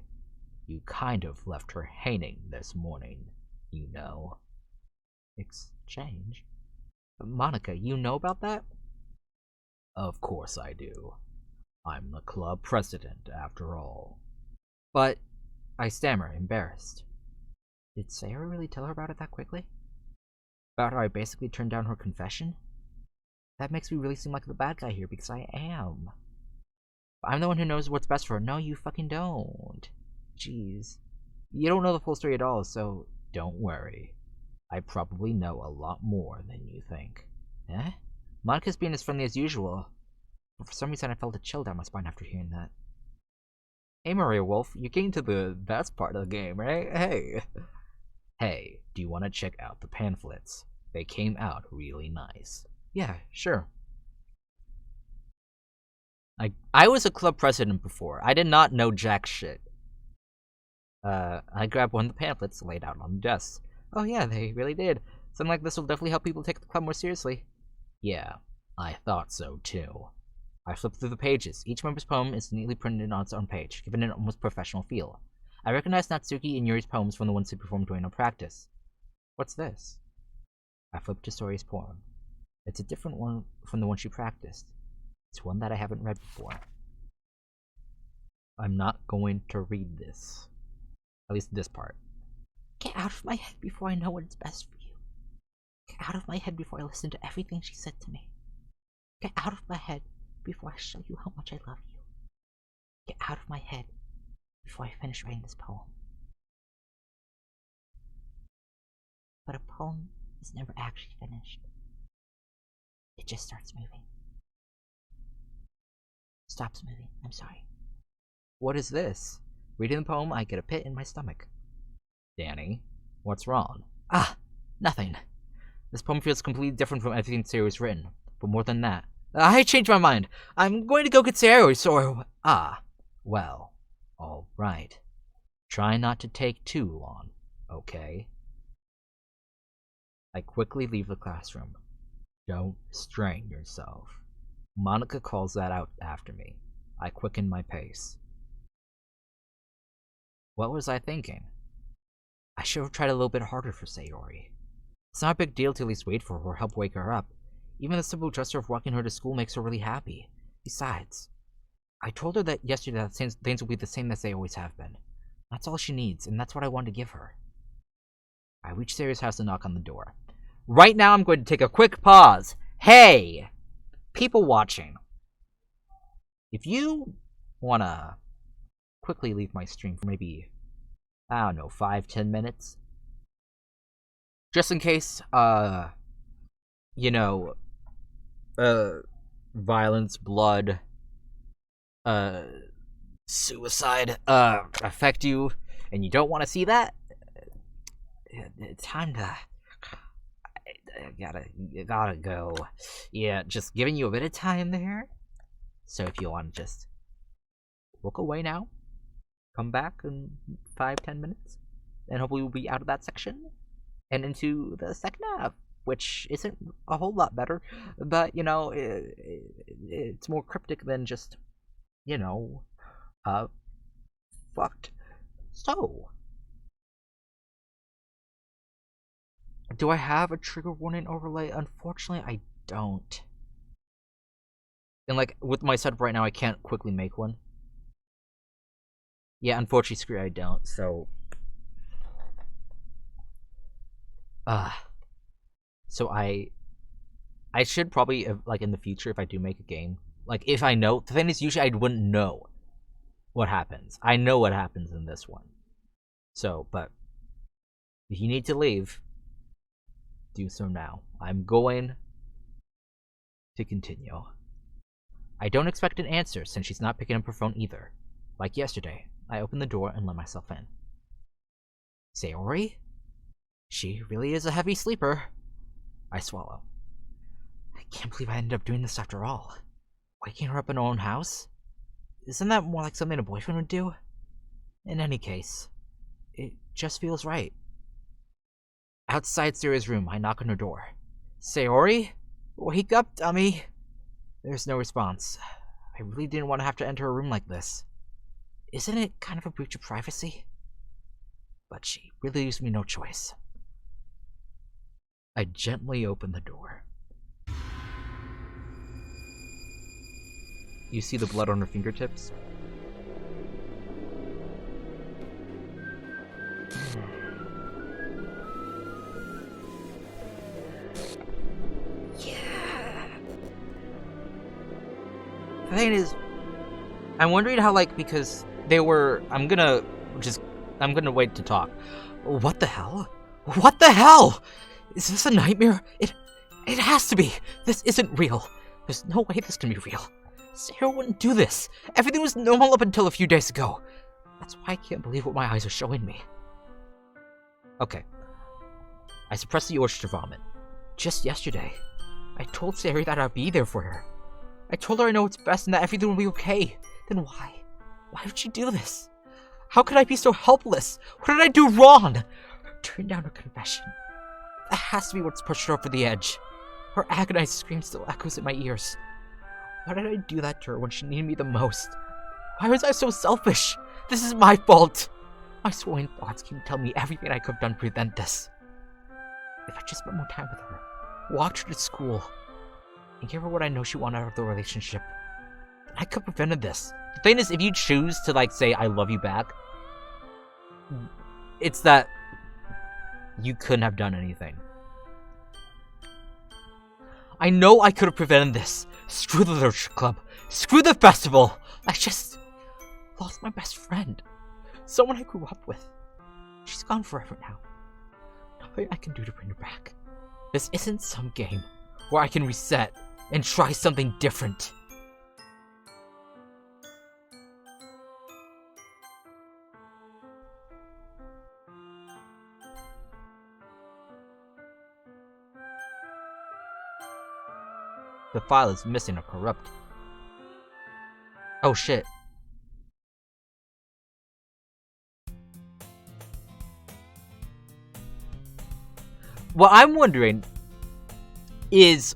You kind of left her hanging this morning, you know. Exchange? Monica, you know about that? Of course I do. I'm the club president, after all. But, I stammer, embarrassed. Did Sayori really tell her about it that quickly? About how I basically turned down her confession? That makes me really seem like the bad guy here, because I am. I'm the one who knows what's best for her. No, you fucking don't. Jeez. You don't know the full story at all, so don't worry. I probably know a lot more than you think. Eh? Monica's being as friendly as usual. But for some reason I felt a chill down my spine after hearing that. Hey Maria Wolf, you're getting to the best part of the game, right? Hey. Hey, do you want to check out the pamphlets? They came out really nice. Yeah, sure. I was a club president before. I did not know jack shit. I grabbed one of the pamphlets laid out on the desk. Oh yeah, they really did. Something like this will definitely help people take the club more seriously. Yeah, I thought so too. I flipped through the pages. Each member's poem is neatly printed on its own page, giving it an almost professional feel. I recognized Natsuki and Yuri's poems from the ones they performed during our practice. What's this? I flipped to Sayori's poem. It's a different one from the one she practiced. It's one that I haven't read before. I'm not going to read this. At least this part. Get out of my head before I know what's best for you. Get out of my head before I listen to everything she said to me. Get out of my head before I show you how much I love you. Get out of my head before I finish writing this poem. But a poem is never actually finished. It just starts moving. Stops moving. I'm sorry. What is this? Reading the poem, I get a pit in my stomach. Danny, what's wrong? Ah, nothing. This poem feels completely different from everything Sayori's written. But more than that, I changed my mind. I'm going to go get Sayori, so... well, alright. Try not to take too long, okay? I quickly leave the classroom. Don't strain yourself. Monica calls that out after me. I quicken my pace. What was I thinking? I should have tried a little bit harder for Sayori. It's not a big deal to at least wait for her or help wake her up. Even the simple gesture of walking her to school makes her really happy. Besides, I told her that yesterday that things will be the same as they always have been. That's all she needs, and that's what I wanted to give her. I reach Sayori's house and knock on the door. Right now, I'm going to take a quick pause. Hey! People watching. If you want to quickly leave my stream for maybe, I don't know, 5-10 minutes. Just in case, violence, blood, suicide, affect you, and you don't want to see that, it's time to, gotta go. Yeah, just giving you a bit of time there. So if you want to just look away now, come back in 5-10 minutes, and hopefully we'll be out of that section and into the second half, which isn't a whole lot better, but, it's more cryptic than just, fucked. So, do I have a trigger warning overlay? Unfortunately, I don't. And, with my setup right now, I can't quickly make one. Yeah, unfortunately, screw I don't, so... So I should probably, in the future, if I do make a game, if I know... The thing is, usually I wouldn't know what happens. I know what happens in this one. So, but... If you need to leave, do so now. I'm going to continue. I don't expect an answer, since she's not picking up her phone either. Like yesterday, I opened the door and let myself in. Sayori? She really is a heavy sleeper. I swallow. I can't believe I ended up doing this after all. Waking her up in her own house? Isn't that more like something a boyfriend would do? In any case, it just feels right. Outside Sayori's room, I knock on her door. Sayori? Wake up, dummy! There's no response. I really didn't want to have to enter a room like this. Isn't it kind of a breach of privacy? But she really leaves me no choice. I gently open the door. You see the blood on her fingertips? Yeah. The thing is, I'm wondering how, because they were... I'm gonna wait to talk. What the hell? What the hell? Is this a nightmare? It has to be. This isn't real. There's no way this can be real. Sarah wouldn't do this. Everything was normal up until a few days ago. That's why I can't believe what my eyes are showing me. Okay. I suppressed the urge to vomit. Just yesterday, I told Sarah that I'd be there for her. I told her I know what's best and that everything will be okay. Then why? Why would she do this? How could I be so helpless? What did I do wrong? Turn down her confession. That has to be what's pushed her over the edge. Her agonized scream still echoes in my ears. Why did I do that to her when she needed me the most? Why was I so selfish? This is my fault. My swollen thoughts keep telling me everything I could have done to prevent this. If I just spent more time with her, walked her to school, and gave her what I know she wanted out of the relationship, then I could have prevented this. The thing is, if you choose to, say, I love you back, it's that you couldn't have done anything. I know I could have prevented this. Screw the literature club. Screw the festival. I just lost my best friend. Someone I grew up with. She's gone forever now. Nothing I can do to bring her back. This isn't some game where I can reset and try something different. The file is missing or corrupt. Oh shit. What I'm wondering is,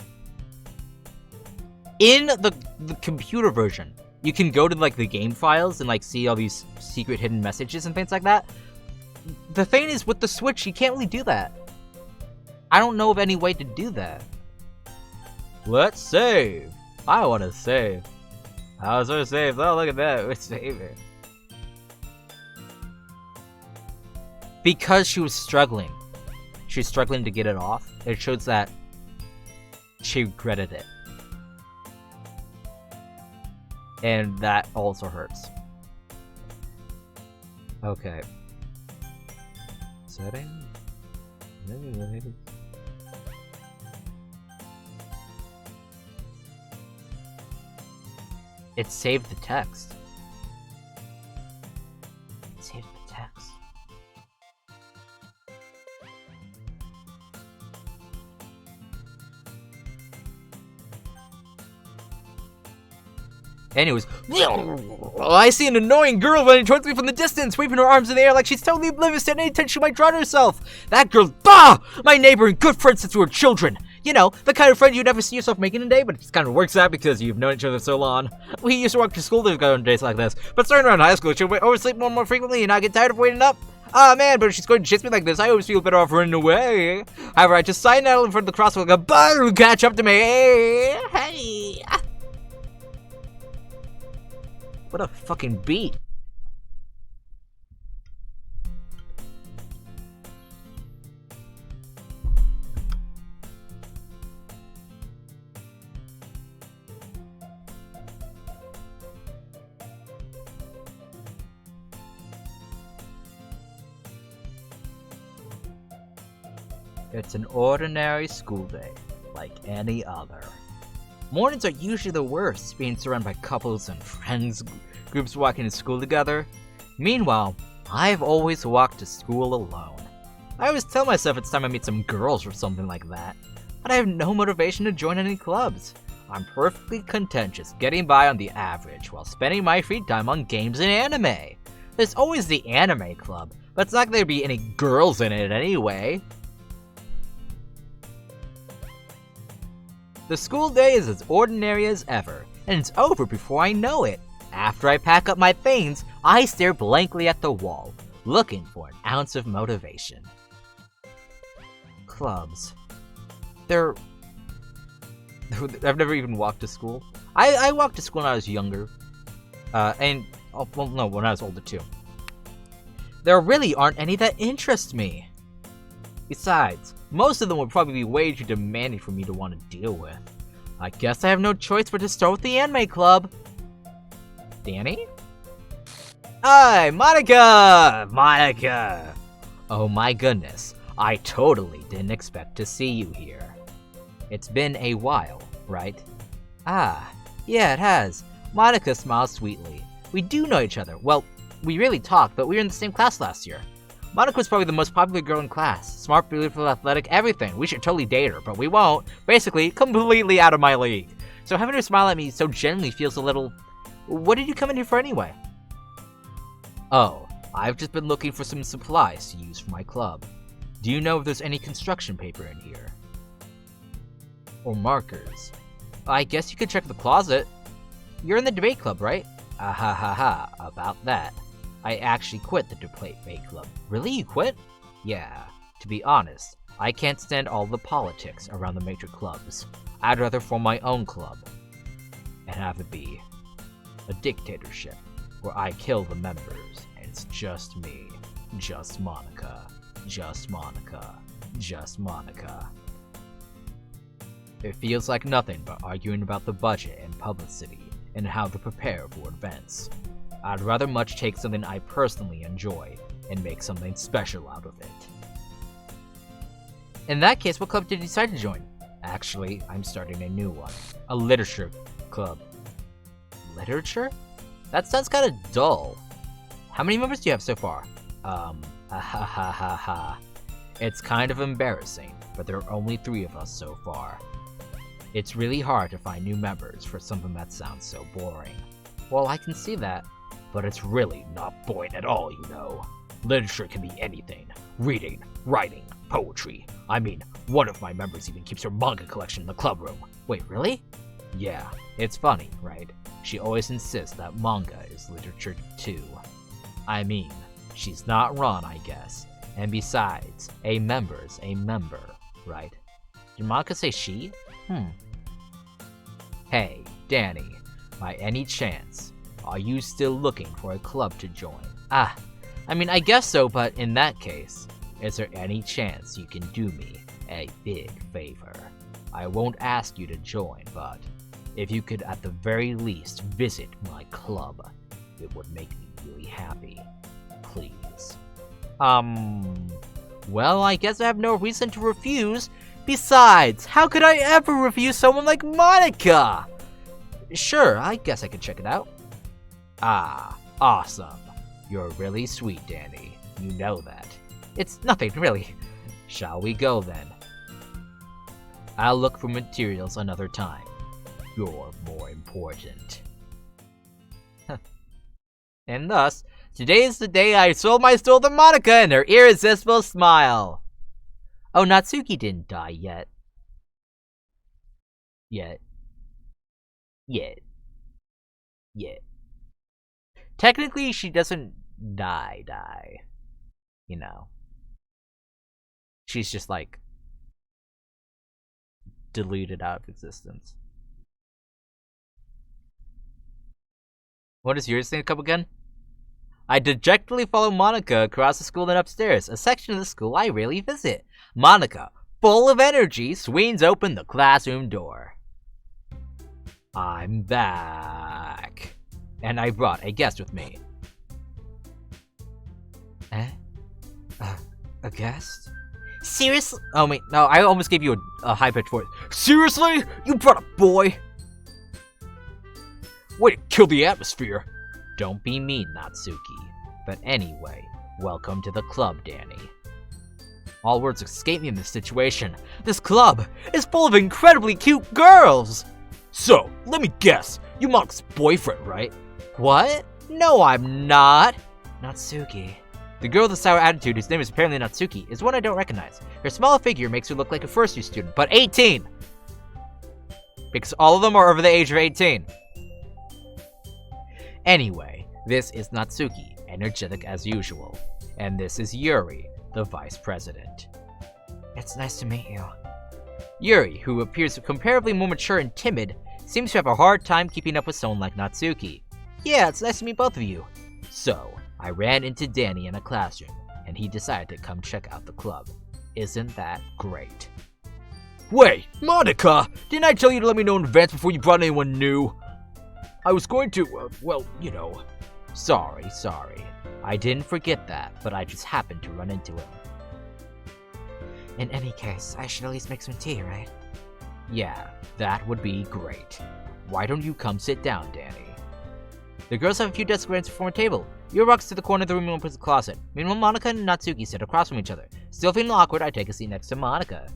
in the computer version, you can go to the game files and see all these secret hidden messages and things like that. the thing is, with the Switch, you can't really do that. I don't know of any way to do that. Let's save. I want to save. I was gonna save. Oh, look at that. We're saving. Because she was struggling. She was struggling to get it off. It shows that she regretted it. And that also hurts. Okay. Settings. It saved the text. It saved the text. Anyways, I see an annoying girl running towards me from the distance, waving her arms in the air like she's totally oblivious to any attention she might draw to herself. That girl, bah! My neighbor and good friend since we were children. You know, the kind of friend you'd never see yourself making a day, but it just kind of works out because you've known each other so long. We used to walk to school together on days like this, but starting around high school, she'll oversleep more and more frequently, and I get tired of waiting up. Ah, man, but if she's going to chase me like this, I always feel better off running away. However, I just sign out in front of the crosswalk like a bug who catch up to me. Hey! What a fucking beat. It's an ordinary school day, like any other. Mornings are usually the worst, being surrounded by couples and friends groups walking to school together. Meanwhile, I've always walked to school alone. I always tell myself it's time I meet some girls or something like that, but I have no motivation to join any clubs. I'm perfectly content just getting by on the average while spending my free time on games and anime. There's always the anime club, but it's not going to be any girls in it anyway. The school day is as ordinary as ever, and it's over before I know it. After I pack up my things, I stare blankly at the wall, looking for an ounce of motivation. Clubs. I've never even walked to school. I walked to school when I was younger. When I was older too. There really aren't any that interest me. Besides, most of them would probably be way too demanding for me to want to deal with. I guess I have no choice but to start with the anime club. Danny? Hi, Monica! Monica! Oh my goodness, I totally didn't expect to see you here. It's been a while, right? Ah, yeah, it has. Monica smiles sweetly. We do know each other. Well, we really talked, but we were in the same class last year. Monica was probably the most popular girl in class. Smart, beautiful, athletic, everything. We should totally date her, but we won't. Basically, completely out of my league. So having her smile at me so genuinely feels a little... What did you come in here for anyway? Oh, I've just been looking for some supplies to use for my club. Do you know if there's any construction paper in here? Or markers? I guess you could check the closet. You're in the debate club, right? Ah ha ha ha, about that. I actually quit the debate club. Really, you quit? Yeah. To be honest, I can't stand all the politics around the major clubs. I'd rather form my own club. And have it be a dictatorship, where I kill the members, and it's just me. Just Monica. Just Monica. Just Monica. It feels like nothing but arguing about the budget and publicity, and how to prepare for events. I'd rather much take something I personally enjoy, and make something special out of it. In that case, what club did you decide to join? Actually, I'm starting a new one. A literature club. Literature? That sounds kinda dull. How many members do you have so far? It's kind of embarrassing, but there are only 3 of us so far. It's really hard to find new members for something that sounds so boring. Well, I can see that. But it's really not boring at all, you know. Literature can be anything. Reading, writing, poetry. I mean, one of my members even keeps her manga collection in the club room. Wait, really? Yeah, it's funny, right? She always insists that manga is literature too. I mean, she's not wrong, I guess. And besides, a member's a member, right? Did Monica say she? Hey, Danny, by any chance, are you still looking for a club to join? I mean, I guess so, but in that case, is there any chance you can do me a big favor? I won't ask you to join, but if you could at the very least visit my club, it would make me really happy. Please. Well, I guess I have no reason to refuse. Besides, how could I ever refuse someone like Monica? Sure, I guess I could check it out. Awesome. You're really sweet, Danny. You know that. It's nothing, really. Shall we go, then? I'll look for materials another time. You're more important. And thus, today is the day I sold my soul to Monica and her irresistible smile. Oh, Natsuki didn't die yet. Yet. Technically, she doesn't die. You know. She's just, like, deleted out of existence. What does yours think up again? I dejectedly follow Monica across the school and upstairs, a section of the school I rarely visit. Monica, full of energy, swings open the classroom door. I'm back. And I brought a guest with me. A guest? Seriously? Oh wait, no, I almost gave you a high-pitched voice. Seriously? You brought a boy? Way to kill the atmosphere. Don't be mean, Natsuki. But anyway, welcome to the club, Danny. All words escape me in this situation. This club is full of incredibly cute girls! So, let me guess, you Monica's boyfriend, right? What? No, I'm not! Natsuki. The girl with the sour attitude, whose name is apparently Natsuki, is one I don't recognize. Her small figure makes her look like a first-year student, but 18! Because all of them are over the age of 18. Anyway, this is Natsuki, energetic as usual. And this is Yuri, the vice president. It's nice to meet you. Yuri, who appears comparatively more mature and timid, seems to have a hard time keeping up with someone like Natsuki. Yeah, it's nice to meet both of you. So, I ran into Danny in a classroom, and he decided to come check out the club. Isn't that great? Wait, Monica! Didn't I tell you to let me know in advance before you brought anyone new? I was going to, well, you know. Sorry. I didn't forget that, but I just happened to run into him. In any case, I should at least make some tea, right? Yeah, that would be great. Why don't you come sit down, Danny? The girls have a few desks arranged before a table. Yuri walks to the corner of the room and opens the closet. Meanwhile, Monica and Natsuki sit across from each other. Still feeling awkward, I take a seat next to Monica.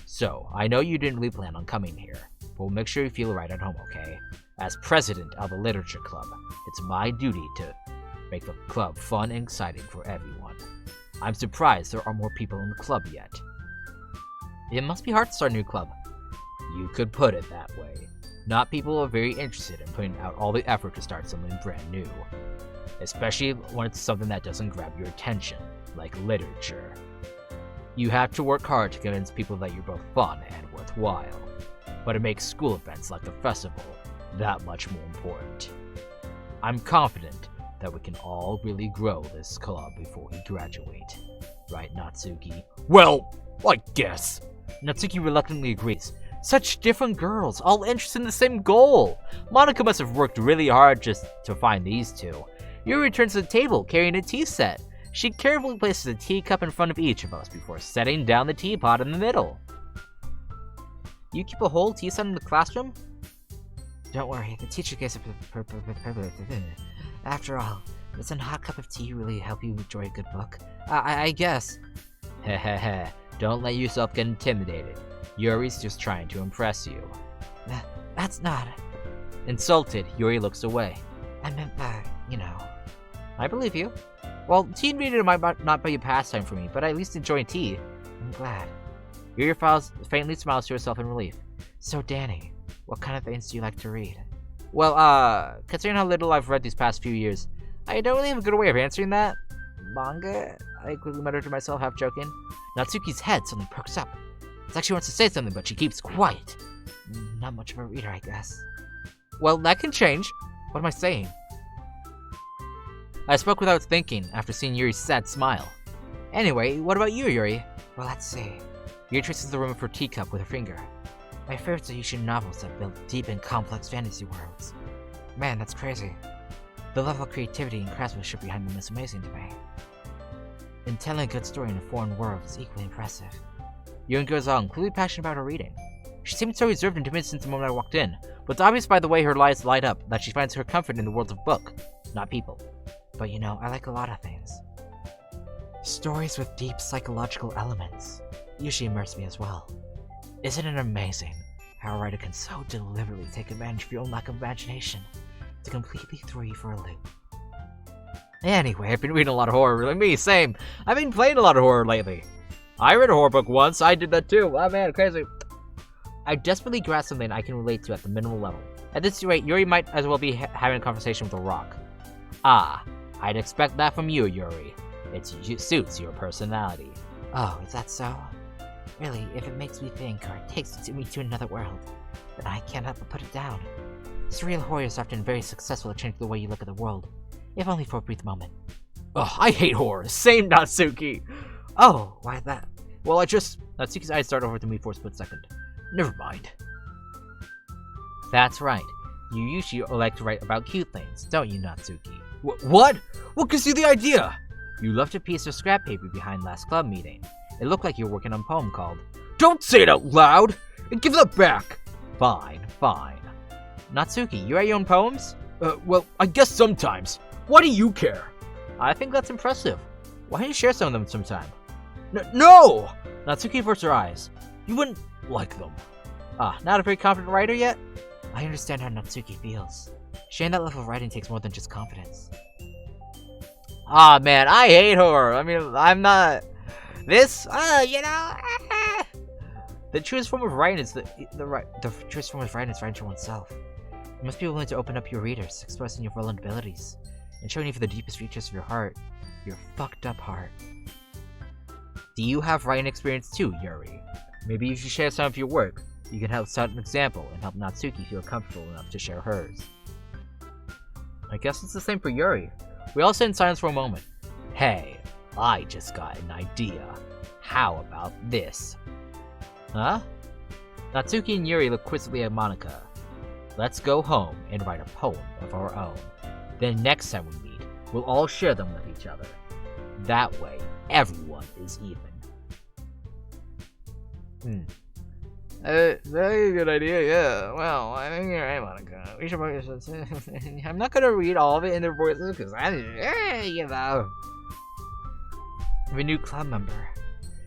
So, I know you didn't really plan on coming here, but we'll make sure you feel right at home, okay? As president of the literature club, it's my duty to make the club fun and exciting for everyone. I'm surprised there are more people in the club yet. It must be hard to start a new club. You could put it that way. Not people are very interested in putting out all the effort to start something brand new. Especially when it's something that doesn't grab your attention, like literature. You have to work hard to convince people that you're both fun and worthwhile. But it makes school events like the festival that much more important. I'm confident that we can all really grow this club before we graduate. Right, Natsuki? Well, I guess. Natsuki reluctantly agrees. Such different girls, all interested in the same goal. Monica must have worked really hard just to find these two. Yuri returns to the table, carrying a tea set. She carefully places a teacup in front of each of us before setting down the teapot in the middle. You keep a whole tea set in the classroom? Don't worry, the teacher gets it. After all, doesn't a hot cup of tea really help you enjoy a good book? I guess. Heh. Don't let yourself get intimidated. Yuri's just trying to impress you. That's not... Insulted, Yuri looks away. I meant, you know. I believe you. Well, tea reading might not be a pastime for me, but I at least enjoy tea. I'm glad. Yuri faintly smiles to herself in relief. So, Danny, what kind of things do you like to read? Well, considering how little I've read these past few years, I don't really have a good way of answering that. Manga? I quickly muttered to myself, half joking. Natsuki's head suddenly perks up. It's like she wants to say something, but she keeps quiet. Not much of a reader, I guess. Well, that can change. What am I saying? I spoke without thinking, after seeing Yuri's sad smile. Anyway, what about you, Yuri? Well, let's see. Yuri traces the rim of her teacup with her finger. My favorites are usually novels that build deep and complex fantasy worlds. Man, that's crazy. The level of creativity and craftsmanship behind them is amazing to me. And telling a good story in a foreign world is equally impressive. Yuri goes on, clearly passionate about her reading. She seemed so reserved and timid since the moment I walked in, but it's obvious by the way her eyes light up that she finds her comfort in the world of book, not people. But you know, I like a lot of things. Stories with deep psychological elements usually immerse me as well. Isn't it amazing how a writer can so deliberately take advantage of your own lack of imagination to completely throw you for a loop? Anyway, I've been reading a lot of horror. Really, me, same. I've been playing a lot of horror lately. I read a horror book once. I did that too. Oh man, crazy. I desperately grasp something I can relate to at the minimal level. At this rate, Yuri might as well be having a conversation with a rock. Ah, I'd expect that from you, Yuri. It suits your personality. Oh, is that so? Really, if it makes me think or it takes me to another world, then I can't help but put it down. Surreal horror is often very successful at changing the way you look at the world, if only for a brief moment. Ugh, I hate horror. Same, Natsuki. Oh, why that? Well, Natsuki's eyes start over to me for a split second. Never mind. That's right. You usually like to write about cute things, don't you, Natsuki? What? What gives you the idea? You left a piece of scrap paper behind last club meeting. It looked like you were working on a poem called... Don't say it out loud! And give that back! Fine, fine. Natsuki, you write your own poems? Well, I guess sometimes. Why do you care? I think that's impressive. Why don't you share some of them sometime? No! Natsuki averts her eyes. You wouldn't like them. Ah, not a very confident writer yet? I understand how Natsuki feels. Sharing that level of writing takes more than just confidence. Ah, man, I hate horror. I mean, I'm not... This, you know... The truest form of writing is the truest form of writing is writing to oneself. You must be willing to open up your readers, expressing your vulnerabilities, and showing even the deepest reaches of your heart. Your fucked up heart. Do you have writing experience too, Yuri? Maybe you should share some of your work. You can help set an example and help Natsuki feel comfortable enough to share hers. I guess it's the same for Yuri. We all sit in silence for a moment. Hey, I just got an idea. How about this? Huh? Natsuki and Yuri look quizzically at Monika. Let's go home and write a poem of our own. Then next time we meet, we'll all share them with each other. That way, everyone is even. Very good idea, yeah. Well, I think you're right, Monika. We should I'm not gonna read all of it in their voices, because you know. I'm a new club member.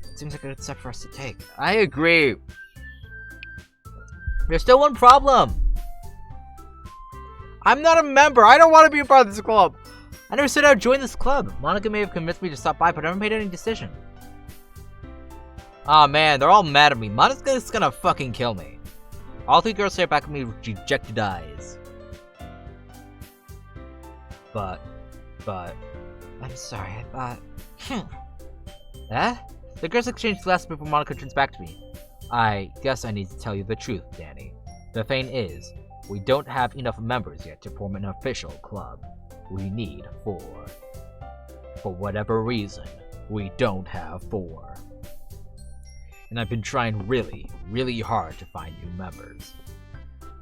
It seems like a good step for us to take. I agree. There's still one problem. I'm not a member. I don't want to be a part of this club. I never said I'd join this club. Monika may have convinced me to stop by, but I haven't made any decision. Aw, man, they're all mad at me. Monika's gonna fucking kill me. All three girls stare back at me with dejected eyes. But... I'm sorry, I thought... Eh? The girls exchange glances before Monika turns back to me. I guess I need to tell you the truth, Danny. The thing is, we don't have enough members yet to form an official club. We need 4. For whatever reason, we don't have 4. And I've been trying really, really hard to find new members.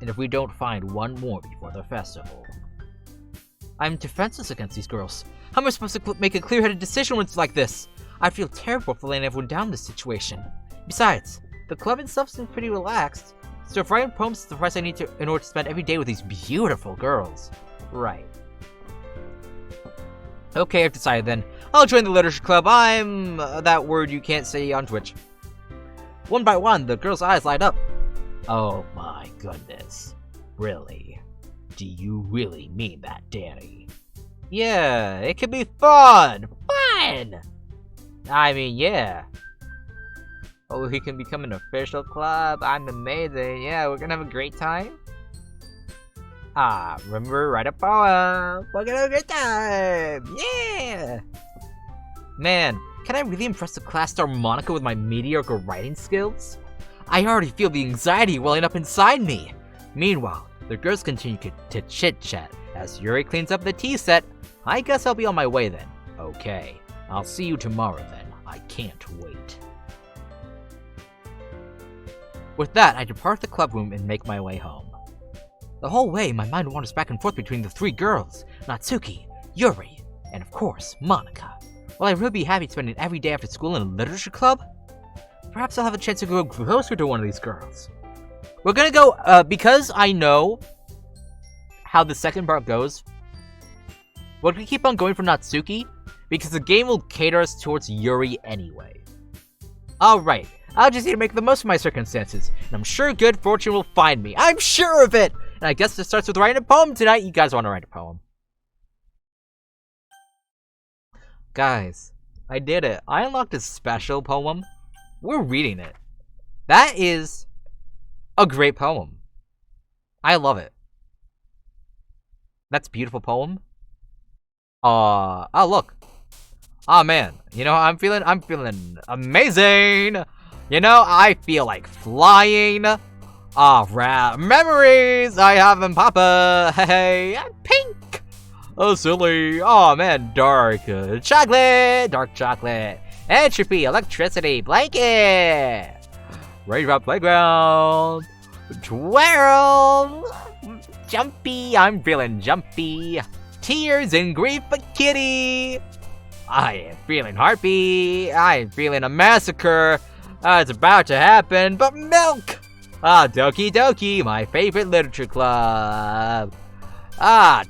And if we don't find one more before the festival... I'm defenseless against these girls. How am I supposed to make a clear-headed decision when it's like this? I feel terrible for letting everyone down in this situation. Besides, the club itself seems pretty relaxed, so if writing poems is the price I need to in order to spend every day with these beautiful girls. Right. Okay, I've decided then. I'll join the literature club. I'm that word you can't say on Twitch. One by one, the girls' eyes light up. Oh my goodness. Really? Do you really mean that, Danny? Yeah, it could be fun! Fun! I mean, yeah. Oh, we can become an official club. I'm amazing. Yeah, we're gonna have a great time. Ah, remember, write a poem. We're gonna have a great time. Yeah! Man, can I really impress the class star Monica with my mediocre writing skills? I already feel the anxiety welling up inside me. Meanwhile, the girls continue to chit-chat as Yuri cleans up the tea set. I guess I'll be on my way then. Okay, I'll see you tomorrow then. I can't wait. With that, I depart the club room and make my way home. The whole way, my mind wanders back and forth between the three girls, Natsuki, Yuri, and of course, Monica. Will I really be happy spending every day after school in a literature club? Perhaps I'll have a chance to grow closer to one of these girls. We're gonna go, because I know how the second part goes, we're gonna keep on going for Natsuki, because the game will cater us towards Yuri anyway. Alright, I'll just need to make the most of my circumstances, and I'm sure good fortune will find me. I'm sure of it! And I guess this starts with writing a poem tonight. You guys want to write a poem? Guys, I did it. I unlocked a special poem. We're reading it. That is a great poem. I love it. That's a beautiful poem. Oh look. Oh man, you know, I'm feeling amazing. You know, I feel like flying. Memories I have in Papa. Hey, pink. Oh, silly. Oh man, dark chocolate. Entropy, electricity, blanket. Raindrop playground. Twirl. Jumpy, I'm feeling jumpy. Tears and grief for kitty. I am feeling heartbeat. I am feeling a massacre. It's about to happen, but milk. Doki Doki, my favorite literature club.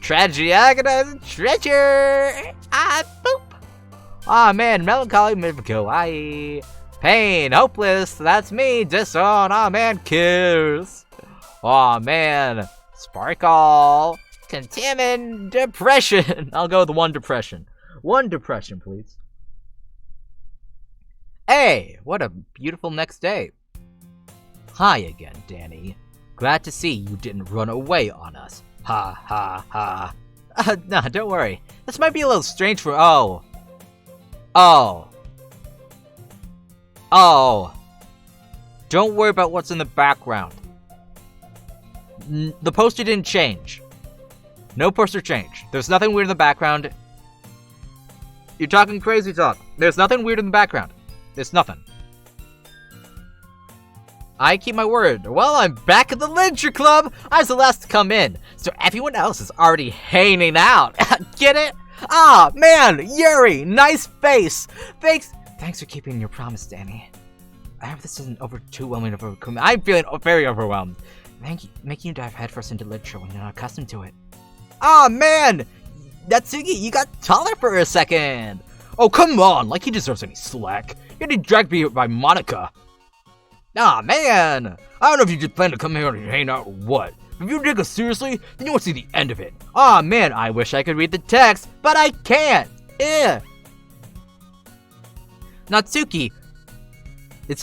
Tragedy, agonizing treasure. Boop. Man, melancholy, kawaii. Pain, hopeless, that's me. Disown, man, kiss. Man, sparkle. Contamin, depression. I'll go with one depression. One depression, please. Hey, what a beautiful next day. Hi again, Danny. Glad to see you didn't run away on us. Ha ha ha. Nah, don't worry. This might be a little strange for— Oh. Don't worry about what's in the background. The poster didn't change. No poster change. There's nothing weird in the background. You're talking crazy talk. There's nothing weird in the background. There's nothing. I keep my word. Well, I'm back at the literature club. I was the last to come in, so everyone else is already hanging out. Get it? Man, Yuri, nice face. Thanks for keeping your promise, Danny. I hope this isn't too overwhelming. I'm feeling very overwhelmed. Making you dive headfirst into literature when you're not accustomed to it. Man, Natsuki, you got taller for a second. Oh, come on, like he deserves any slack. You're getting dragged by Monica. Man! I don't know if you just plan to come here and hang out or what. If you take us seriously, then you won't see the end of it. Man, I wish I could read the text, but I can't. Natsuki, is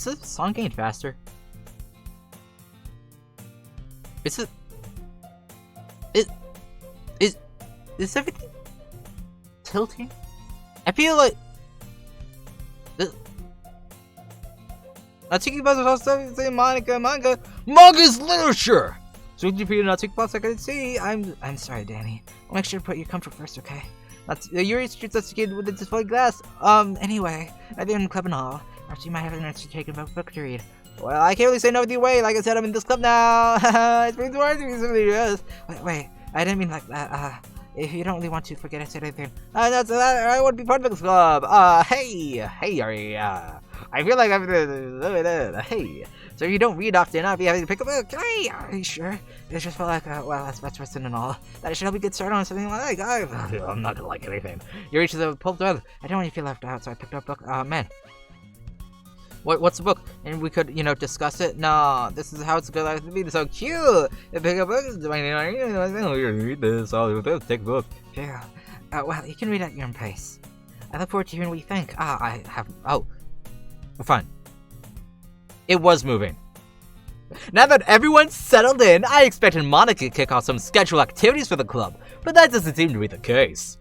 the song getting faster? Is everything tilting? I feel like Natsuki Buzzer say Manga's literature! So if you not take box I can see. I'm sorry, Danny. I'll make sure to put your comfort first, okay? Yuri treats us with a display glass. Anyway, I've been in the club and all. Perhaps you might have an interest in taking a book to read. Well, I can't really say no with you way. Like I said, I'm in this club now. It's pretty hard to be somebody else. Wait, I didn't mean like that. If you don't really want to, forget I said anything. I want to be part of this club. Hey, Yuri. I feel like I'm hey. So if you don't read often, I'll be having to pick up a book. Hey, are you sure? It just felt like, well, that's wrestling and all. That I should help you get started on something like that. I'm not gonna like anything. Yuri reaches a pulled through. I don't want you to feel left out, so I picked up a book. Man. What's the book? And we could, discuss it? No, this is how it's gonna be so cute. If pick up a book, read this. I'll take a book. Yeah. Well, you can read at your own pace. I look forward to hearing what you think. We're fine. It was moving. Now that everyone's settled in, I expected Monica to kick off some scheduled activities for the club. but that doesn't seem to be the case.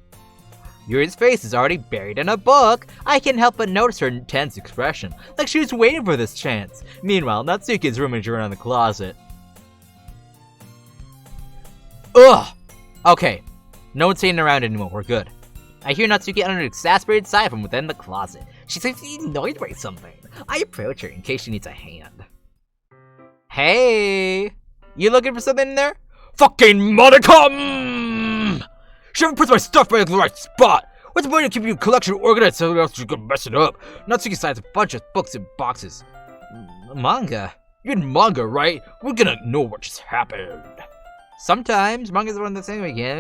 Yuri's face is already buried in a book. I can't help but notice her intense expression, like she was waiting for this chance. Meanwhile, Natsuki is rummaging around the closet. Ugh! Okay, no one's sitting around anymore, we're good. I hear Natsuki under an exasperated sigh from within the closet. She seems to be annoyed by something. I approach her in case she needs a hand. Hey! You looking for something in there? Fucking Monica! She never puts my stuff back in the right spot! What's the point of keeping your collection organized so else you're gonna mess it up? Natsuki signs a bunch of books in boxes. Manga? You read manga, right? We're gonna know what just happened. Sometimes manga's one of the things we can.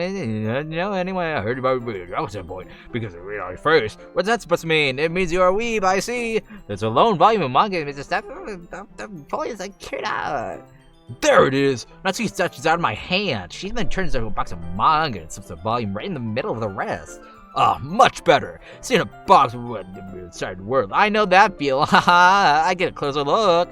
Anyway, I heard about it at some point because I read on first. What's that supposed to mean? It means you're a weeb, I see. There's a lone volume of manga, Mr. Steph. The voice I cared out. There it is! Natsuki snatches out of my hand. She then turns into a box of manga and slips the volume right in the middle of the rest. Ah, much better. Seeing a box inside the world. I know that feel. Haha, I get a closer look.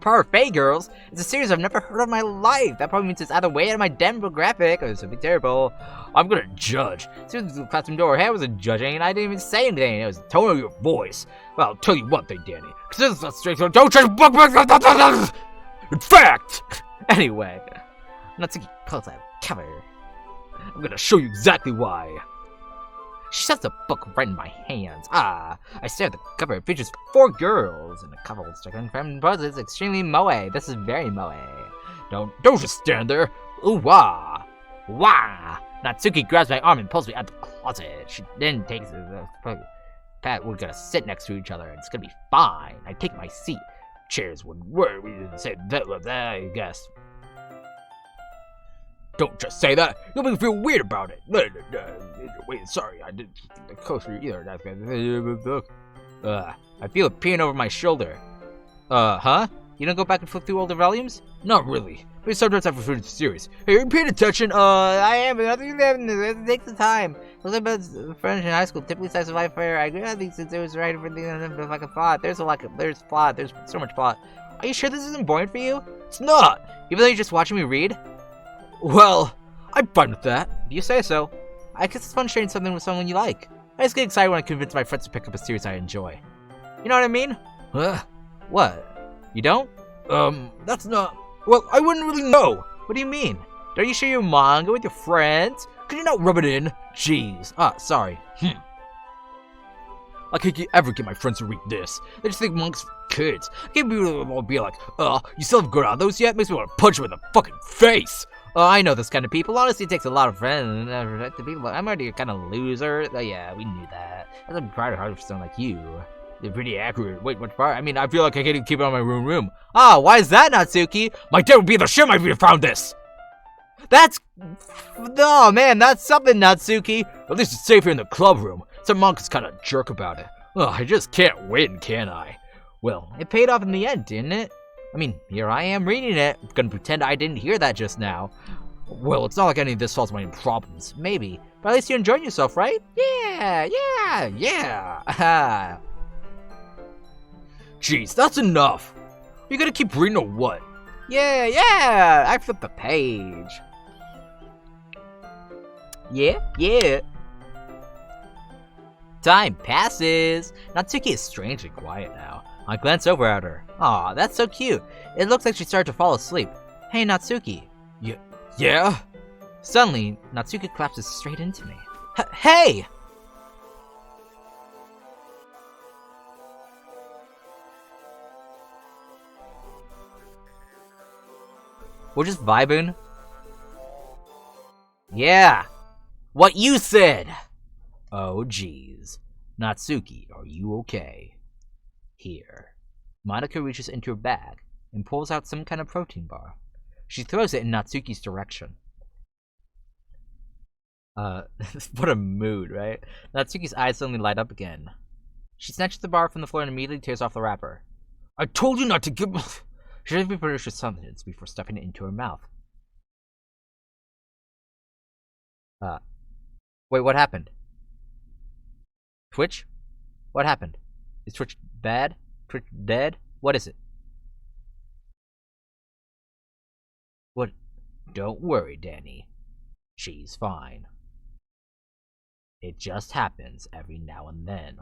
Parfait Girls? It's a series I've never heard of in my life. That probably means it's either way out of my demographic or something terrible. I'm gonna judge. As soon as the classroom door, I wasn't judging, and I didn't even say anything. It was the tone of your voice. Well, I'll tell you one thing, Danny. Cause this is not straight, so don't judge book. In fact! Anyway, Natsuki pulls out a cover. I'm gonna show you exactly why. She shoves the book right in my hands. I stare at the cover. It features 4 girls in a couple of striking feminine poses. Extremely moe. This is very moe. Don't just stand there. Ooh wah. Wah! Natsuki grabs my arm and pulls me out the closet. She then takes Pat, we're gonna sit next to each other and it's gonna be fine. I take my seat. Chairs wouldn't work. We didn't say that, I guess. Don't just say that. You'll make me feel weird about it. Wait, sorry, I didn't coaster either. I feel it peering over my shoulder. Huh? You don't go back and flip through older volumes? Not really. But sometimes I prefer to series. Hey, are you paying attention? I am, but nothing it takes the time. Those about friends in high school typically size of life fair. I agree on these since it was right for the like a plot. There's plot. There's so much plot. Are you sure this isn't boring for you? It's not. Even though you're just watching me read? Well, I'm fine with that. You say so. I guess it's fun sharing something with someone you like. I just get excited when I convince my friends to pick up a series I enjoy. You know what I mean? What? You don't? That's not... Well, I wouldn't really know. What do you mean? Don't you share your manga with your friends? Could you not rub it in? Jeez. Sorry. I can't ever get my friends to read this. They just think manga's for kids. I can't be like, you still haven't got out of those yet? Makes me want to punch you in the fucking face. I know this kind of people. Honestly, it takes a lot of friends to people. I'm already a kind of loser. Yeah, we knew that. That's a pride hard for someone like you. They're pretty accurate. Wait, which part? I mean, I feel like I can't keep it on my room. Why is that, Natsuki? My dad would be the shit if I found this. That's... Oh, man, that's something, Natsuki. At least it's safe here in the club room. Some monk is kind of a jerk about it. I just can't win, can I? Well, it paid off in the end, didn't it? I mean, here I am reading it. I'm gonna pretend I didn't hear that just now. Well, it's not like any of this solves my problems. Maybe. But at least you're enjoying yourself, right? Yeah. Jeez, that's enough. You gonna keep reading or what? Yeah. I flipped the page. Yeah. Time passes. Natsuki is strangely quiet now. I glance over at her. Aw, that's so cute. It looks like she started to fall asleep. Hey, Natsuki. Yeah? Suddenly, Natsuki collapses straight into me. Hey! We're just vibing. Yeah! What you said! Oh, jeez. Natsuki, are you okay? Here. Monica reaches into her bag and pulls out some kind of protein bar. She throws it in Natsuki's direction. What a mood, right? Natsuki's eyes suddenly light up again. She snatches the bar from the floor and immediately tears off the wrapper. I told you not to give... She let me finish her sentence before stuffing it into her mouth. Wait, what happened? Twitch? What happened? Is Twitch bad? Twitch dead? What is it? What? Don't worry, Danny. She's fine. It just happens every now and then.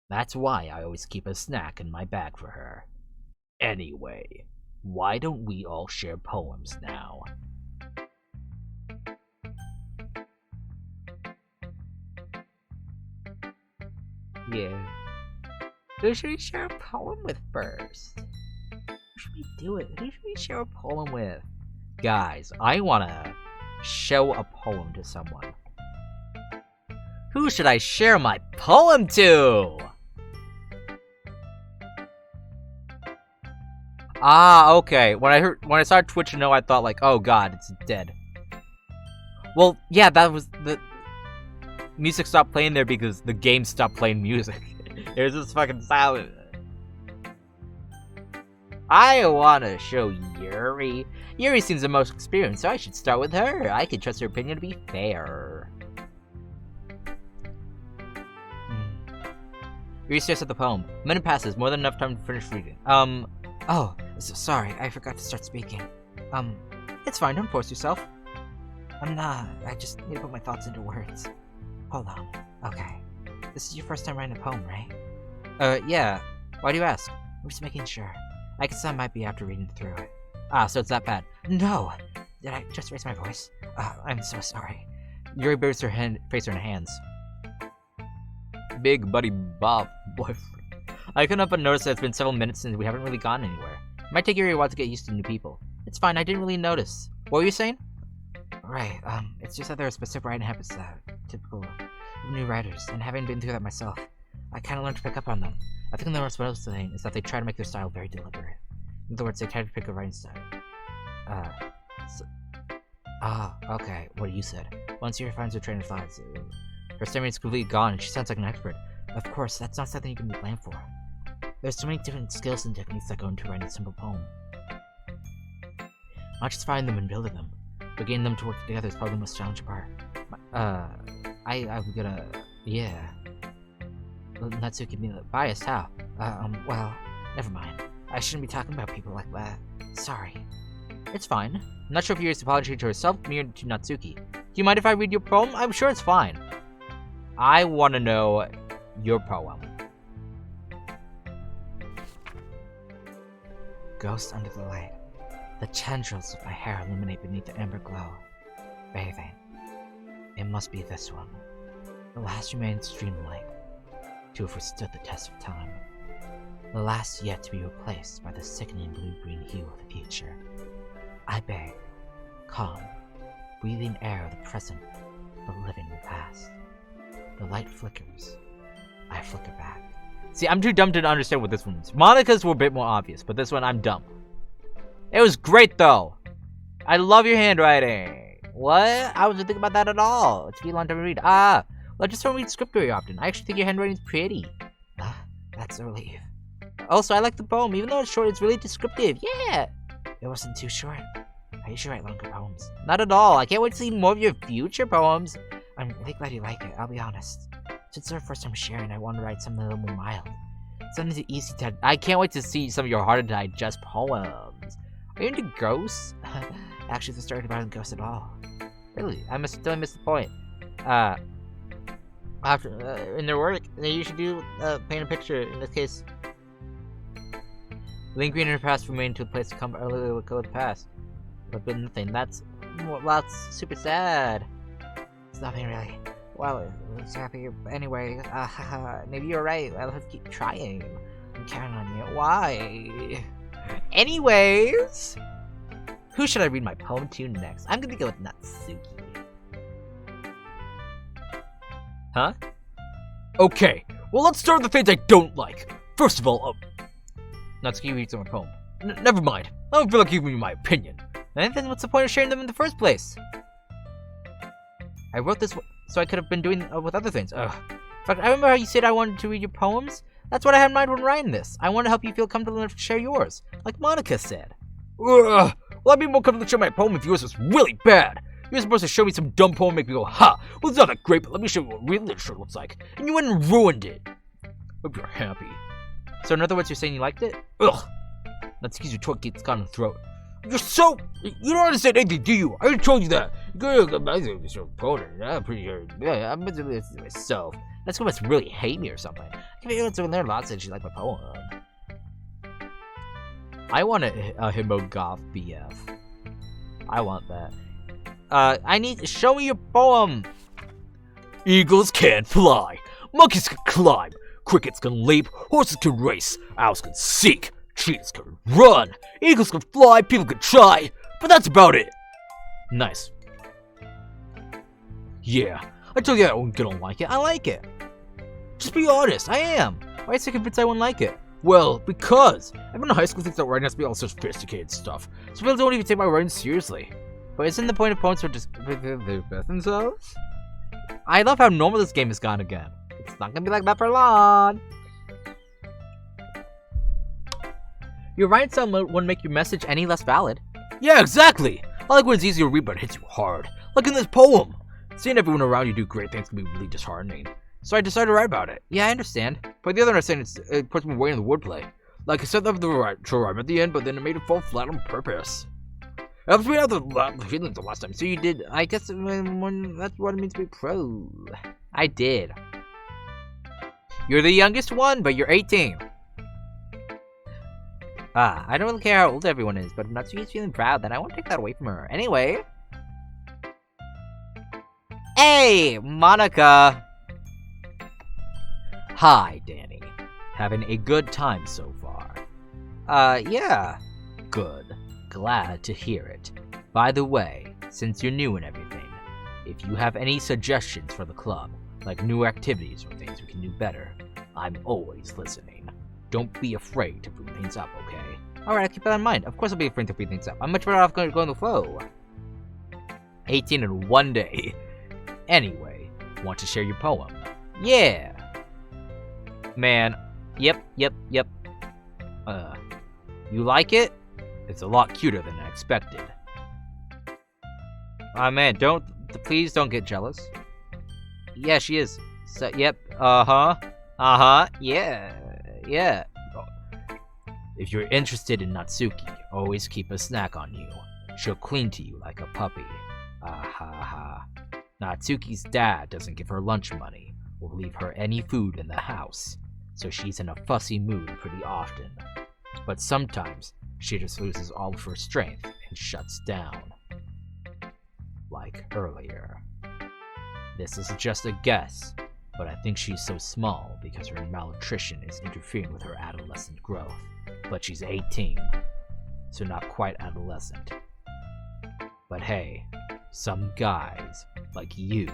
That's why I always keep a snack in my bag for her. Anyway, why don't we all share poems now? Yeah. Who should we share a poem with first? Who should we do it? Who should we share a poem with? Guys, I wanna show a poem to someone. Who should I share my poem to? Ah, okay. When I saw Twitch I thought like, oh god, it's dead. Well, yeah, that was the music stopped playing there because the game stopped playing music. It was just fucking silent. I wanna show Yuri. Yuri seems the most experienced, so I should start with her. I can trust her opinion to be fair. Yuri stares at the poem. A minute passes, more than enough time to finish reading. Oh, sorry, I forgot to start speaking. It's fine, don't force yourself. I just need to put my thoughts into words. Hold on. Okay. This is your first time writing a poem, right? Yeah. Why do you ask? I'm just making sure. I guess I might be after reading through it. Ah, so it's that bad. No! Did I just raise my voice? I'm so sorry. Yuri buries her face in her hands. Big buddy Bob boyfriend. I couldn't help but notice that it's been several minutes since we haven't really gone anywhere. It might take Yuri a while to get used to new people. It's fine, I didn't really notice. What were you saying? Right, it's just that there are specific writing habits that are typical of new writers, and having been through that myself, I kind of learned to pick up on them. I think the most notable thing is that they try to make their style very deliberate. In other words, they try to pick a writing style. Okay, what you said. Once Yuri finds her train of thoughts, her stamina's completely gone and she sounds like an expert. Of course, that's not something you can be blamed for. There's so many different skills and techniques that go into writing a simple poem. Not just finding them and building them, but getting them to work together is probably the most challenging part. I'm gonna... yeah. Natsuki being biased, how? Well, never mind. I shouldn't be talking about people like that. Sorry. It's fine. I'm not sure if Yuri's apology to herself, me, or to Natsuki. Do you mind if I read your poem? I'm sure it's fine. I want to know your poem. Ghost under the light. The tendrils of my hair illuminate beneath the amber glow. Bathing. It must be this one. The last remains dreamlike, to have withstood the test of time. The last yet to be replaced by the sickening blue-green hue of the future. I beg, calm, breathing air of the present, but living the past. The light flickers. I flicker back. See, I'm too dumb to understand what this one is. Monica's were a bit more obvious, but this one, I'm dumb. It was great, though. I love your handwriting. What? I wasn't thinking about that at all. It's been a long time to read. Well, I just don't read script very often. I actually think your handwriting's pretty. That's a relief. Also, I like the poem. Even though it's short, it's really descriptive. Yeah! It wasn't too short. I usually write longer poems. Not at all. I can't wait to see more of your future poems. I'm really glad you like it, I'll be honest. Since it's our first time sharing, I want to write something a little more mild. Something easy to... I can't wait to see some of your harder to digest poems. Are you into ghosts? Actually, the story about ghosts at all. Really? I must still miss the point. After in their work, they usually do paint a picture. In this case, lingering in her past remained to a place to come earlier would go with the past. But nothing. That's super sad. It's nothing really. Well, it's happy anyway. Maybe you're right. I'll have to keep trying. I'm counting on you. Why? Anyways, who should I read my poem to next? I'm gonna go with Natsuki. Huh? Okay, well let's start with the things I don't like. First of all, Natsuki reads my poem. Never mind. I don't feel like giving you my opinion. And then what's the point of sharing them in the first place? I wrote this so I could have been doing with other things. In fact, I remember how you said I wanted to read your poems? That's what I had in mind when writing this. I want to help you feel comfortable enough to share yours, like Monica said. Well, I'd be more comfortable to share my poem if yours was really bad. You were supposed to show me some dumb poem and make me go, ha! Well, it's not that great, but let me show you what real literature looks like. And you went and ruined it. Hope you're happy. So in other words, you're saying you liked it? Ugh! Natsuki's retort gets caught in the throat. You're so... You don't understand anything, do you? I already told you that. It's your opponent. I'm pretty sure. Yeah, I'm gonna do this to myself. That's who must really hate me or something. I mean, it's when there lots and she like my poem. I want a himbo goth BF. I want that. I need to show me your poem. Eagles can fly. Monkeys can climb. Crickets can leap. Horses can race. Owls can seek. Cheetahs can run. Eagles can fly. People can try. But that's about it. Nice. Yeah, I told you I wasn't gonna like it. I like it. Just be honest. I am. Why is it convinced I wouldn't like it? Well, because everyone in high school thinks that writing has to be all sophisticated stuff. So people don't even take my writing seriously. But isn't the point of poems for just themselves? I love how normal this game has gone again. It's not gonna be like that for long. Your writing style wouldn't make your message any less valid. Yeah, exactly. I like when it's easy to read, but it hits you hard. Like in this poem. Seeing everyone around you do great things can be really disheartening. So I decided to write about it. Yeah, I understand. But the other understanding is it puts me way in the wordplay. Like I set up the rhyme at the end, but then it made it fall flat on purpose. It helps me out the feelings the last time. So you did. I guess that's what it means to be pro. I did. You're the youngest one, but you're 18. I don't really care how old everyone is, but if Natsuki's feeling proud, then I won't take that away from her. Anyway. Hey, Monica! Hi, Danny. Having a good time so far? Yeah. Good. Glad to hear it. By the way, since you're new and everything, if you have any suggestions for the club, like new activities or things we can do better, I'm always listening. Don't be afraid to bring things up, okay? Alright, I'll keep that in mind. Of course I'll be afraid to bring things up. I'm much better off going on the flow. 18 in one day. Anyway, want to share your poem? Yeah. Man. Yep. You like it? It's a lot cuter than I expected. Man, please don't get jealous. Yeah, she is. So, yep. Yeah. If you're interested in Natsuki, always keep a snack on you. She'll cling to you like a puppy. Natsuki's dad doesn't give her lunch money or leave her any food in the house, so she's in a fussy mood pretty often. But sometimes she just loses all of her strength and shuts down. Like earlier. This is just a guess, but I think she's so small because her malnutrition is interfering with her adolescent growth. But she's 18, so not quite adolescent. But hey, some guys, like you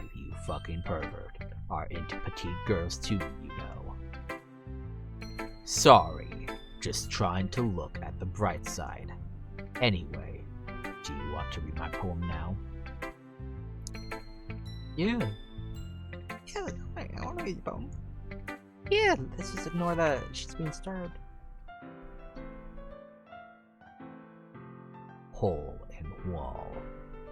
fucking pervert, are into petite girls too, you know. Sorry, just trying to look at the bright side. Anyway, do you want to read my poem now? Yeah, I want to read the poem. Yeah, let's just ignore that she's being starved. Hole in wall.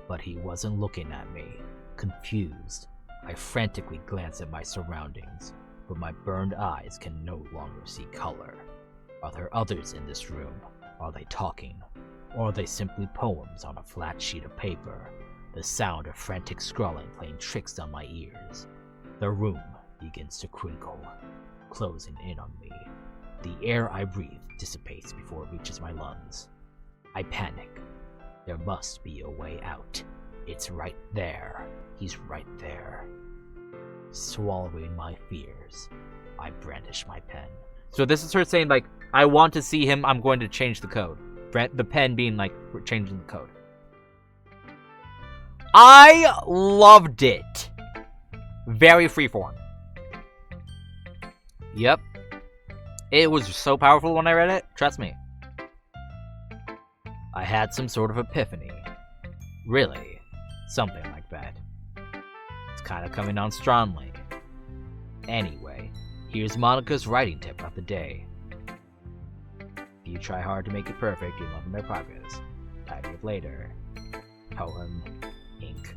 But he wasn't looking at me. Confused, I frantically glanced at my surroundings, but my burned eyes can no longer see color. Are there others in this room? Are they talking? Or are they simply poems on a flat sheet of paper? The sound of frantic scrawling playing tricks on my ears. The room begins to crinkle, closing in on me. The air I breathe dissipates before it reaches my lungs. I panic. There must be a way out. It's right there. He's right there. Swallowing my fears, I brandish my pen. So this is her saying, like, I want to see him, I'm going to change the code. The pen being, like, we're changing the code. I loved it. Very freeform. Yep. It was so powerful when I read it. Trust me. I had some sort of epiphany. Really, something like that. It's kind of coming on strongly. Anyway, here's Monica's writing tip of the day. If you try hard to make it perfect, you'll never make progress. Tidy it later. Poem, ink.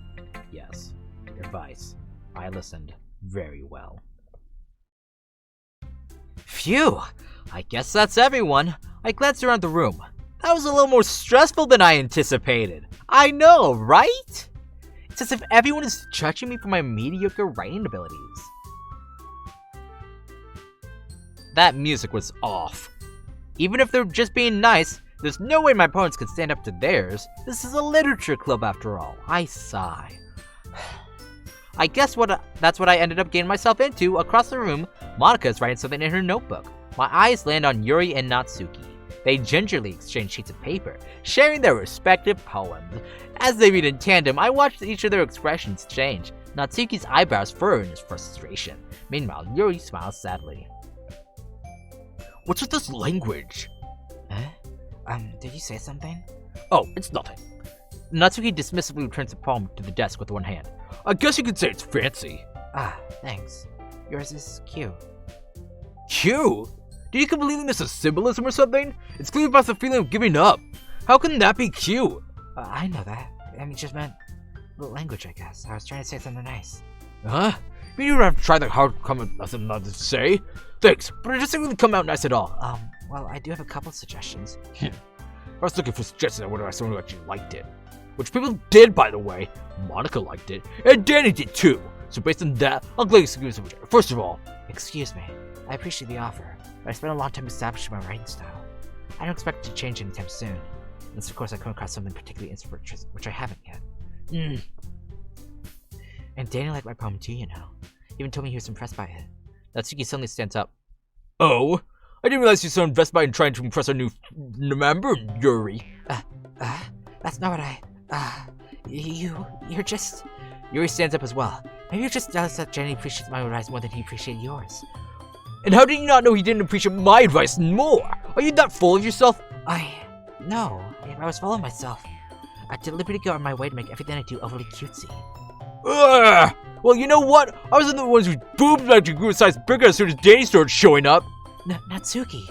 Yes, advice. I listened very well. Phew! I guess that's everyone. I glanced around the room. That was a little more stressful than I anticipated. I know, right? It's as if everyone is judging me for my mediocre writing abilities. That music was off. Even if they're just being nice, there's no way my opponents could stand up to theirs. This is a literature club after all. I sigh. I guess that's what I ended up getting myself into. Across the room, Monica is writing something in her notebook. My eyes land on Yuri and Natsuki. They gingerly exchange sheets of paper, sharing their respective poems. As they read in tandem, I watched each of their expressions change. Natsuki's eyebrows furrow in his frustration. Meanwhile, Yuri smiles sadly. What's with this language? Did you say something? Oh, it's nothing. Natsuki dismissively returns the poem to the desk with one hand. I guess you could say it's fancy. Ah, thanks. Yours is cute. Q? Do you keep believing this is symbolism or something? It's clearly about the feeling of giving up. How can that be Q? I know that. I mean, just meant the language, I guess. I was trying to say something nice. Huh? You don't have to try that hard to come up with nothing not to say. Thanks, but it doesn't really come out nice at all. Well, I do have a couple suggestions. I was looking for suggestions on whether I someone who actually liked it. Which people did, by the way. Monica liked it, and Danny did too. So based on that, I'll gladly excuse him. First of all, excuse me. I appreciate the offer, but I spent a long time establishing my writing style. I don't expect it to change anytime soon. Unless, of course, I come across something particularly inspirational, which I haven't yet. And Danny liked my poem too, you know. He even told me he was impressed by it. Natsuki suddenly stands up. Oh? I didn't realize you were so invested by trying to impress our new member, Yuri. That's not what you're just... Yuri stands up as well. Maybe you're just jealous that Jenny appreciates my advice more than he appreciated yours. And how did you not know he didn't appreciate my advice more? Are you that full of yourself? No, I was full of myself. I deliberately go on my way to make everything I do overly cutesy. Ugh! Well, you know what? I was one of the ones whose boobs actually grew a size bigger as soon as Danny started showing up. Natsuki.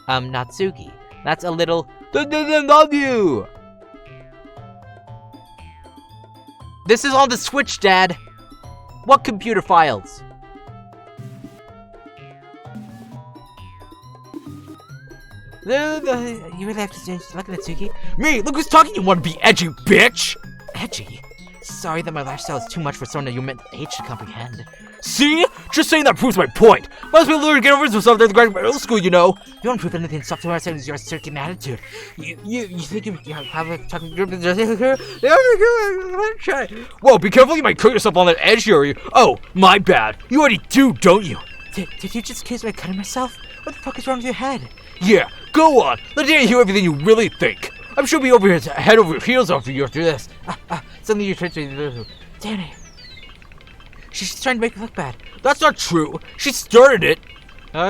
Natsuki. That's a little... love you! This is on the Switch, Dad! What computer files? You really have to look at Natsuki? Me? Look who's talking, you wanna be edgy, bitch! Edgy? Sorry that my lifestyle is too much for someone you meant age to comprehend. See? Just saying that proves my point. Must be able to get over yourself at the graduate middle school, you know. You don't prove anything, stop to ourselves with your certain attitude. You think you have a talking... Whoa, be careful, you might cut yourself on that edge, Yuri. Oh, my bad. You already do, don't you? Did you just accuse me of cutting myself? What the fuck is wrong with your head? Yeah, go on. Let Danny hear everything you really think. I'm sure he'll be over here head over heels after you after this. Something you tried to... Danny. She's trying to make me look bad. That's not true. She started it. Oh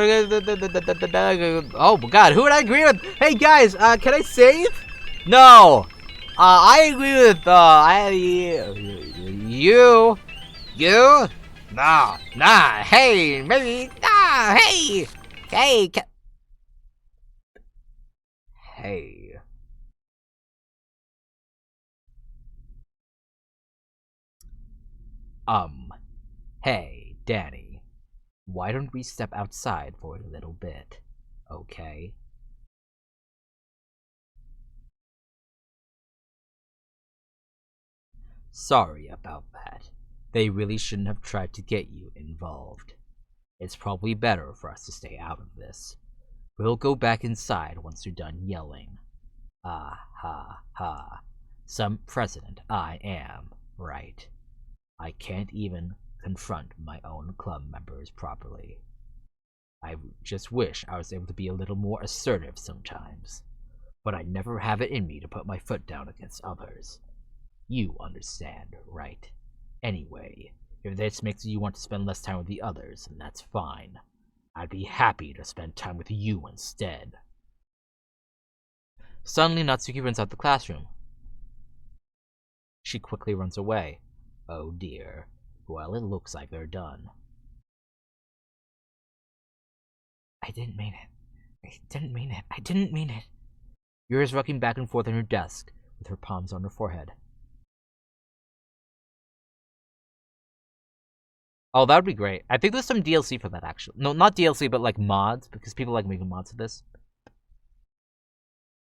my god, who would I agree with? Hey guys, can I save? No. I agree with, you. You? Nah, hey, maybe, hey. Hey. Hey, Danny. Why don't we step outside for a little bit, okay? Sorry about that. They really shouldn't have tried to get you involved. It's probably better for us to stay out of this. We'll go back inside once you're done yelling. Ah, ha, ha. Some president I am, right? I can't even confront my own club members properly. I just wish I was able to be a little more assertive sometimes, but I never have it in me to put my foot down against others. You understand, right? Anyway, if this makes you want to spend less time with the others, then that's fine. I'd be happy to spend time with you instead. Suddenly, Natsuki runs out the classroom. She quickly runs away. Oh dear. Well, it looks like they're done. I didn't mean it. Yuri's rocking back and forth on her desk, with her palms on her forehead. Oh, that would be great. I think there's some DLC for that, actually. No, not DLC, but like mods, because people like making mods of this.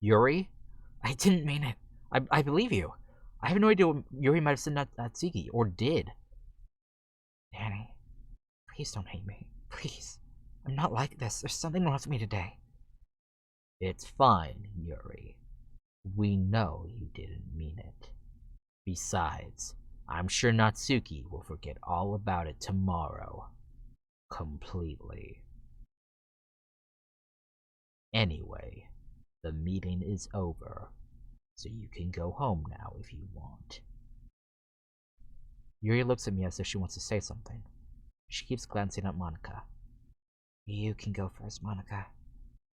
Yuri? I didn't mean it. I believe you. I have no idea what Yuri might have said at Natsuki, or did. Danny, please don't hate me. Please. I'm not like this. There's something wrong with me today. It's fine, Yuri. We know you didn't mean it. Besides, I'm sure Natsuki will forget all about it tomorrow. Completely. Anyway, the meeting is over, so you can go home now if you want. Yuri looks at me as if she wants to say something. She keeps glancing at Monica. You can go first, Monica.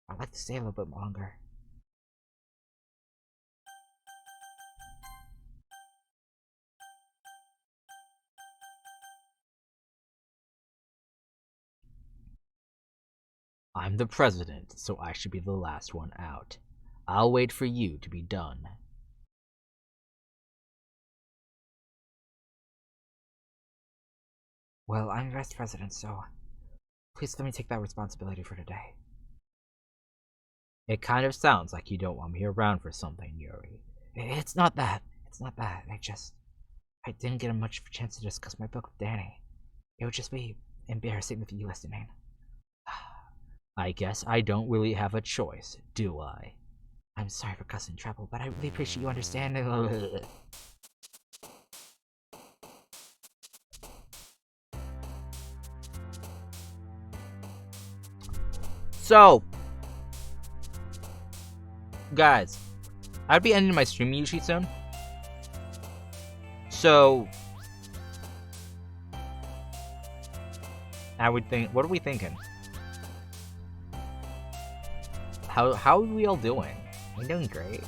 I'd like to stay a little bit longer. I'm the president, so I should be the last one out. I'll wait for you to be done. Well, I'm vice president, so please let me take that responsibility for today. It kind of sounds like you don't want me around for something, Yuri. It's not that. It's not that. I didn't get much of a chance to discuss my book with Danny. It would just be embarrassing with you listening. I guess I don't really have a choice, do I? I'm sorry for causing trouble, but I really appreciate you understanding. So, guys, I'd be ending my stream usually soon. So, I would think, what are we thinking? How are we all doing? We're doing great.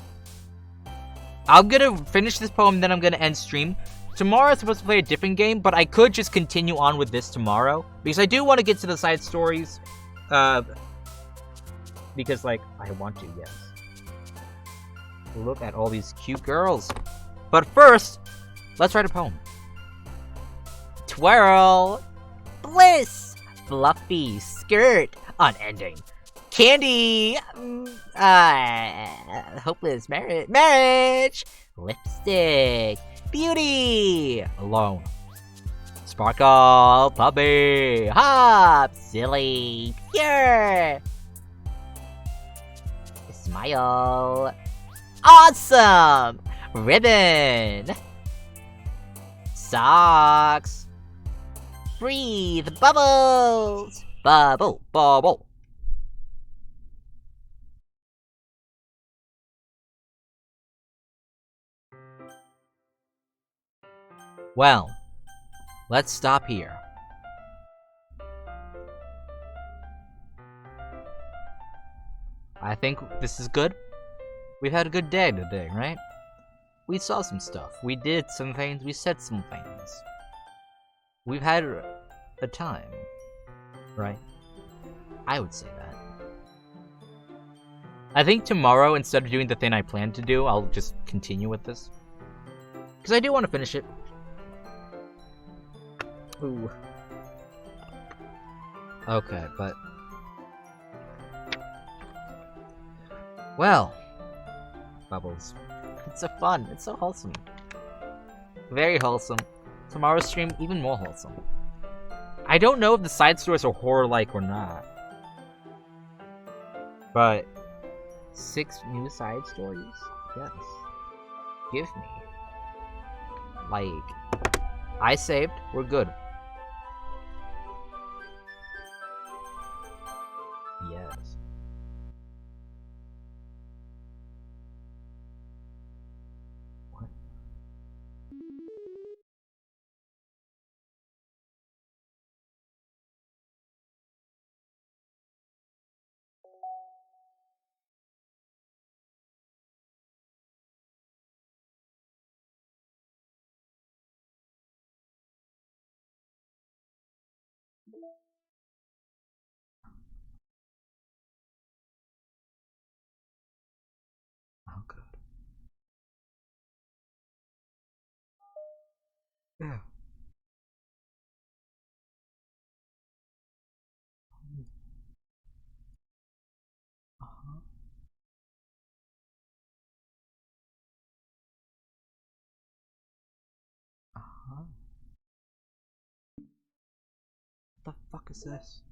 I'm gonna finish this poem, then I'm gonna end stream. Tomorrow I'm supposed to play a different game, but I could just continue on with this tomorrow. Because I do want to get to the side stories. Because, like, I want to, yes. Look at all these cute girls. But first, let's write a poem. Twirl. Bliss. Fluffy skirt. Unending. Candy. Hopeless marriage. Lipstick. Beauty. Alone. Sparkle. Puppy. Hop. Silly. Pure. Smile. Awesome. Ribbon. Socks. Breathe. Bubbles. Bubble. Bubble. Well, let's stop here. I think this is good. We've had a good day today, right? We saw some stuff. We did some things. We said some things. We've had a time, right? I would say that. I think tomorrow, instead of doing the thing I planned to do, I'll just continue with this. Because I do want to finish it. Ooh. Okay, but... Well... Bubbles. It's so fun. It's so wholesome. Very wholesome. Tomorrow's stream, even more wholesome. I don't know if the side stories are horror-like or not. But... 6 new side stories? Yes. Give me. Like... I saved. We're good. Yes. What? Oh, good. Yeah. Uh-huh. the fuck is this?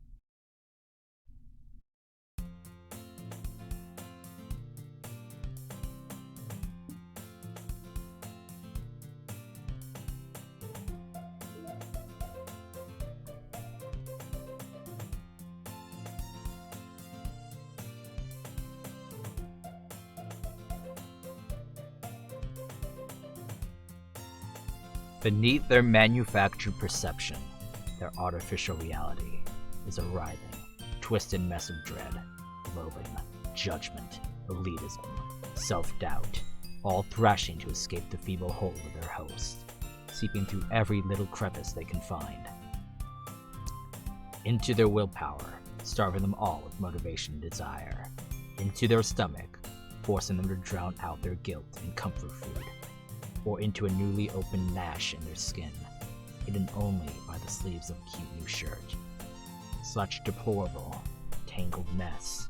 Beneath their manufactured perception, their artificial reality is a writhing, twisted mess of dread, loathing, judgment, elitism, self-doubt, all thrashing to escape the feeble hold of their host, seeping through every little crevice they can find. Into their willpower, starving them all with motivation and desire. Into their stomach, forcing them to drown out their guilt in comfort food. Or into a newly opened gash in their skin, hidden only by the sleeves of a cute new shirt. Such deplorable, tangled mess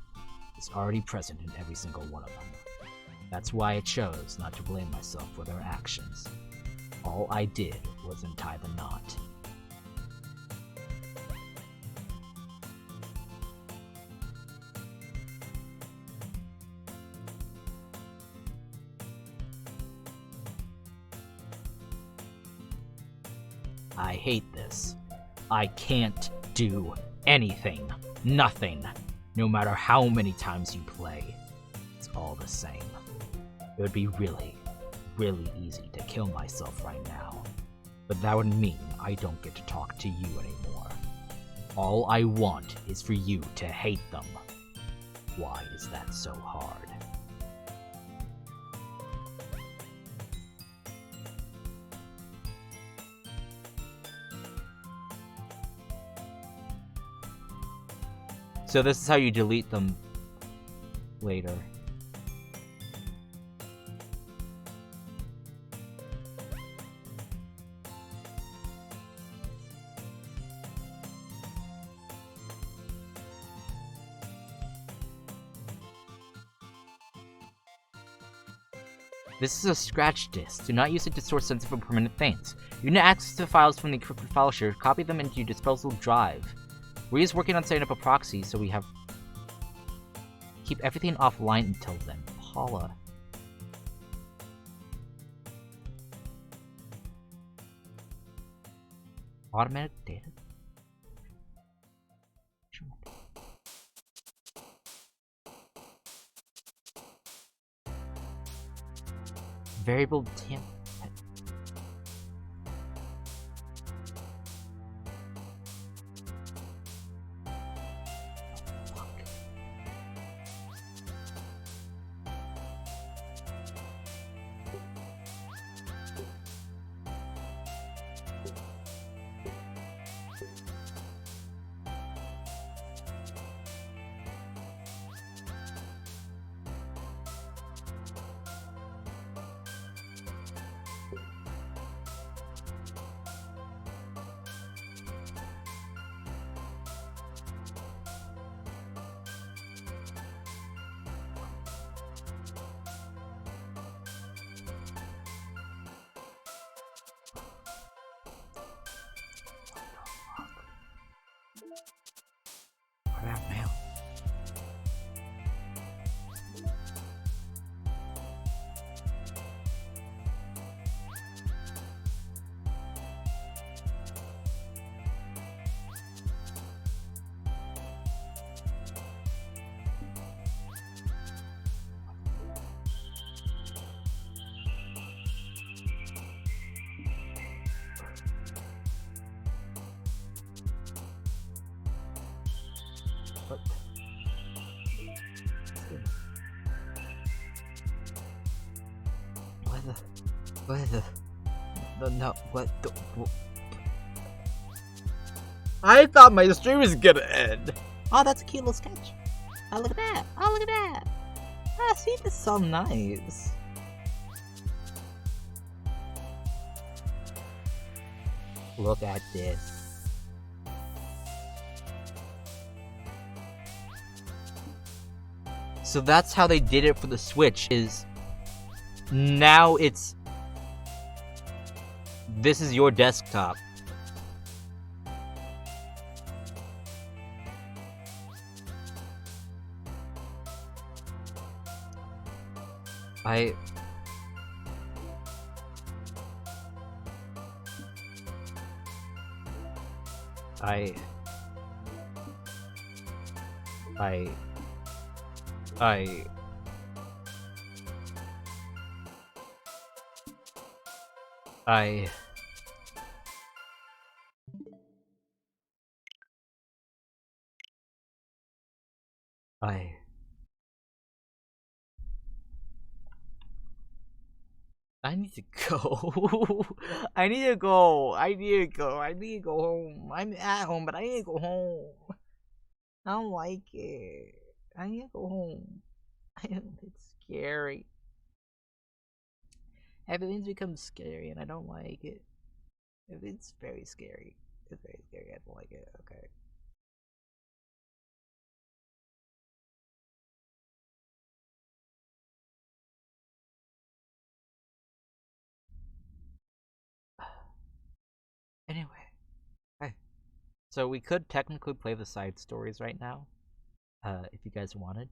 is already present in every single one of them. That's why I chose not to blame myself for their actions. All I did was untie the knot. I hate this. I can't do anything. Nothing. No matter how many times you play. It's all the same. It would be really, really easy to kill myself right now. But that would mean I don't get to talk to you anymore. All I want is for you to hate them. Why is that so hard? So this is how you delete them later. This is a scratch disk. Do not use it to store sensitive or permanent things. You need access to files from the encrypted file share. Copy them into your disposal drive. Rhea is working on setting up a proxy, so we have... Keep everything offline until then. Paula. Automatic data? Variable temp. Mail. I thought my stream was gonna end. Oh, that's a cute little sketch. Oh, look at that. Oh, look at that. Ah, see, this is so nice. Look at this. So that's how they did it for the Switch, is now it's... This is your desktop. I I I I I I I need to go. I need to go. I need to go. I need to go home. I'm at home, but I need to go home. I don't like it. I need to go home. It's scary. Everything's become scary, and I don't like it. It's very scary. It's very scary. I don't like it. Okay. Anyway, hey. So we could technically play the side stories right now, if you guys wanted.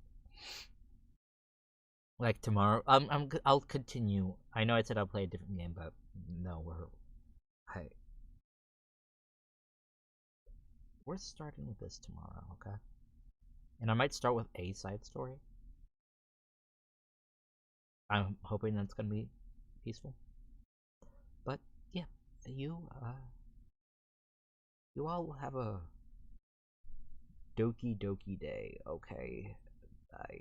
Like tomorrow, I'll continue. I know I said I'll play a different game, but no, I, we're starting with this tomorrow, okay? And I might start with a side story. I'm hoping that's gonna be peaceful. But yeah, you you all have a doki doki day, okay? I